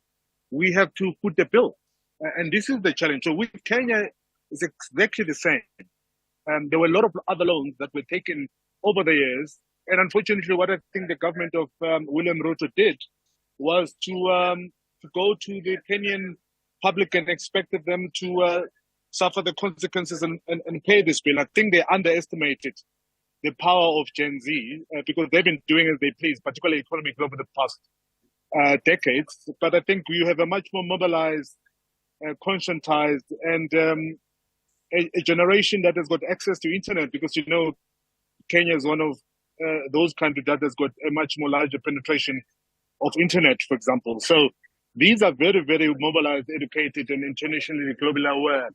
we have to foot the bill, and this is the challenge. So, with Kenya, it's exactly the same. There were a lot of other loans that were taken over the years, and unfortunately, what I think the government of William Ruto did was to go to the Kenyan public and expected them to suffer the consequences and pay this bill. I think they underestimated the power of Gen Z because they've been doing as they please, particularly economically over the past decades. But I think you have a much more mobilized, conscientized, and a generation that has got access to internet, because Kenya is one of those countries that has got a much more larger penetration of internet, for example. So these are very, very mobilized, educated, and internationally globally aware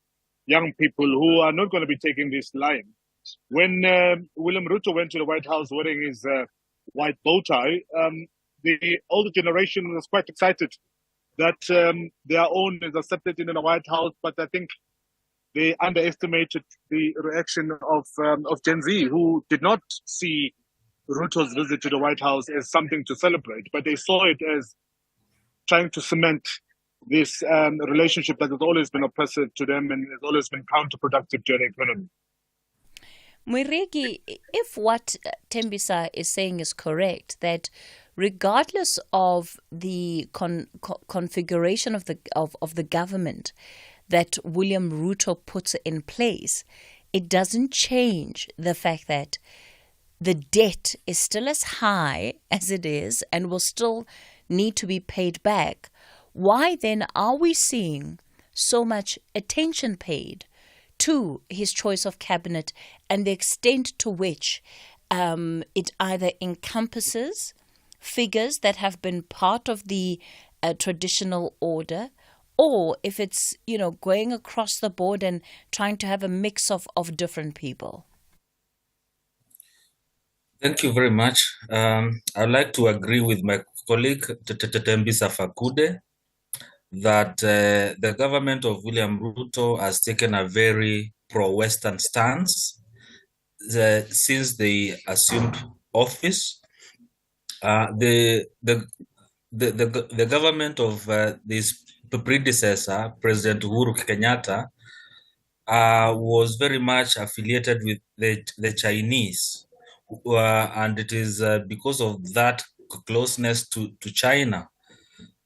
young people who are not going to be taking this line. When William Ruto went to the White House wearing his white bow tie, the older generation was quite excited that their own is accepted in the White House, but I think they underestimated the reaction of Gen Z, who did not see Ruto's visit to the White House as something to celebrate, but they saw it as trying to cement this relationship that has always been oppressive to them and has always been counterproductive to their economy. Mwirigi, if what Tembisa is saying is correct, that regardless of the configuration of the government that William Ruto puts in place, it doesn't change the fact that the debt is still as high as it is and will still need to be paid back. Why then are we seeing so much attention paid to his choice of cabinet and the extent to which it either encompasses figures that have been part of the traditional order, or if it's, going across the board and trying to have a mix of different people? Thank you very much. I'd like to agree with my colleague, Tembisa Fakude, that the government of William Ruto has taken a very pro-Western stance since they assumed office. The government of this predecessor, President Uhuru Kenyatta, was very much affiliated with the Chinese, and it is because of that closeness to China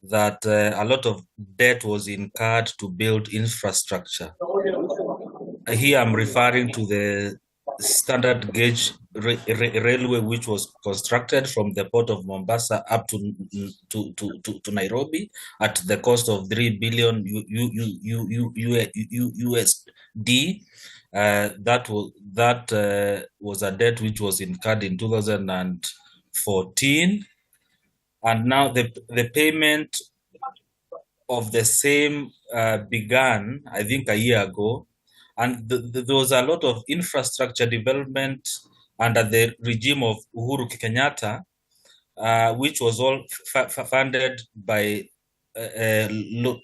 that a lot of debt was incurred to build infrastructure. Here I'm referring to the standard gauge railway, which was constructed from the port of Mombasa up to Nairobi at the cost of $3 billion USD. That was a debt which was incurred in 2014, and now the payment of the same began, I think, a year ago, and there was a lot of infrastructure development under the regime of Uhuru Kenyatta, which was all funded by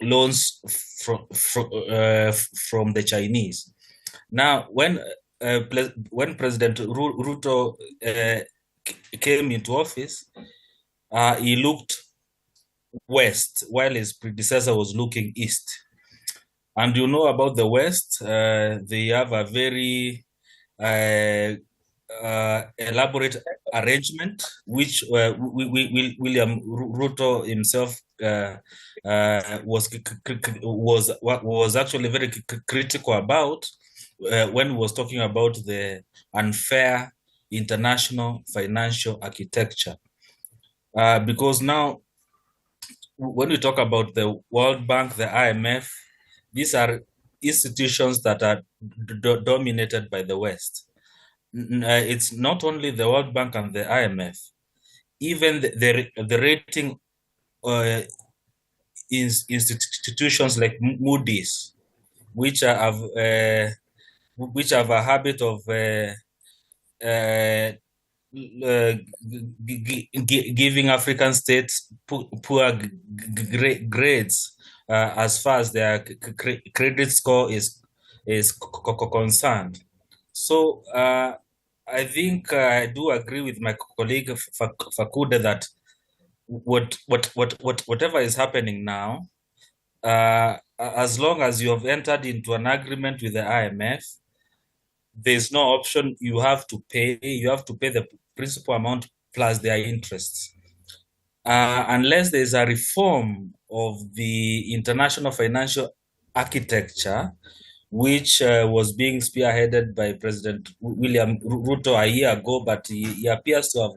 loans from the Chinese. Now, when President Ruto came into office, he looked west while his predecessor was looking east. And you know about the West, they have a very elaborate arrangement, which William Ruto himself was actually very critical about when he was talking about the unfair international financial architecture. Because now, when we talk about the World Bank, the IMF, these are institutions that are dominated by the West. It's not only the World Bank and the IMF, even the rating institutions like Moody's, which have a habit of giving African states poor grades as far as their credit score is concerned. So I think I do agree with my colleague Fakude that whatever is happening now, as long as you have entered into an agreement with the IMF, there's no option. You have to pay the principal amount plus their interests. Unless there's a reform of the international financial architecture, which was being spearheaded by President William Ruto a year ago, but he appears to have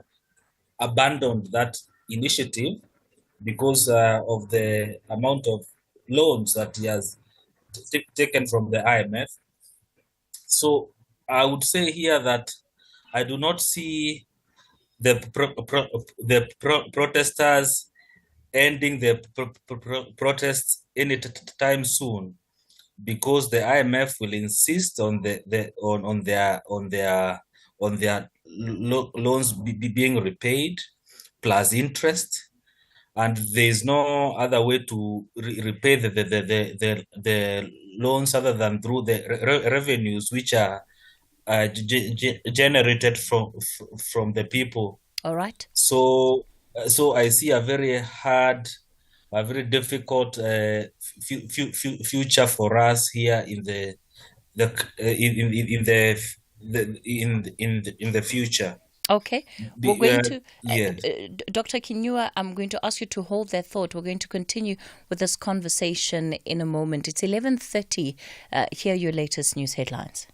abandoned that initiative because of the amount of loans that he has taken from the IMF. So I would say here that I do not see the protesters ending the protests any time soon, because the IMF will insist on their loans being repaid plus interest, and there is no other way to repay the loans other than through the revenues which are generated from the people. All right. So I see a very hard, a very difficult future for us here in the future. Okay, we're going to, yes. Dr. Kinyua, I'm going to ask you to hold that thought. We're going to continue with this conversation in a moment. It's 11:30. Here are your latest news headlines.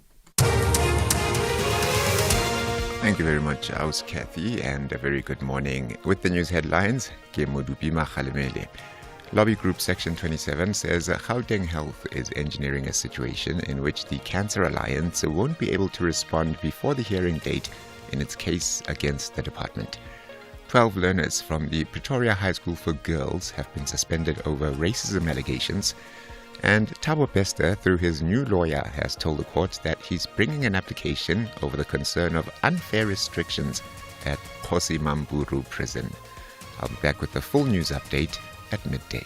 Thank you very much, Aus Cathy, and a very good morning. With the news headlines, Ke Modupima Kgalemele. Lobby Group Section 27 says Gauteng Health is engineering a situation in which the Cancer Alliance won't be able to respond before the hearing date in its case against the department. 12 learners from the Pretoria High School for Girls have been suspended over racism allegations, and Thabo Bester, through his new lawyer, has told the court that he's bringing an application over the concern of unfair restrictions at Kgosi Mampuru prison. I'll be back with the full news update at midday.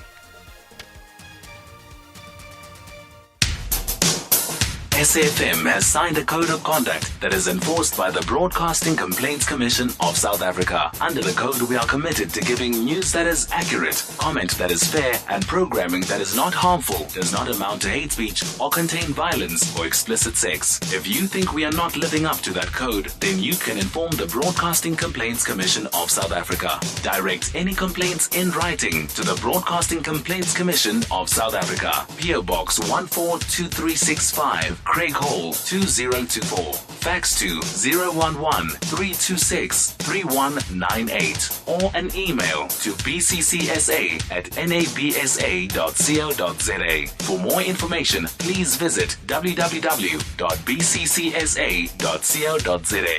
SAFM has signed a code of conduct that is enforced by the Broadcasting Complaints Commission of South Africa. Under the code, we are committed to giving news that is accurate, comment that is fair, and programming that is not harmful, does not amount to hate speech, or contain violence or explicit sex. If you think we are not living up to that code, then you can inform the Broadcasting Complaints Commission of South Africa. Direct any complaints in writing to the Broadcasting Complaints Commission of South Africa. PO Box 142365. Craig Hall 2024. Fax to 011-326-3198 or an email to bccsa@nabsa.co.za. For more information, please visit www.bccsa.co.za.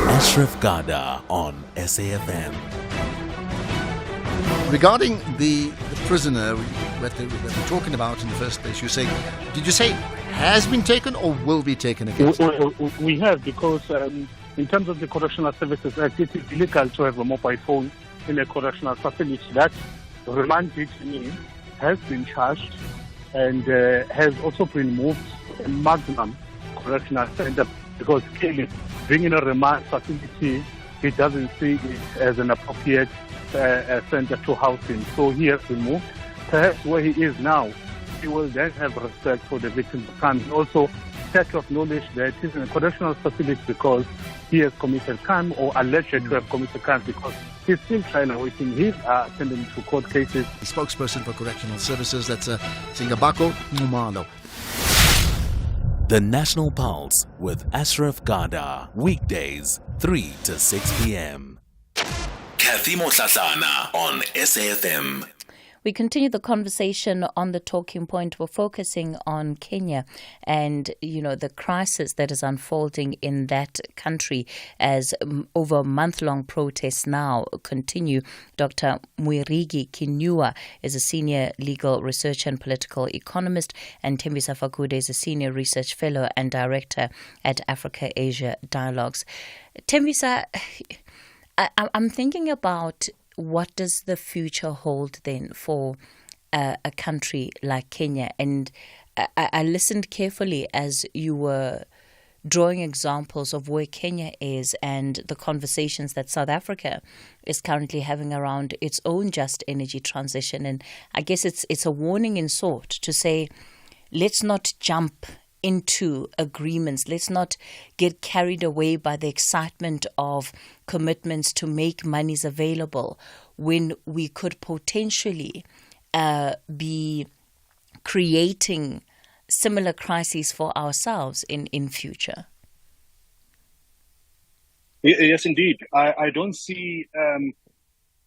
Ashraf Gada on SAFM. regarding the prisoner that we're talking about in the first place, did you say has been taken or will be taken against? We have, because in terms of the Correctional Services Act, it is illegal to have a mobile phone in a correctional facility. That remand detainee has been charged and has also been moved to a maximum correctional center, because clearly being in a remand facility, he doesn't see it as an appropriate center to house him. So he has been moved. Perhaps where he is now, he will then have respect for the victims of crime. Also, set of knowledge that he's in a correctional facility because he has committed crime or alleged to have committed crime, because he's still trial awaiting. He's attending to court cases. The spokesperson for Correctional Services, that's Singabako Numalo. The National Pulse with Ashraf Garda. Weekdays, 3 to 6 p.m. Cathy Mohlahlana on SAFM. We continue the conversation on the talking point. We're focusing on Kenya and, the crisis that is unfolding in that country as over a month-long protests now continue. Dr. Mwirigi Kinua is a senior legal researcher and political economist, and Tembisa Fakude is a senior research fellow and director at Africa-Asia Dialogues. Tembisa, I'm thinking about what does the future hold then for a country like Kenya? And I listened carefully as you were drawing examples of where Kenya is and the conversations that South Africa is currently having around its own just energy transition. And I guess it's a warning in sort to say, let's not jump into agreements. Let's not get carried away by the excitement of commitments to make monies available when we could potentially be creating similar crises for ourselves in future. Yes, indeed. I don't see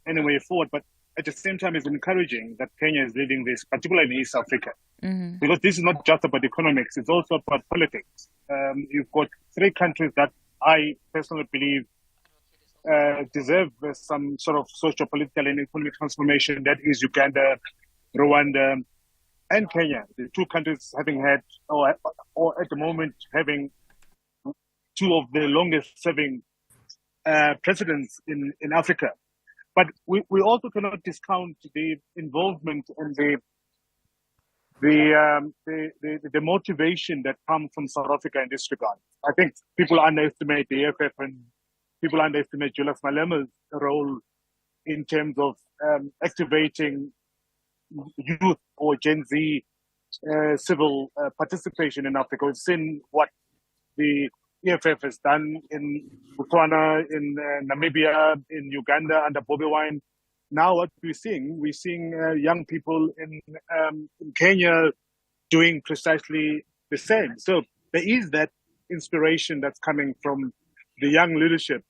any way forward, but at the same time, it's encouraging that Kenya is leading this, particularly in East Africa. Mm-hmm. Because this is not just about economics, it's also about politics. You've got three countries that I personally believe deserve some sort of socio-political and economic transformation. That is Uganda, Rwanda, and Kenya. The two countries having had, or at the moment, having two of the longest-serving presidents in Africa. But we also cannot discount the involvement and the motivation that comes from South Africa in this regard. I think people underestimate the EFF and people underestimate Julius Malema's role in terms of activating youth or Gen Z civil participation in Africa. We've seen what the EFF has done in Botswana, in Namibia, in Uganda under Bobi Wine. Now what we're seeing young people in Kenya doing precisely the same. So there is that inspiration that's coming from the young leadership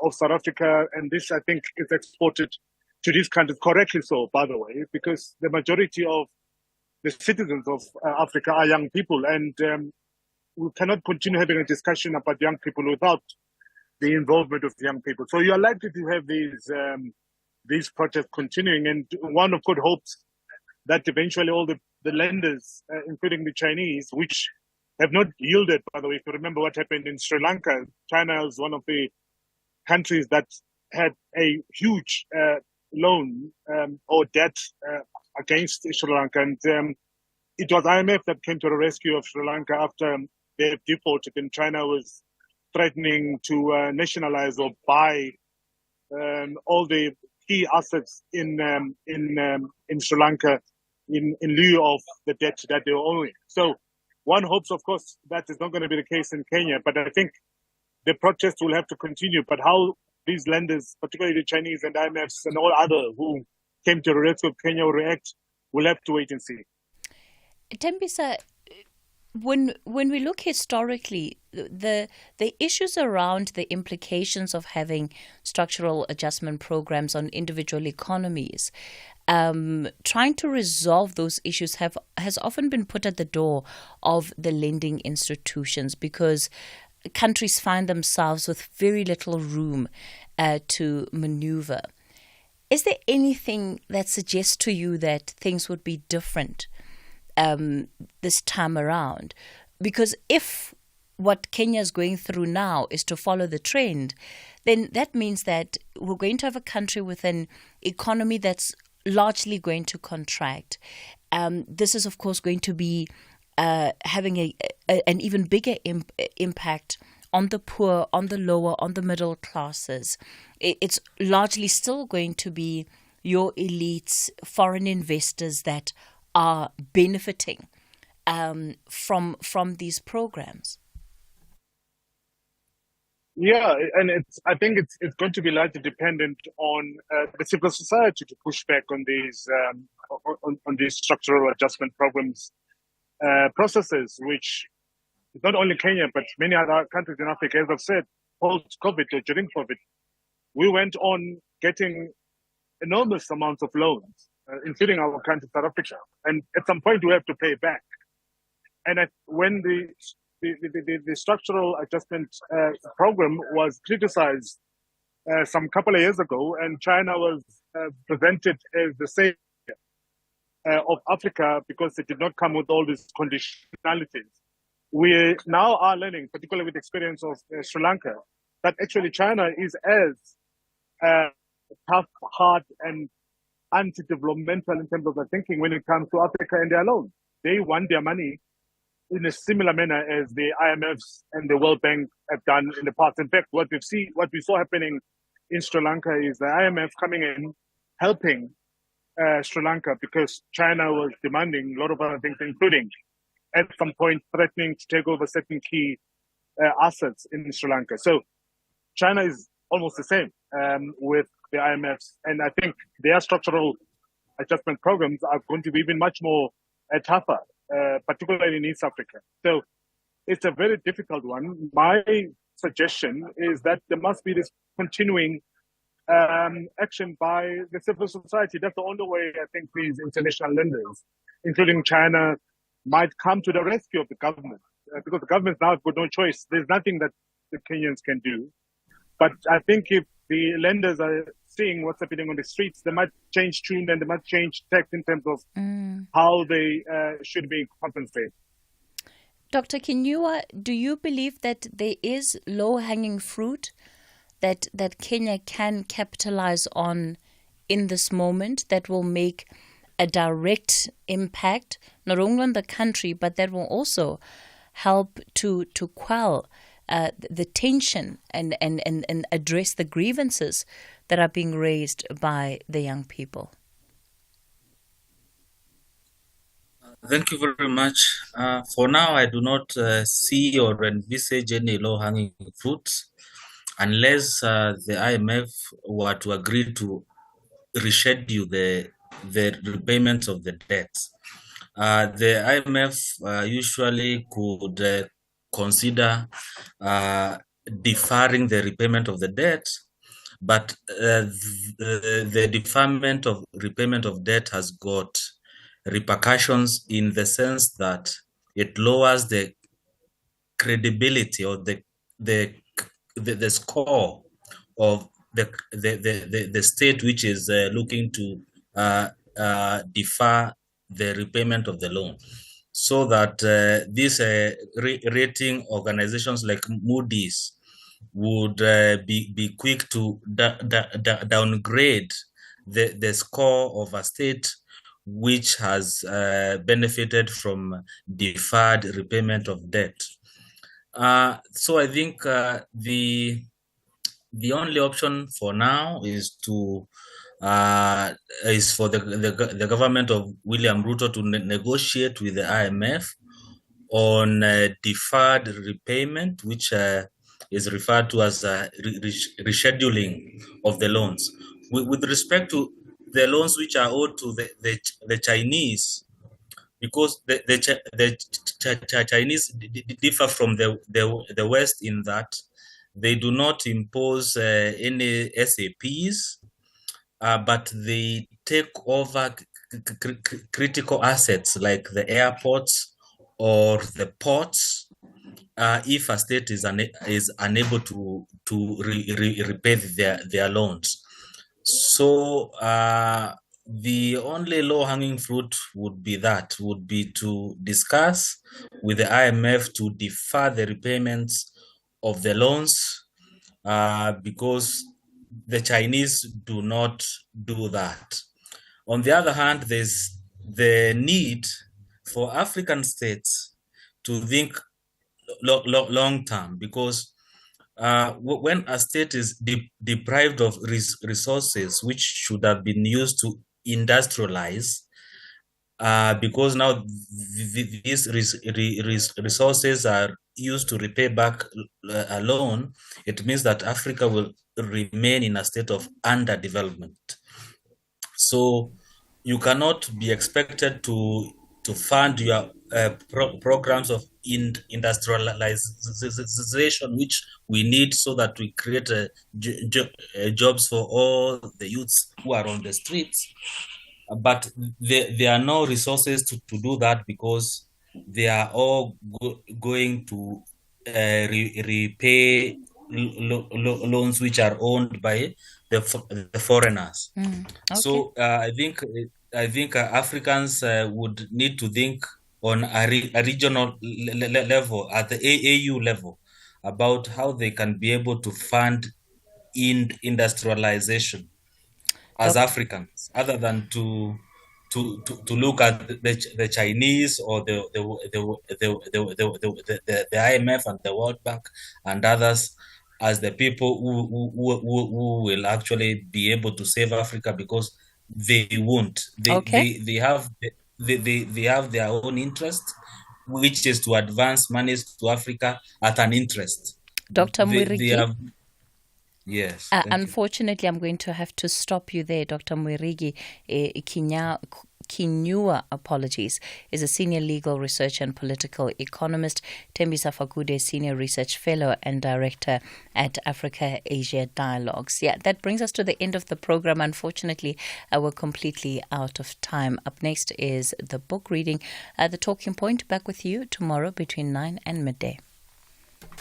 of South Africa, and this, I think, is exported to these countries, correctly so, by the way, because the majority of the citizens of Africa are young people, and we cannot continue having a discussion about young people without the involvement of young people. So you are likely to have these protests continuing, and one of course hopes that eventually all the lenders, including the Chinese, which have not yielded, by the way, if you remember what happened in Sri Lanka, China is one of the countries that had a huge loan or debt against Sri Lanka, and it was IMF that came to the rescue of Sri Lanka after they defaulted, and China was threatening to nationalize or buy all the key assets in Sri Lanka in lieu of the debt that they were owing. So one hopes, of course, that is not going to be the case in Kenya, but I think the protests will have to continue. But how these lenders, particularly the Chinese and IMFs and all other who came to the rescue of Kenya will react, we'll have to wait and see. Tembisa, when we look historically, the issues around the implications of having structural adjustment programs on individual economies, trying to resolve those issues has often been put at the door of the lending institutions because countries find themselves with very little room to maneuver. Is there anything that suggests to you that things would be different this time around? Because if what Kenya is going through now is to follow the trend, then that means that we're going to have a country with an economy that's largely going to contract. This is, of course, going to be having an even bigger impact on the poor, on the lower, on the middle classes. It's largely still going to be your elites, foreign investors that are benefiting from these programs. Yeah, and I think it's going to be largely dependent on the civil society to push back on these on these structural adjustment programs processes, which is not only Kenya but many other countries in Africa. As I've said, post-COVID or during COVID, we went on getting enormous amounts of loans, including our country, South Africa, and at some point we have to pay back. And when the structural adjustment program was criticized some couple of years ago, and China was presented as the savior of Africa because it did not come with all these conditionalities. We now are learning, particularly with the experience of Sri Lanka, that actually China is as tough, hard, and anti-developmental in terms of their thinking when it comes to Africa and their loans. They want their money in a similar manner as the IMFs and the World Bank have done in the past. In fact, what we saw happening in Sri Lanka is the IMF coming in, helping Sri Lanka because China was demanding a lot of other things, including at some point threatening to take over certain key assets in Sri Lanka. So China is almost the same with the IMFs. And I think their structural adjustment programs are going to be even much more tougher, particularly in East Africa. So it's a very difficult one. My suggestion is that there must be this continuing action by the civil society. That's the only way I think these international lenders, including China, might come to the rescue of the government. Because the government now has got no choice. There's nothing that the Kenyans can do. But I think if the lenders are seeing what's happening on the streets, they might change tune and they might change tact in terms of how they should be compensated. Dr. Kinyua, do you believe that there is low-hanging fruit that Kenya can capitalize on in this moment that will make a direct impact, not only on the country, but that will also help to quell the tension and address the grievances that are being raised by the young people? Thank you very much. For now, I do not see or envisage any low-hanging fruits unless the IMF were to agree to reschedule the repayments of the debts. The IMF usually could consider deferring the repayment of the debt, but the deferment of repayment of debt has got repercussions in the sense that it lowers the credibility or the score of the state which is looking to defer the repayment of the loan, so that these rating organizations like Moody's would be quick to downgrade the score of a state which has benefited from deferred repayment of debt. So I think the only option for now is for the government of William Ruto to negotiate with the IMF on deferred repayment, which is referred to as rescheduling of the loans. With respect to the loans which are owed to the Chinese, because the Chinese differ from the West in that they do not impose any SAPs, but they take over critical assets like the airports or the ports if a state is unable to repay their loans. So the only low-hanging fruit would be to discuss with the IMF to defer the repayments of the loans because the Chinese do not do that. On the other hand, there's the need for African states to think long term, because when a state is deprived of resources which should have been used to industrialize, because now these resources are used to repay back a loan, it means that Africa will remain in a state of underdevelopment. So you cannot be expected to fund your programs of industrialization, which we need so that we create jobs for all the youths who are on the streets. But there are no resources to do that, because they are all going to repay loans which are owned by the foreigners. Okay. So I think Africans would need to think on a regional level, at the AU level, about how they can be able to fund industrialization as Africans, other than to look at the Chinese or the IMF and the World Bank and others as the people who will actually be able to save Africa, because they won't. They have their own interest, which is to advance monies to Africa at an interest. Dr. Mwirigi? Yes. Unfortunately, I'm going to have to stop you there. Dr. Mwirigi Kinyua, apologies, is a senior legal researcher and political economist. Tembisa Fakude, senior research fellow and director at Africa Asia Dialogues. Yeah, that brings us to the end of the program. Unfortunately, we're completely out of time. Up next is the book reading, The Talking Point. Back with you tomorrow between 9 and midday.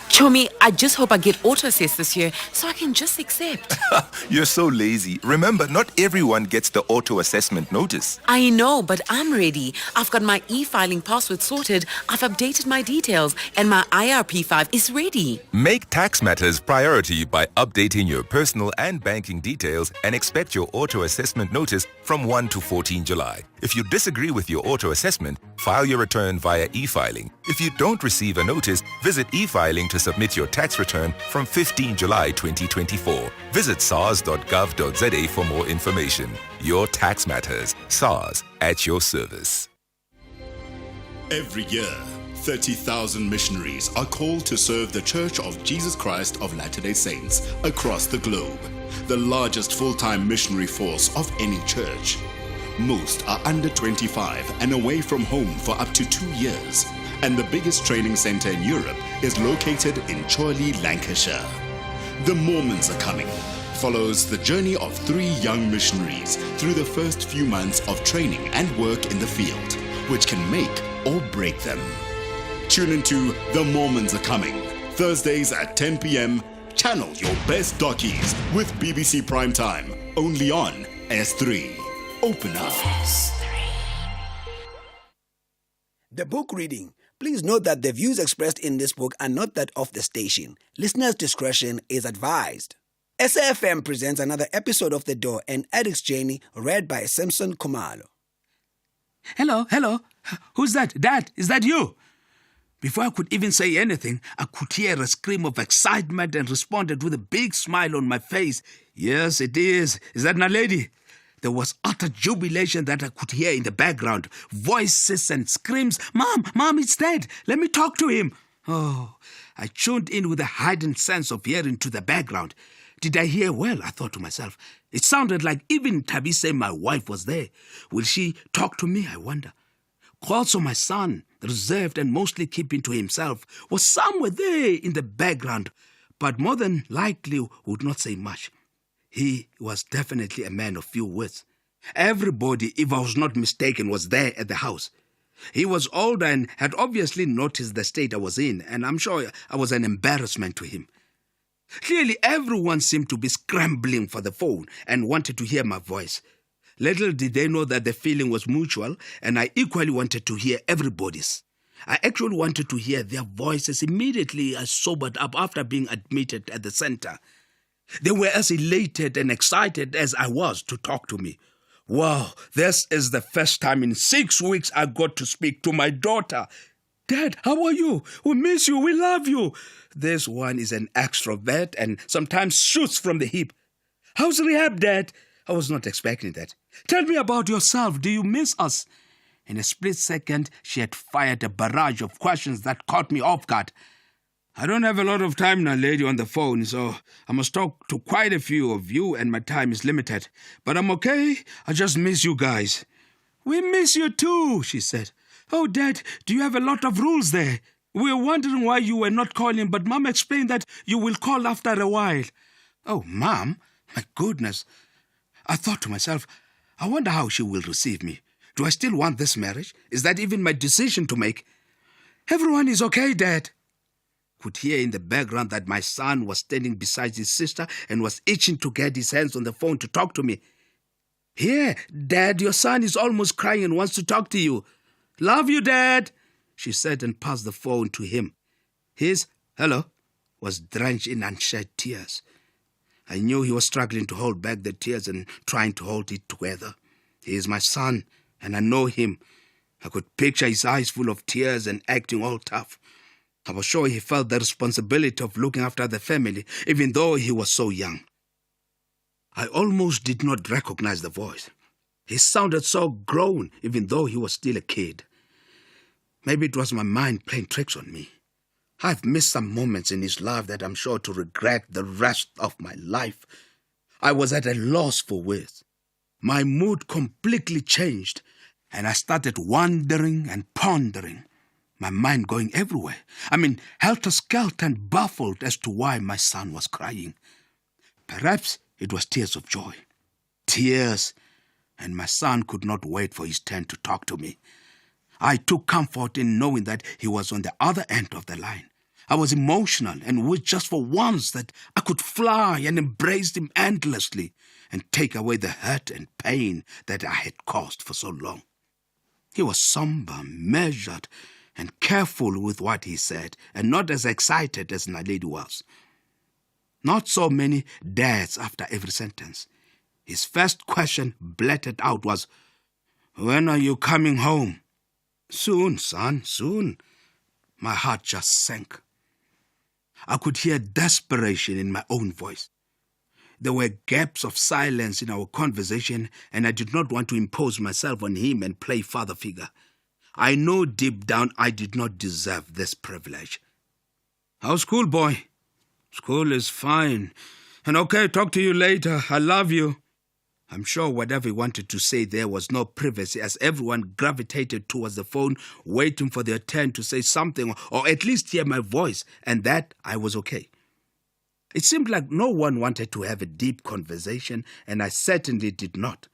Chomi, I just hope I get auto assess this year so I can just accept. You're so lazy. Remember, not everyone gets the auto assessment notice. I know, but I'm ready. I've got my e-filing password sorted, I've updated my details, and my IRP5 is ready. Make tax matters priority by updating your personal and banking details and expect your auto assessment notice from 1 to 14 July. If you disagree with your auto assessment, file your return via e-filing. If you don't receive a notice, visit e-filing to submit your tax return from 15 July 2024. Visit sars.gov.za for more information. Your tax matters. SARS, at your service. Every year, 30,000 missionaries are called to serve the Church of Jesus Christ of Latter-day Saints across the globe, the largest full-time missionary force of any church. Most are under 25 and away from home for up to 2 years. And the biggest training center in Europe is located in Chorley, Lancashire. The Mormons Are Coming follows the journey of 3 young missionaries through the first few months of training and work in the field, which can make or break them. Tune into The Mormons Are Coming, Thursdays at 10 p.m. Channel your best dockies with BBC Primetime, only on S3. Open up. The book reading. Please note that the views expressed in this book are not that of the station. Listeners' discretion is advised. SAFM presents another episode of The Door, an Addict's Journey, read by Simpson Kumalo. Hello. Who's that? Dad, is that you? Before I could even say anything, I could hear a scream of excitement and responded with a big smile on my face. Yes, it is. Is that Naledi? There was utter jubilation that I could hear in the background. Voices and screams. Mom, it's Dad. Let me talk to him. Oh, I tuned in with a heightened sense of hearing to the background. Did I hear well? I thought to myself. It sounded like even Tabise, my wife, was there. Will she talk to me, I wonder? Also, my son, reserved and mostly keeping to himself, was somewhere there in the background, but more than likely would not say much. He was definitely a man of few words. Everybody, if I was not mistaken, was there at the house. He was older and had obviously noticed the state I was in, and I'm sure I was an embarrassment to him. Clearly, everyone seemed to be scrambling for the phone and wanted to hear my voice. Little did they know that the feeling was mutual, and I equally wanted to hear everybody's. I actually wanted to hear their voices immediately I sobered up after being admitted at the center. They were as elated and excited as I was to talk to me. Wow, this is the first time in 6 weeks I got to speak to my daughter. Dad, how are you? We miss you. We love you. This one is an extrovert and sometimes shoots from the hip. How's rehab, Dad? I was not expecting that. Tell me about yourself. Do you miss us? In a split second, she had fired a barrage of questions that caught me off guard. I don't have a lot of time now, lady, on the phone, so I must talk to quite a few of you, and my time is limited. But I'm okay. I just miss you guys. We miss you too, she said. Oh, Dad, do you have a lot of rules there? We were wondering why you were not calling, but Mom explained that you will call after a while. Oh, Mom? My goodness. I thought to myself, I wonder how she will receive me. Do I still want this marriage? Is that even my decision to make? Everyone is okay, Dad. Could hear in the background that my son was standing beside his sister and was itching to get his hands on the phone to talk to me. Here, Dad, your son is almost crying and wants to talk to you. Love you, Dad, she said and passed the phone to him. His hello was drenched in unshed tears. I knew he was struggling to hold back the tears and trying to hold it together. He is my son, and I know him. I could picture his eyes full of tears and acting all tough. I was sure he felt the responsibility of looking after the family, even though he was so young. I almost did not recognize the voice. He sounded so grown, even though he was still a kid. Maybe it was my mind playing tricks on me. I've missed some moments in his life that I'm sure to regret the rest of my life. I was at a loss for words. My mood completely changed, and I started wondering and pondering, my mind going everywhere. Helter-skelter and baffled as to why my son was crying. Perhaps it was tears of joy. Tears, and my son could not wait for his turn to talk to me. I took comfort in knowing that he was on the other end of the line. I was emotional and wished just for once that I could fly and embrace him endlessly and take away the hurt and pain that I had caused for so long. He was somber, measured, and careful with what he said, and not as excited as Naledi was. Not so many dads after every sentence. His first question blurted out was, "When are you coming home?" "Soon, son, soon." My heart just sank. I could hear desperation in my own voice. There were gaps of silence in our conversation, and I did not want to impose myself on him and play father figure. I know deep down I did not deserve this privilege. "How's school, boy?" "School is fine. And okay, talk to you later. I love you." I'm sure whatever he wanted to say there was no privacy, as everyone gravitated towards the phone, waiting for their turn to say something or at least hear my voice, and that I was okay. It seemed like no one wanted to have a deep conversation, and I certainly did not.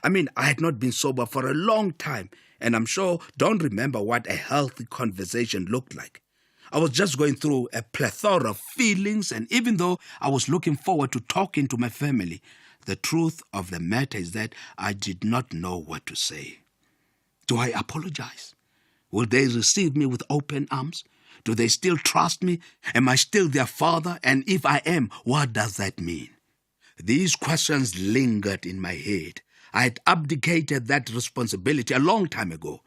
I had not been sober for a long time, and I'm sure don't remember what a healthy conversation looked like. I was just going through a plethora of feelings, and even though I was looking forward to talking to my family, the truth of the matter is that I did not know what to say. Do I apologize? Will they receive me with open arms? Do they still trust me? Am I still their father? And if I am, what does that mean? These questions lingered in my head. I had abdicated that responsibility a long time ago.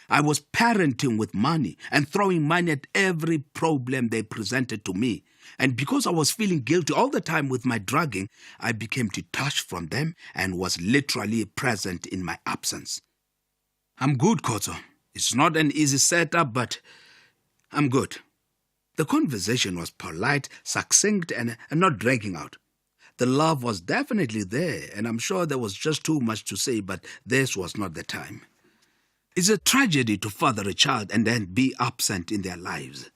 I was parenting with money and throwing money at every problem they presented to me. And because I was feeling guilty all the time with my drugging, I became detached from them and was literally present in my absence. I'm good, Koto. It's not an easy setup, but I'm good. The conversation was polite, succinct, and not dragging out. The love was definitely there, and I'm sure there was just too much to say, but this was not the time. It's a tragedy to father a child and then be absent in their lives.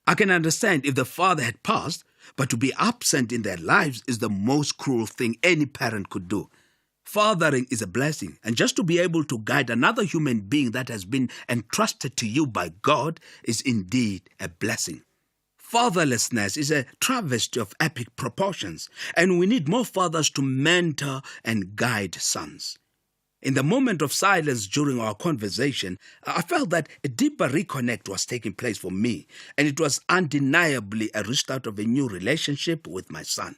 I can understand if the father had passed, but to be absent in their lives is the most cruel thing any parent could do. Fathering is a blessing, and just to be able to guide another human being that has been entrusted to you by God is indeed a blessing. Fatherlessness is a travesty of epic proportions, and we need more fathers to mentor and guide sons. In the moment of silence during our conversation, I felt that a deeper reconnect was taking place for me, and it was undeniably a restart of a new relationship with my son.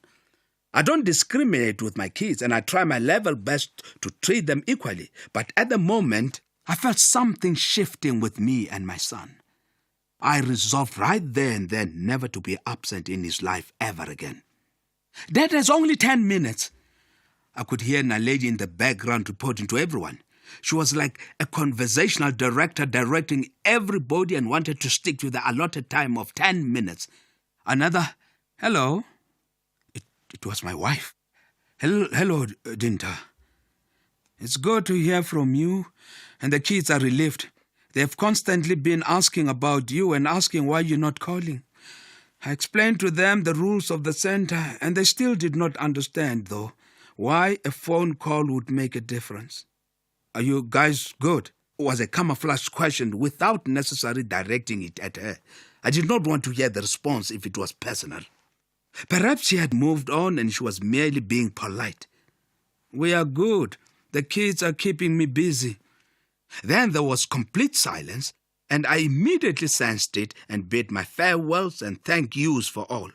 I don't discriminate with my kids, and I try my level best to treat them equally, but at the moment, I felt something shifting with me and my son. I resolved right there and then never to be absent in his life ever again. Dad has only 10 minutes. I could hear Naledi in the background reporting to everyone. She was like a conversational director directing everybody and wanted to stick to the allotted time of 10 minutes. Another, hello. It was my wife. Hello, Dinta. It's good to hear from you, and the kids are relieved. They've constantly been asking about you and asking why you're not calling. I explained to them the rules of the center, and they still did not understand, though, why a phone call would make a difference. Are you guys good? Was a camouflaged question without necessarily directing it at her. I did not want to hear the response if it was personal. Perhaps she had moved on and she was merely being polite. We are good. The kids are keeping me busy. Then there was complete silence, and I immediately sensed it and bid my farewells and thank yous for all.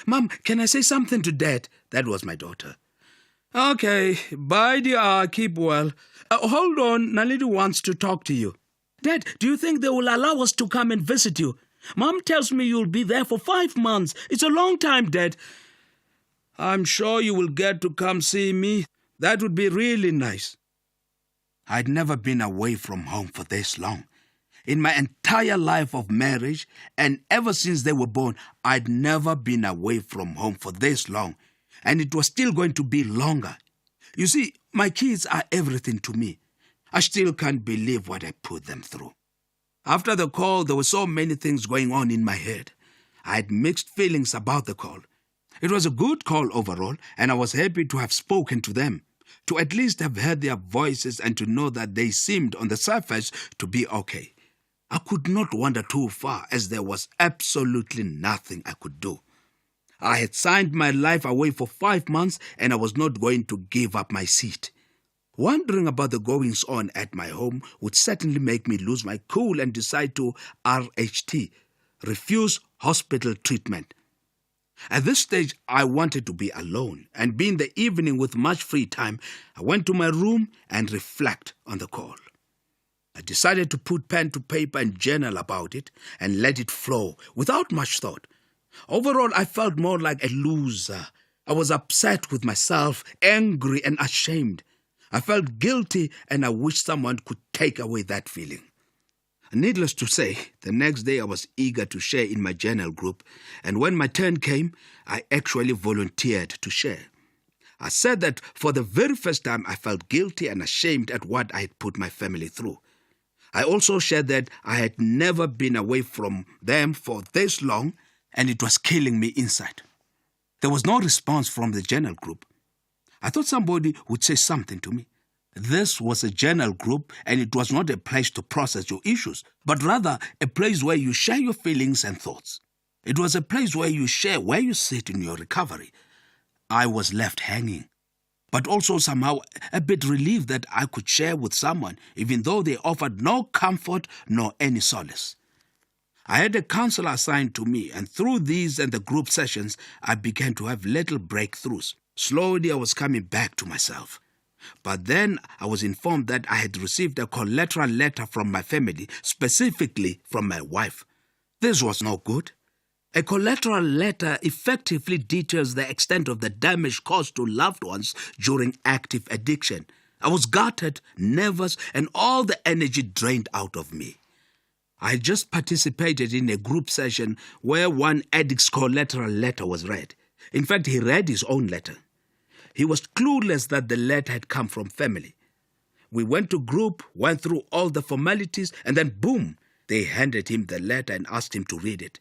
Mom, can I say something to Dad? That was my daughter. Okay, bye dear, keep well. Hold on, Naledi wants to talk to you. Dad, do you think they will allow us to come and visit you? Mom tells me you'll be there for 5 months. It's a long time, Dad. I'm sure you will get to come see me. That would be really nice. I'd never been away from home for this long. In my entire life of marriage, and ever since they were born, I'd never been away from home for this long. And it was still going to be longer. You see, my kids are everything to me. I still can't believe what I put them through. After the call, there were so many things going on in my head. I had mixed feelings about the call. It was a good call overall, and I was happy to have spoken to them, to at least have heard their voices and to know that they seemed on the surface to be okay. I could not wander too far, as there was absolutely nothing I could do. I had signed my life away for 5 months, and I was not going to give up my seat. Wondering about the goings-on at my home would certainly make me lose my cool and decide to RHT, refuse hospital treatment. At this stage, I wanted to be alone, and being the evening with much free time, I went to my room and reflect on the call. I decided to put pen to paper and journal about it and let it flow without much thought. Overall, I felt more like a loser. I was upset with myself, angry and ashamed. I felt guilty, and I wished someone could take away that feeling. Needless to say, the next day I was eager to share in my journal group, and when my turn came, I actually volunteered to share. I said that for the very first time I felt guilty and ashamed at what I had put my family through. I also shared that I had never been away from them for this long, and it was killing me inside. There was no response from the journal group. I thought somebody would say something to me. This was a journal group, and it was not a place to process your issues, but rather a place where you share your feelings and thoughts. It was a place where you share where you sit in your recovery. I was left hanging, but also somehow a bit relieved that I could share with someone, even though they offered no comfort nor any solace. I had a counselor assigned to me, and through these and the group sessions, I began to have little breakthroughs. Slowly, I was coming back to myself. But then I was informed that I had received a collateral letter from my family, specifically from my wife. This was no good. A collateral letter effectively details the extent of the damage caused to loved ones during active addiction. I was gutted, nervous, and all the energy drained out of me. I had just participated in a group session where one addict's collateral letter was read. In fact, he read his own letter. He was clueless that the letter had come from family. We went to group, went through all the formalities, and then boom, they handed him the letter and asked him to read it.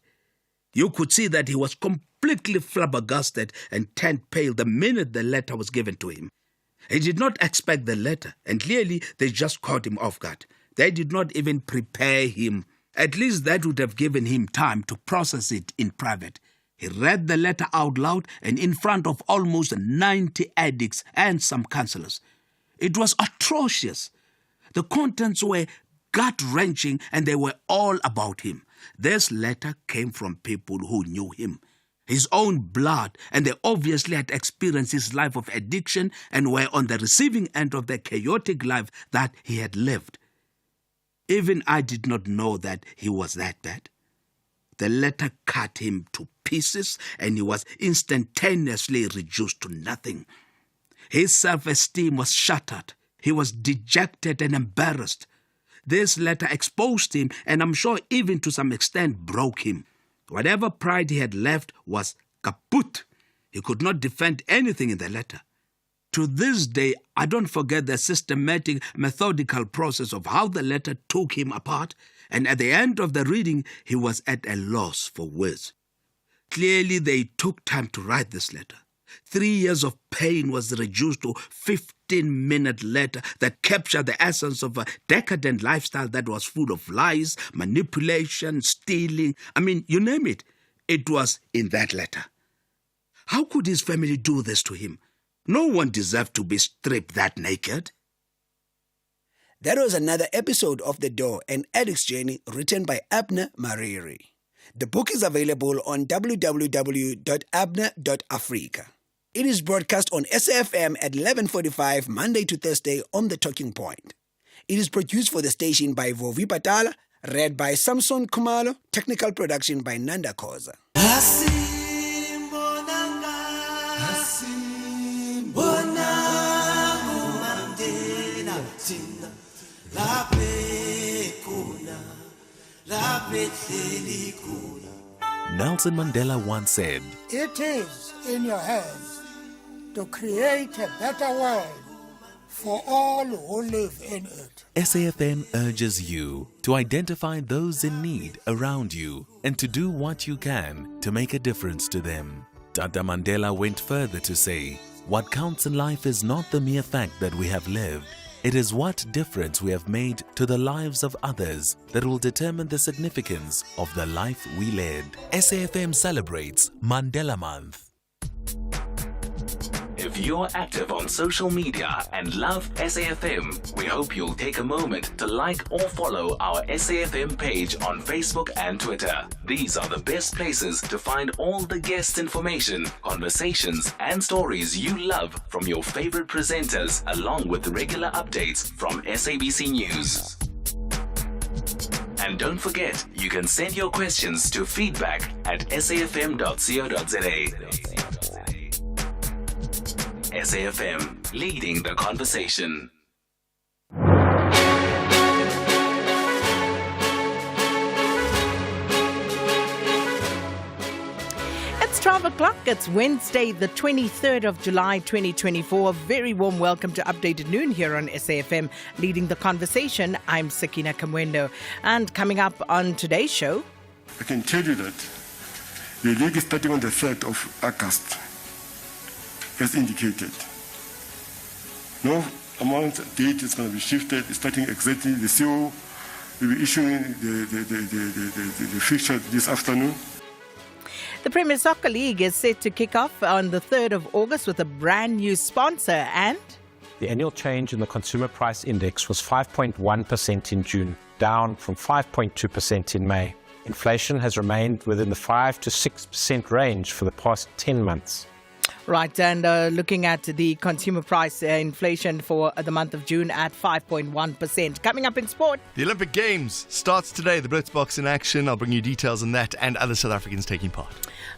You could see that he was completely flabbergasted and turned pale the minute the letter was given to him. He did not expect the letter, and clearly they just caught him off guard. They did not even prepare him At least that would have given him time to process it in private. He read the letter out loud and in front of almost 90 addicts and some counsellors. It was atrocious. The contents were gut-wrenching and they were all about him. This letter came from people who knew him, his own blood, and they obviously had experienced his life of addiction and were on the receiving end of the chaotic life that he had lived. Even I did not know that he was that bad. The letter cut him to pieces and he was instantaneously reduced to nothing. His self-esteem was shattered. He was dejected and embarrassed. This letter exposed him and I'm sure even to some extent broke him. Whatever pride he had left was kaput. He could not defend anything in the letter. To this day, I don't forget the systematic, methodical process of how the letter took him apart, and at the end of the reading, he was at a loss for words. Clearly, they took time to write this letter. 3 years of pain was reduced to a 15-minute letter that captured the essence of a decadent lifestyle that was full of lies, manipulation, stealing. I mean, you name it. It was in that letter. How could his family do this to him? No one deserved to be stripped that naked. That was another episode of The Door, an addict's journey, written by Abner Mariri. The book is available on www.abner.africa. It is broadcast on SAFM at 11:45 Monday to Thursday on The Talking Point. It is produced for the station by Vovi Patala, read by Samson Kumalo, technical production by Nanda Koza. Nelson Mandela once said, "It is in your hands to create a better world for all who live in it." SAFM urges you to identify those in need around you and to do what you can to make a difference to them. Tata Mandela went further to say, what counts in life is not the mere fact that we have lived. It is what difference we have made to the lives of others that will determine the significance of the life we led. SAFM celebrates Mandela Month. If you're active on social media and love SAFM, we hope you'll take a moment to like or follow our SAFM page on Facebook and Twitter. These are the best places to find all the guest information, conversations, and stories you love from your favorite presenters, along with regular updates from SABC News. And don't forget, you can send your questions to feedback@safm.co.za. SAFM, leading the conversation. It's 12 o'clock. It's Wednesday, the 23rd of July, 2024. A very warm welcome to Updated Noon here on SAFM. Leading the conversation, I'm Sakina Kamwendo. And coming up on today's show, I can tell you that the league is starting on the 3rd of August. As indicated. No amount date is going to be shifted. It's starting exactly. The CEO will be issuing the fixture this afternoon. the Premier Soccer League is set to kick off on the 3rd of August with a brand new sponsor and... The annual change in the Consumer Price Index was 5.1% in June, down from 5.2% in May. Inflation has remained within the 5 to 6% range for the past 10 months. Right, and looking at the consumer price inflation for the month of June at 5.1%. Coming up in sport. The Olympic Games starts today. The Blitzbox in action. I'll bring you details on that and other South Africans taking part.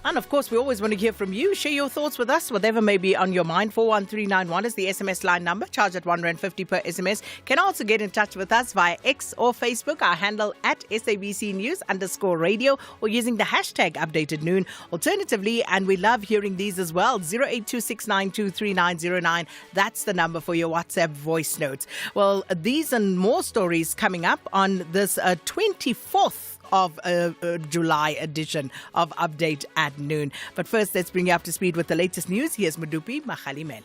And of course, we always want to hear from you. Share your thoughts with us, whatever may be on your mind. 41391 is the SMS line number. Charge at R1.50 per SMS. Can also get in touch with us via X or Facebook. Our handle at SABC News_radio or using the hashtag Updated Noon. Alternatively, and we love hearing these as well, 0826923909. That's the number for your WhatsApp voice notes. Well, these and more stories coming up on this 24th of July edition of Update at Noon. But first, let's bring you up to speed with the latest news. Here's Modupi Mohlahlana.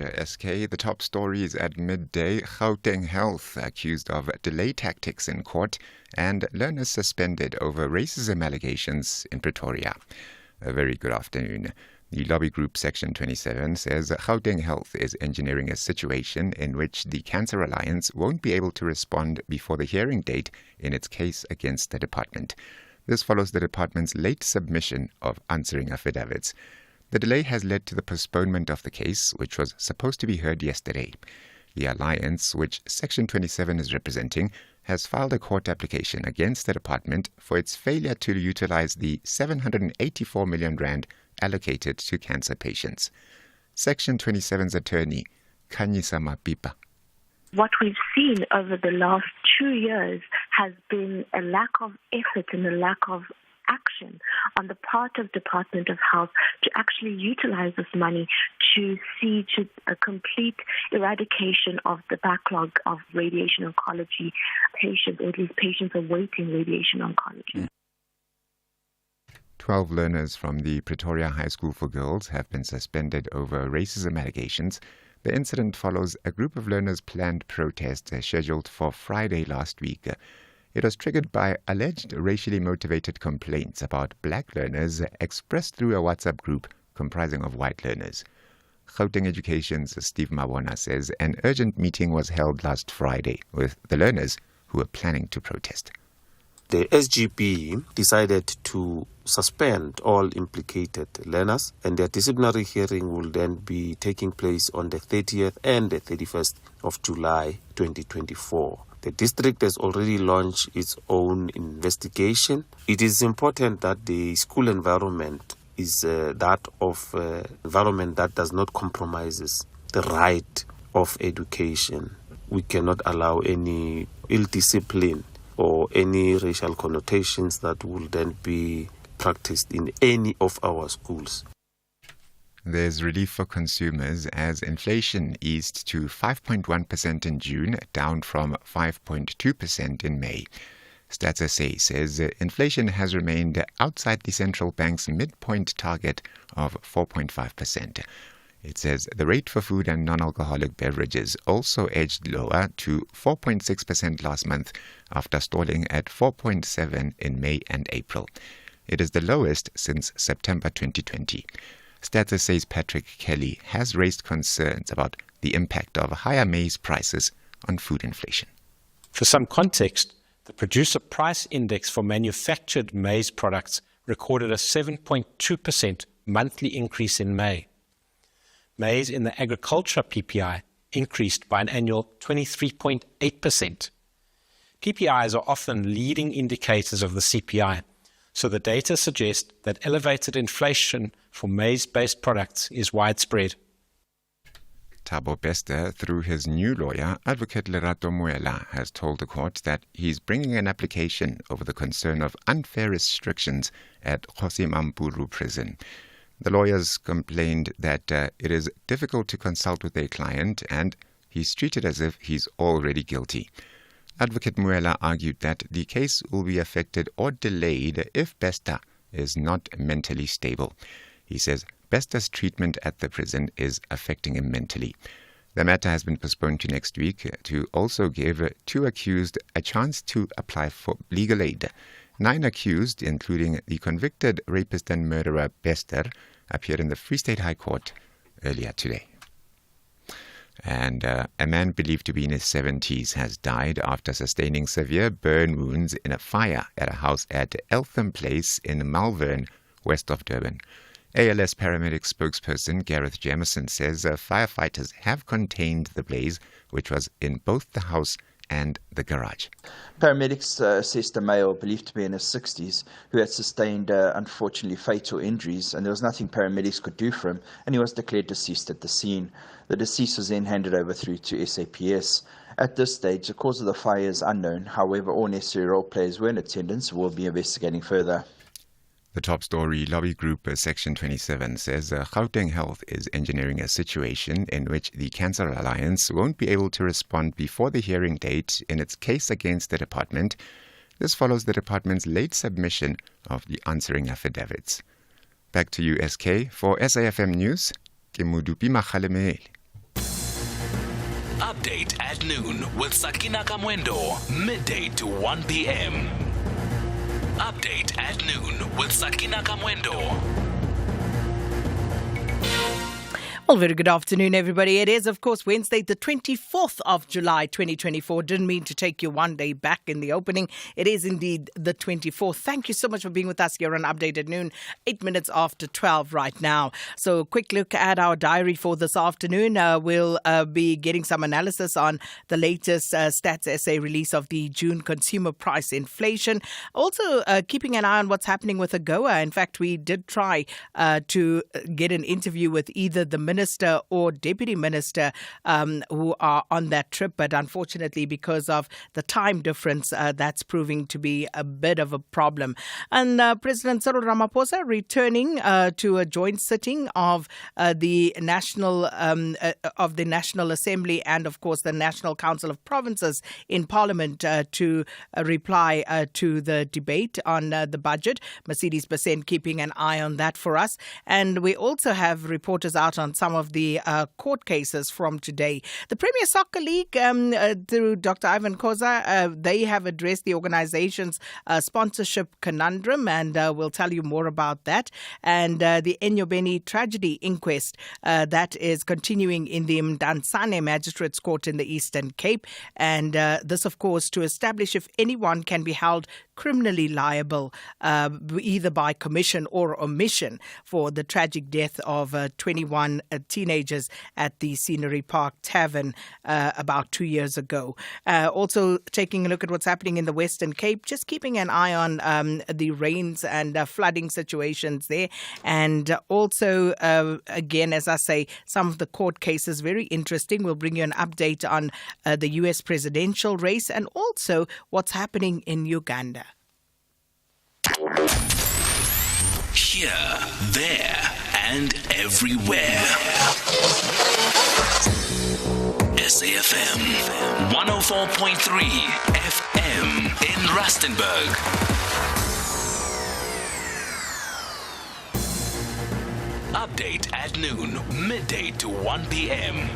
much, SK. The top story is at midday. Gauteng Health accused of delay tactics in court and learners suspended over racism allegations in Pretoria. A very good afternoon. The lobby group Section 27 says Gauteng Health is engineering a situation in which the Cancer Alliance won't be able to respond before the hearing date in its case against the department. This follows the department's late submission of answering affidavits. The delay has led to the postponement of the case, which was supposed to be heard yesterday. The alliance, which Section 27 is representing, has filed a court application against the department for its failure to utilize the 784 million rand allocated to cancer patients. Section 27's attorney, Khanyisa Mapipa. What we've seen over the last 2 years has been a lack of effort and a lack of action on the part of Department of Health to actually utilize this money to see to a complete eradication of the backlog of radiation oncology patients, or at least patients awaiting radiation oncology. 12 learners from the Pretoria High School for Girls have been suspended over racism allegations. The incident follows a group of learners' planned protest scheduled for Friday last week. It was triggered by alleged racially motivated complaints about black learners expressed through a WhatsApp group comprising of white learners. Gauteng Education's Steve Mabona says an urgent meeting was held last Friday with the learners who were planning to protest. The SGB decided to suspend all implicated learners, and their disciplinary hearing will then be taking place on the 30th and the 31st of July 2024. The district has already launched its own investigation. It is important that the school environment is that of environment that does not compromises the right of education. We cannot allow any ill discipline or any racial connotations that will then be practiced in any of our schools. There's relief for consumers as inflation eased to 5.1% in June, down from 5.2% in May. Stats SA says inflation has remained outside the central bank's midpoint target of 4.5%. It says the rate for food and non-alcoholic beverages also edged lower to 4.6% last month after stalling at 4.7% in May and April. It is the lowest since September 2020. Stats SA's Patrick Kelly has raised concerns about the impact of higher maize prices on food inflation. For some context, the Producer Price Index for manufactured maize products recorded a 7.2% monthly increase in May. Maize in the agriculture PPI increased by an annual 23.8%. PPIs are often leading indicators of the CPI, so the data suggests that elevated inflation for maize-based products is widespread. Thabo Bester, through his new lawyer, Advocate Lerato Moela, has told the court that he's bringing an application over the concern of unfair restrictions at Kgosi Mampuru prison. The lawyers complained that it is difficult to consult with their client and he's treated as if he's already guilty. Advocate Moela argued that the case will be affected or delayed if Bester is not mentally stable. He says Bester's treatment at the prison is affecting him mentally. The matter has been postponed to next week to also give two accused a chance to apply for legal aid. 9 accused, including the convicted rapist and murderer Bester, appeared in the Free State High Court earlier today. And a man believed to be in his 70s has died after sustaining severe burn wounds in a fire at a house at Eltham Place in Malvern, west of Durban. ALS paramedic spokesperson Gareth Jamieson says firefighters have contained the blaze, which was in both the house and the garage. Paramedics assessed a male believed to be in his 60s who had sustained unfortunately fatal injuries, and there was nothing paramedics could do for him, and he was declared deceased at the scene. The deceased was then handed over through to SAPS. At this stage, the cause of the fire is unknown. However, all necessary role players were in attendance and will be investigating further. The top story, lobby group Section 27 says Gauteng Health is engineering a situation in which the Cancer Alliance won't be able to respond before the hearing date in its case against the department. This follows the department's late submission of the answering affidavits. Back to you, SK. For SAFM News, ke Modupi Makgalemele. Update at noon with Sakina Kamwendo, midday to 1 p.m. Update at noon with Sakina Kamwendo. Well, very good afternoon, everybody. It is, of course, Wednesday, the 24th of July, 2024. Didn't mean to take you one day back in the opening. It is indeed the 24th. Thank you so much for being with us here on Update at Noon, 8 minutes after 12 right now. So a quick look at our diary for this afternoon. We'll be getting some analysis on the latest Stats SA release of the June consumer price inflation. Also, keeping an eye on what's happening with AGOA. In fact, we did try to get an interview with either the Minister or Deputy Minister who are on that trip. But unfortunately, because of the time difference, that's proving to be a bit of a problem. And President Cyril Ramaphosa returning to a joint sitting of the National Assembly and, of course, the National Council of Provinces in Parliament to reply to the debate on the budget. Mercedes Besant keeping an eye on that for us. And we also have reporters out on some of the court cases from today. The Premier Soccer League, through Dr. Ivan Koza, they have addressed the organization's sponsorship conundrum, and we'll tell you more about that. And the Enyobeni tragedy inquest that is continuing in the Mdantsane Magistrates Court in the Eastern Cape. And this, of course, to establish if anyone can be held criminally liable either by commission or omission for the tragic death of 21 teenagers at the Scenery Park Tavern about 2 years ago. Also taking a look at what's happening in the Western Cape, just keeping an eye on the rains and flooding situations there. And also, again, as I say, some of the court cases, very interesting. We'll bring you an update on the U.S. presidential race and also what's happening in Uganda. Here, there, and everywhere. SAFM 104.3 FM in Rustenburg. Update at noon, midday to 1 p.m.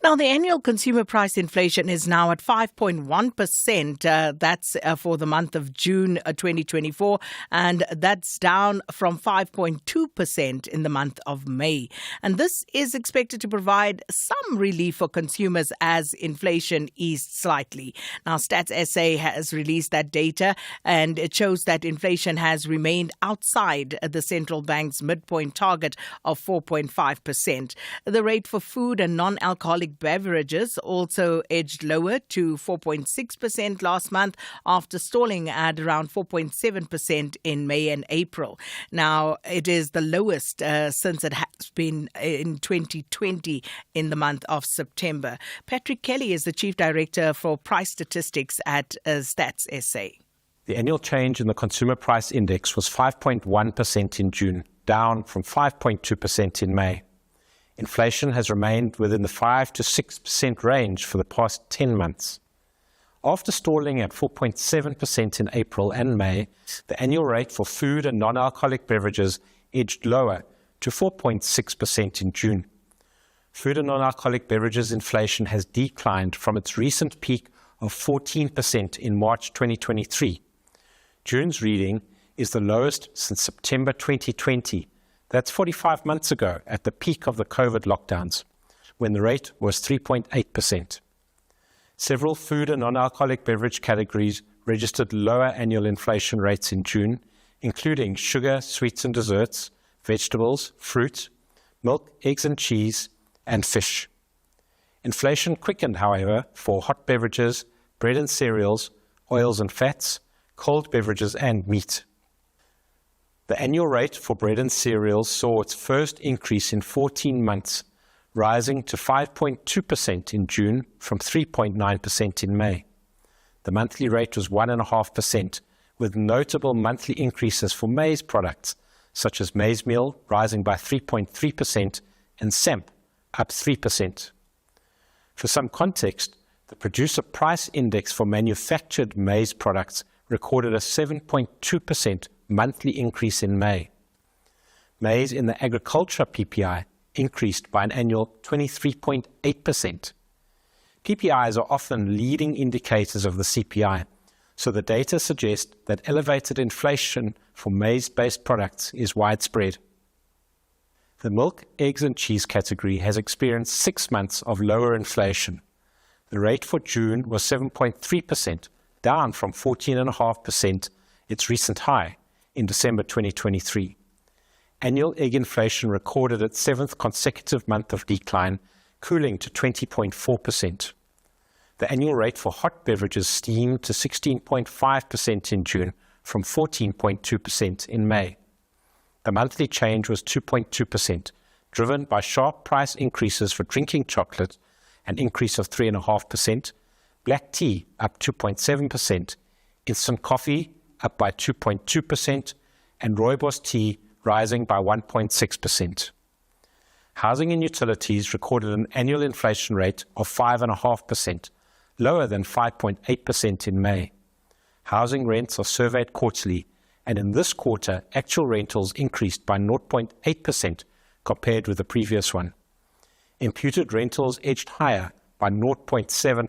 Now, the annual consumer price inflation is now at 5.1%. That's for the month of June 2024, and that's down from 5.2% in the month of May. And this is expected to provide some relief for consumers as inflation eased slightly. Now, Stats SA has released that data, and it shows that inflation has remained outside the central bank's midpoint target of 4.5%. The rate for food and non-alcoholic beverages also edged lower to 4.6% last month after stalling at around 4.7% in May and April. Now, it is the lowest since it has been in 2020 in the month of September. Patrick Kelly is the Chief Director for Price Statistics at Stats SA. The annual change in the Consumer Price Index was 5.1% in June, down from 5.2% in May. Inflation has remained within the 5 to 6% range for the past 10 months. After stalling at 4.7% in April and May, the annual rate for food and non-alcoholic beverages edged lower to 4.6% in June. Food and non-alcoholic beverages inflation has declined from its recent peak of 14% in March 2023. June's reading is the lowest since September 2020. That's 45 months ago at the peak of the COVID lockdowns, when the rate was 3.8%. Several food and non-alcoholic beverage categories registered lower annual inflation rates in June, including sugar, sweets and desserts, vegetables, fruit, milk, eggs and cheese, and fish. Inflation quickened, however, for hot beverages, bread and cereals, oils and fats, cold beverages and meat. The annual rate for bread and cereals saw its first increase in 14 months, rising to 5.2% in June from 3.9% in May. The monthly rate was 1.5%, with notable monthly increases for maize products, such as maize meal rising by 3.3% and SEMP up 3%. For some context, the Producer Price Index for manufactured maize products recorded a 7.2% monthly increase in May. Maize in the agriculture PPI increased by an annual 23.8%. PPIs are often leading indicators of the CPI, so the data suggest that elevated inflation for maize-based products is widespread. The milk, eggs and cheese category has experienced 6 months of lower inflation. The rate for June was 7.3%, down from 14.5%, its recent high, in December 2023. Annual egg inflation recorded its 7th consecutive month of decline, cooling to 20.4%. The annual rate for hot beverages steamed to 16.5% in June, from 14.2% in May. The monthly change was 2.2%, driven by sharp price increases for drinking chocolate, an increase of 3.5%, black tea up 2.7%, instant coffee up by 2.2%, and rooibos tea rising by 1.6%. Housing and utilities recorded an annual inflation rate of 5.5%, lower than 5.8% in May. Housing rents are surveyed quarterly, and in this quarter, actual rentals increased by 0.8% compared with the previous one. Imputed rentals edged higher by 0.7%.